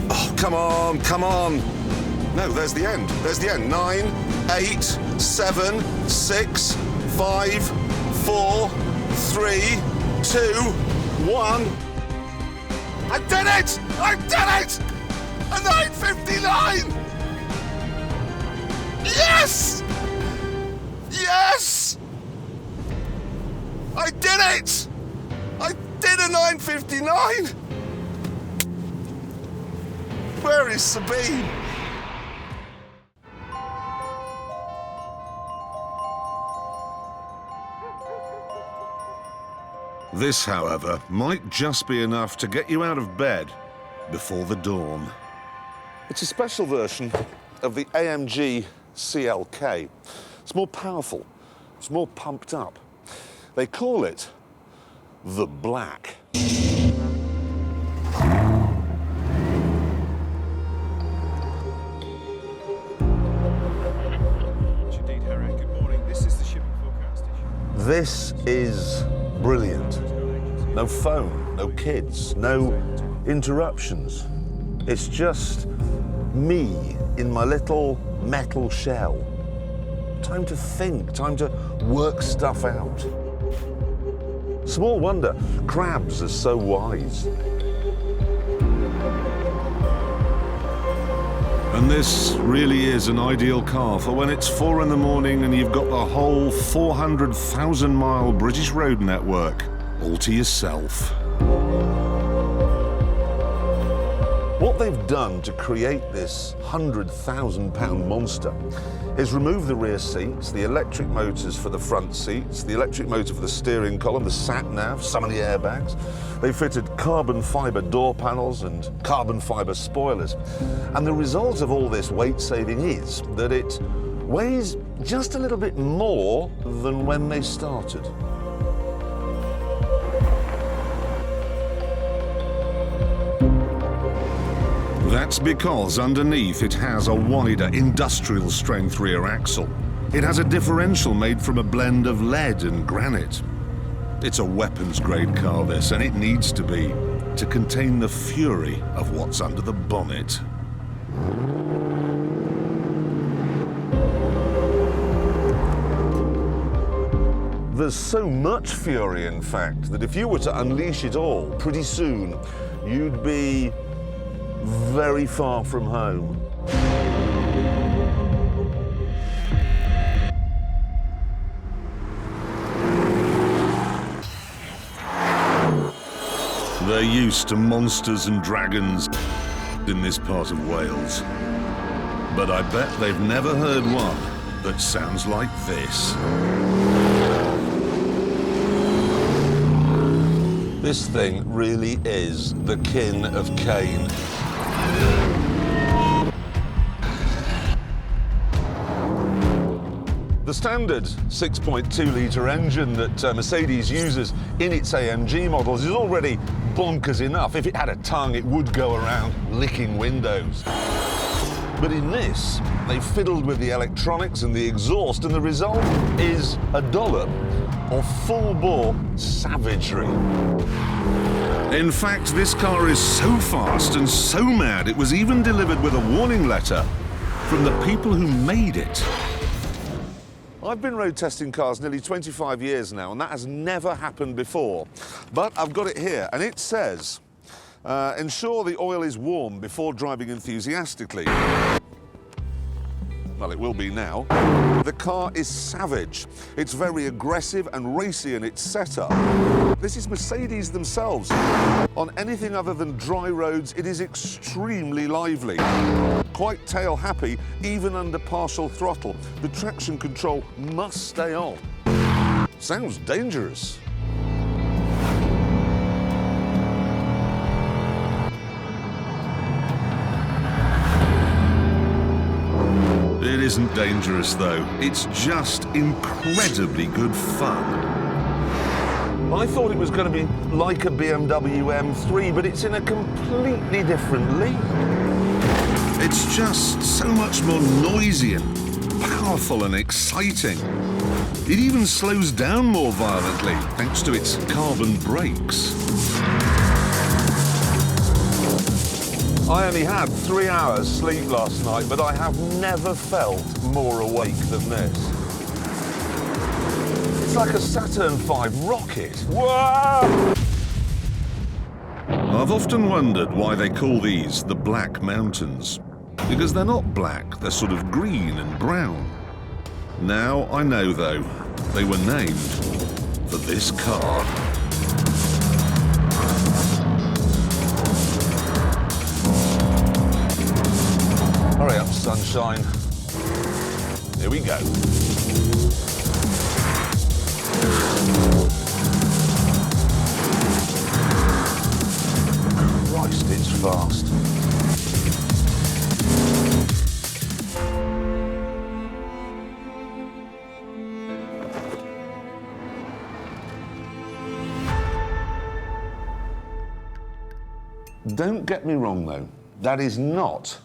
Oh, come on, come on. No, there's the end. There's the end. 9, 8, 7, 6, 5, 4, 3, 2, 1. I did it! I did it! A 9:59! Yes! Yes! I did it! I did a 9:59! Where is Sabine? This, however, might just be enough to get you out of bed before the dawn. It's a special version of the AMG CLK. It's more powerful, it's more pumped up. They call it the Black. This is brilliant. No phone, no kids, no interruptions. It's just me in my little metal shell. Time to think, time to work stuff out. Small wonder crabs are so wise. And this really is an ideal car for when it's 4 in the morning and you've got the whole 400,000-mile British road network all to yourself. What they've done to create this £100,000 monster is remove the rear seats, the electric motors for the front seats, the electric motor for the steering column, the sat-nav, some of the airbags. They fitted carbon fibre door panels and carbon fibre spoilers. And the result of all this weight saving is that it weighs just a little bit more than when they started. That's because underneath it has a wider industrial strength rear axle. It has a differential made from a blend of lead and granite. It's a weapons grade car this, and it needs to be, to contain the fury of what's under the bonnet. There's so much fury, in fact, that if you were to unleash it all, pretty soon you'd be very far from home. They're used to monsters and dragons in this part of Wales. But I bet they've never heard one that sounds like this. This thing really is the king of Cain. The standard 6.2-litre engine that Mercedes uses in its AMG models is already bonkers enough. If it had a tongue, it would go around licking windows. But in this, they fiddled with the electronics and the exhaust, and the result is a dollop of full-bore savagery. In fact, this car is so fast and so mad, it was even delivered with a warning letter from the people who made it. I've been road testing cars nearly 25 years now, and that has never happened before. But I've got it here, and it says, ensure the oil is warm before driving enthusiastically. Well, it will be now. The car is savage. It's very aggressive and racy in its setup. This is Mercedes themselves. On anything other than dry roads, it is extremely lively. Quite tail-happy, even under partial throttle. The traction control must stay on. Sounds dangerous. It isn't dangerous, though. It's just incredibly good fun. I thought it was going to be like a BMW M3, but it's in a completely different league. It's just so much more noisy and powerful and exciting. It even slows down more violently, thanks to its carbon brakes. I only had 3 hours sleep last night, but I have never felt more awake than this. It's like a Saturn V rocket. Whoa! I've often wondered why they call these the Black Mountains. Because they're not black, they're sort of green and brown. Now I know, though, they were named for this car. Hurry up, sunshine. Here we go. Christ, it's fast. Don't get me wrong, though. That is not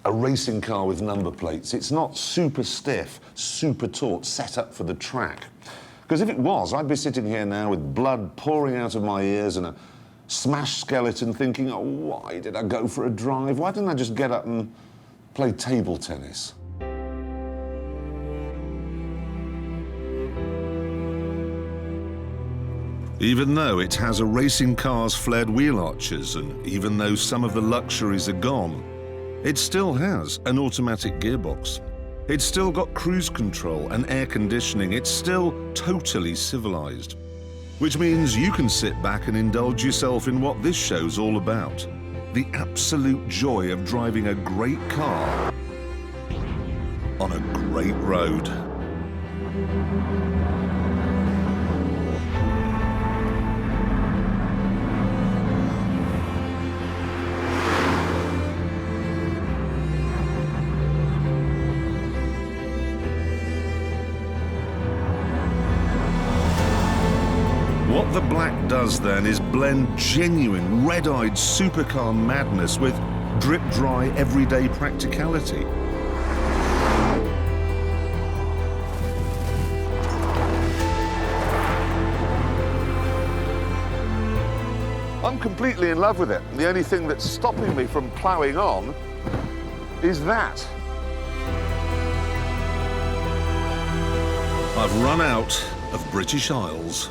a racing car with number plates. It's not super stiff, super taut, set up for the track. Because if it was, I'd be sitting here now with blood pouring out of my ears and a smashed skeleton thinking, oh, why did I go for a drive? Why didn't I just get up and play table tennis? Even though it has a racing car's flared wheel arches, and even though some of the luxuries are gone, it still has an automatic gearbox. It's still got cruise control and air conditioning. It's still totally civilized. Which means you can sit back and indulge yourself in what this show's all about. The absolute joy of driving a great car on a great road. What the Black does then is blend genuine, red-eyed supercar madness with drip-dry, everyday practicality. I'm completely in love with it. The only thing that's stopping me from ploughing on is that. I've run out of British Isles.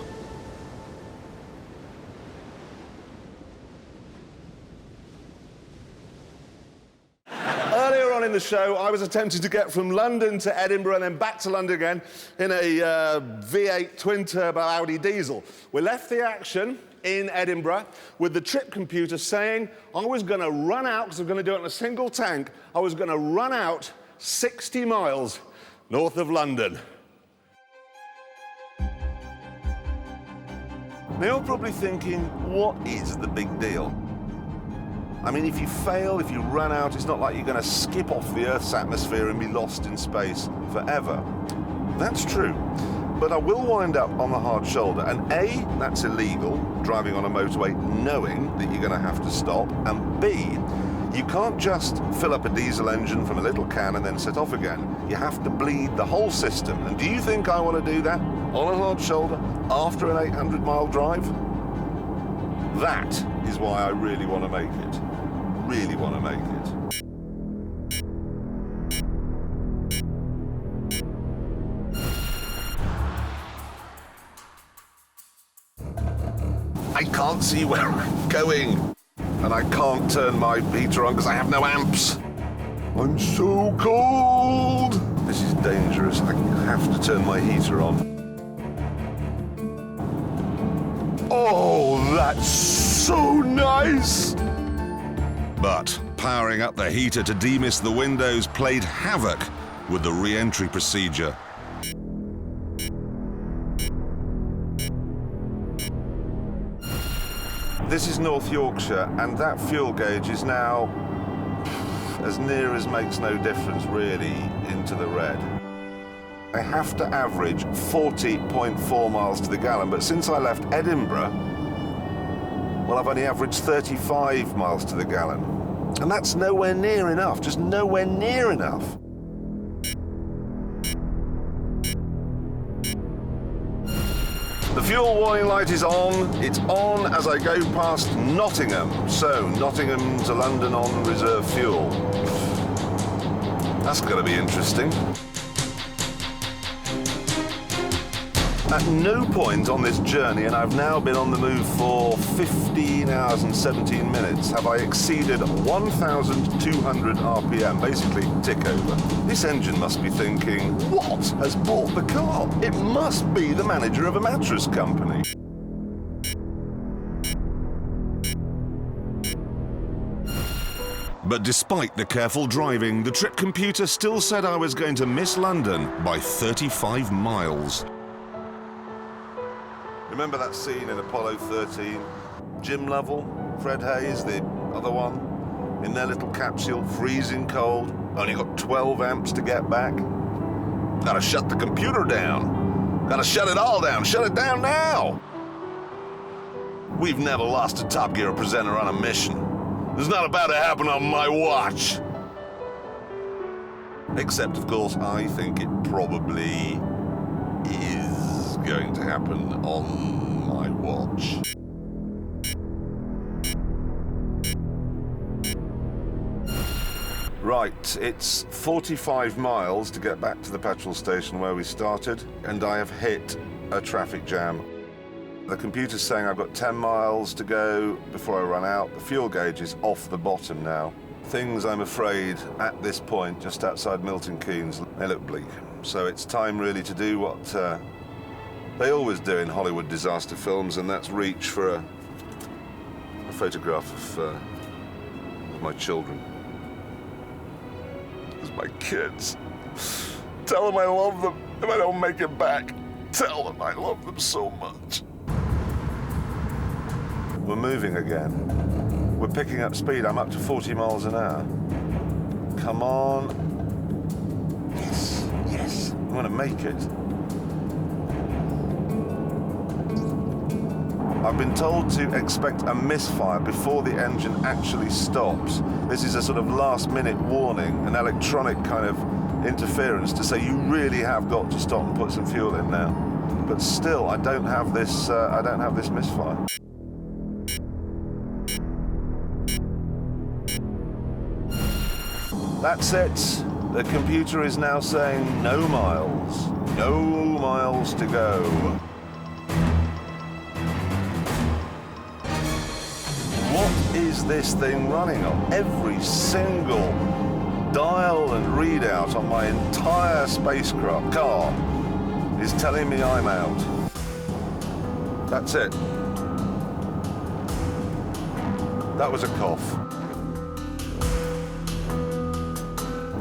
Earlier on in the show, I was attempting to get from London to Edinburgh and then back to London again in a V8 twin-turbo Audi diesel. We left the action in Edinburgh with the trip computer saying I was going to run out, because I'm going to do it in a single tank, I was going to run out 60 miles north of London. Now you're probably thinking, what is the big deal? I mean, if you fail, if you run out, it's not like you're going to skip off the Earth's atmosphere and be lost in space forever. That's true. But I will wind up on the hard shoulder. And A, that's illegal, driving on a motorway knowing that you're going to have to stop. And B, you can't just fill up a diesel engine from a little can and then set off again. You have to bleed the whole system. And do you think I want to do that on a hard shoulder after an 800-mile drive? That is why I really want to make it. Really want to make it. I can't see where I'm going, and I can't turn my heater on because I have no amps. I'm so cold. This is dangerous. I have to turn my heater on. Oh, that's so nice. But powering up the heater to demist the windows played havoc with the re-entry procedure. This is North Yorkshire, and that fuel gauge is now as near as makes no difference really into the red. I have to average 40.4 miles to the gallon, but since I left Edinburgh, well, I've only averaged 35 miles to the gallon. And that's nowhere near enough, just nowhere near enough. The fuel warning light is on. It's on as I go past Nottingham. So, Nottingham to London on reserve fuel. That's going to be interesting. At no point on this journey, and I've now been on the move for 15 hours and 17 minutes, have I exceeded 1,200 RPM, basically tick over. This engine must be thinking, what has bought the car? It must be the manager of a mattress company. But despite the careful driving, the trip computer still said I was going to miss London by 35 miles. Remember that scene in Apollo 13? Jim Lovell, Fred Hayes, the other one, in their little capsule, freezing cold, only got 12 amps to get back. Gotta shut the computer down. Gotta shut it all down. Shut it down now! We've never lost a Top Gear presenter on a mission. It's not about to happen on my watch. Except, of course, I think it probably is going to happen on my watch. Right, it's 45 miles to get back to the petrol station where we started, and I have hit a traffic jam. The computer's saying I've got 10 miles to go before I run out. The fuel gauge is off the bottom now. Things, I'm afraid, at this point, just outside Milton Keynes, they look bleak. So it's time really to do what they always do in Hollywood disaster films, and that's reach for a photograph of my children. As my kids. Tell them I love them. If I don't make it back, tell them I love them so much. We're moving again. We're picking up speed. I'm up to 40 miles an hour. Come on. Yes, yes. I'm gonna make it. I've been told to expect a misfire before the engine actually stops. This is a sort of last-minute warning, an electronic kind of interference to say you really have got to stop and put some fuel in now. But still, I don't have this misfire. That's it. The computer is now saying no miles. No miles to go. What is this thing running on? Every single dial and readout on my entire spacecraft car is telling me I'm out. That's it. That was a cough.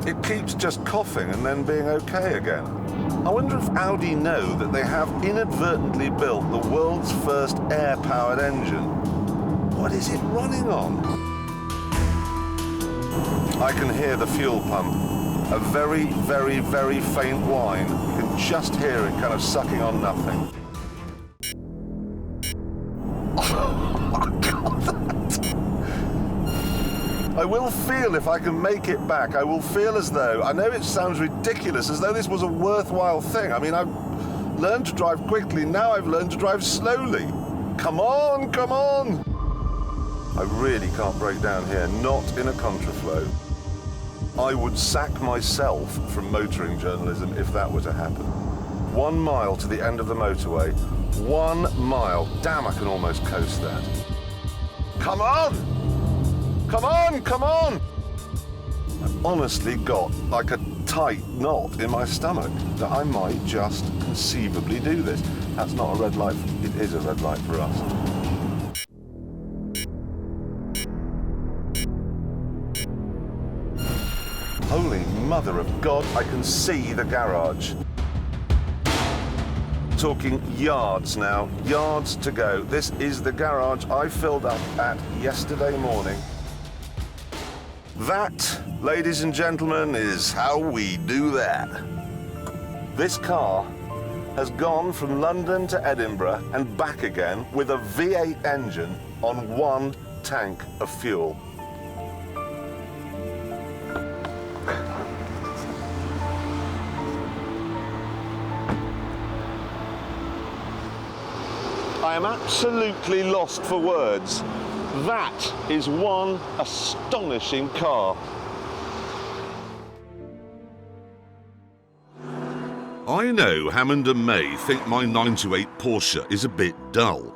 It keeps just coughing and then being okay again. I wonder if Audi know that they have inadvertently built the world's first air-powered engine. What is it running on? I can hear the fuel pump. A very, very, very faint whine. You can just hear it kind of sucking on nothing. I will feel if I can make it back. I will feel as though, I know it sounds ridiculous, as though this was a worthwhile thing. I mean, I've learned to drive quickly, now I've learned to drive slowly. Come on, come on! I really can't break down here, not in a contraflow. I would sack myself from motoring journalism if that were to happen. 1 mile to the end of the motorway. 1 mile. Damn, I can almost coast that. Come on! Come on, come on! I've honestly got like a tight knot in my stomach that I might just conceivably do this. That's not a red light. It is a red light for us. Holy mother of God, I can see the garage. Talking yards now, yards to go. This is the garage I filled up at yesterday morning. That, ladies and gentlemen, is how we do that. This car has gone from London to Edinburgh and back again with a V8 engine on 1 tank of fuel. I am absolutely lost for words. That is one astonishing car. I know Hammond and May think my 928 Porsche is a bit dull,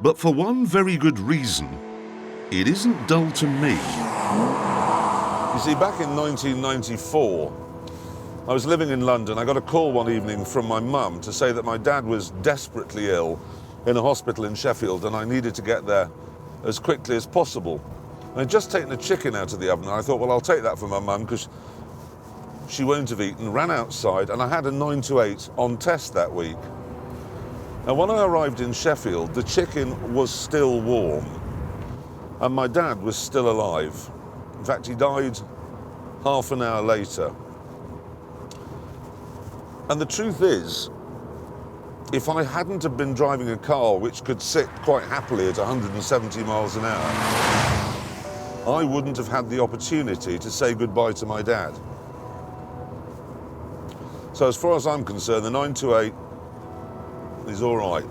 but for one very good reason, it isn't dull to me. You see, back in 1994, I was living in London. I got a call one evening from my mum to say that my dad was desperately ill in a hospital in Sheffield and I needed to get there as quickly as possible. I'd just taken a chicken out of the oven and I thought, well, I'll take that for my mum because she won't have eaten. Ran outside and I had a 928 on test that week. And when I arrived in Sheffield, the chicken was still warm and my dad was still alive. In fact, he died half an hour later. And the truth is, if I hadn't have been driving a car which could sit quite happily at 170 miles an hour, I wouldn't have had the opportunity to say goodbye to my dad. So as far as I'm concerned, the 928 is all right.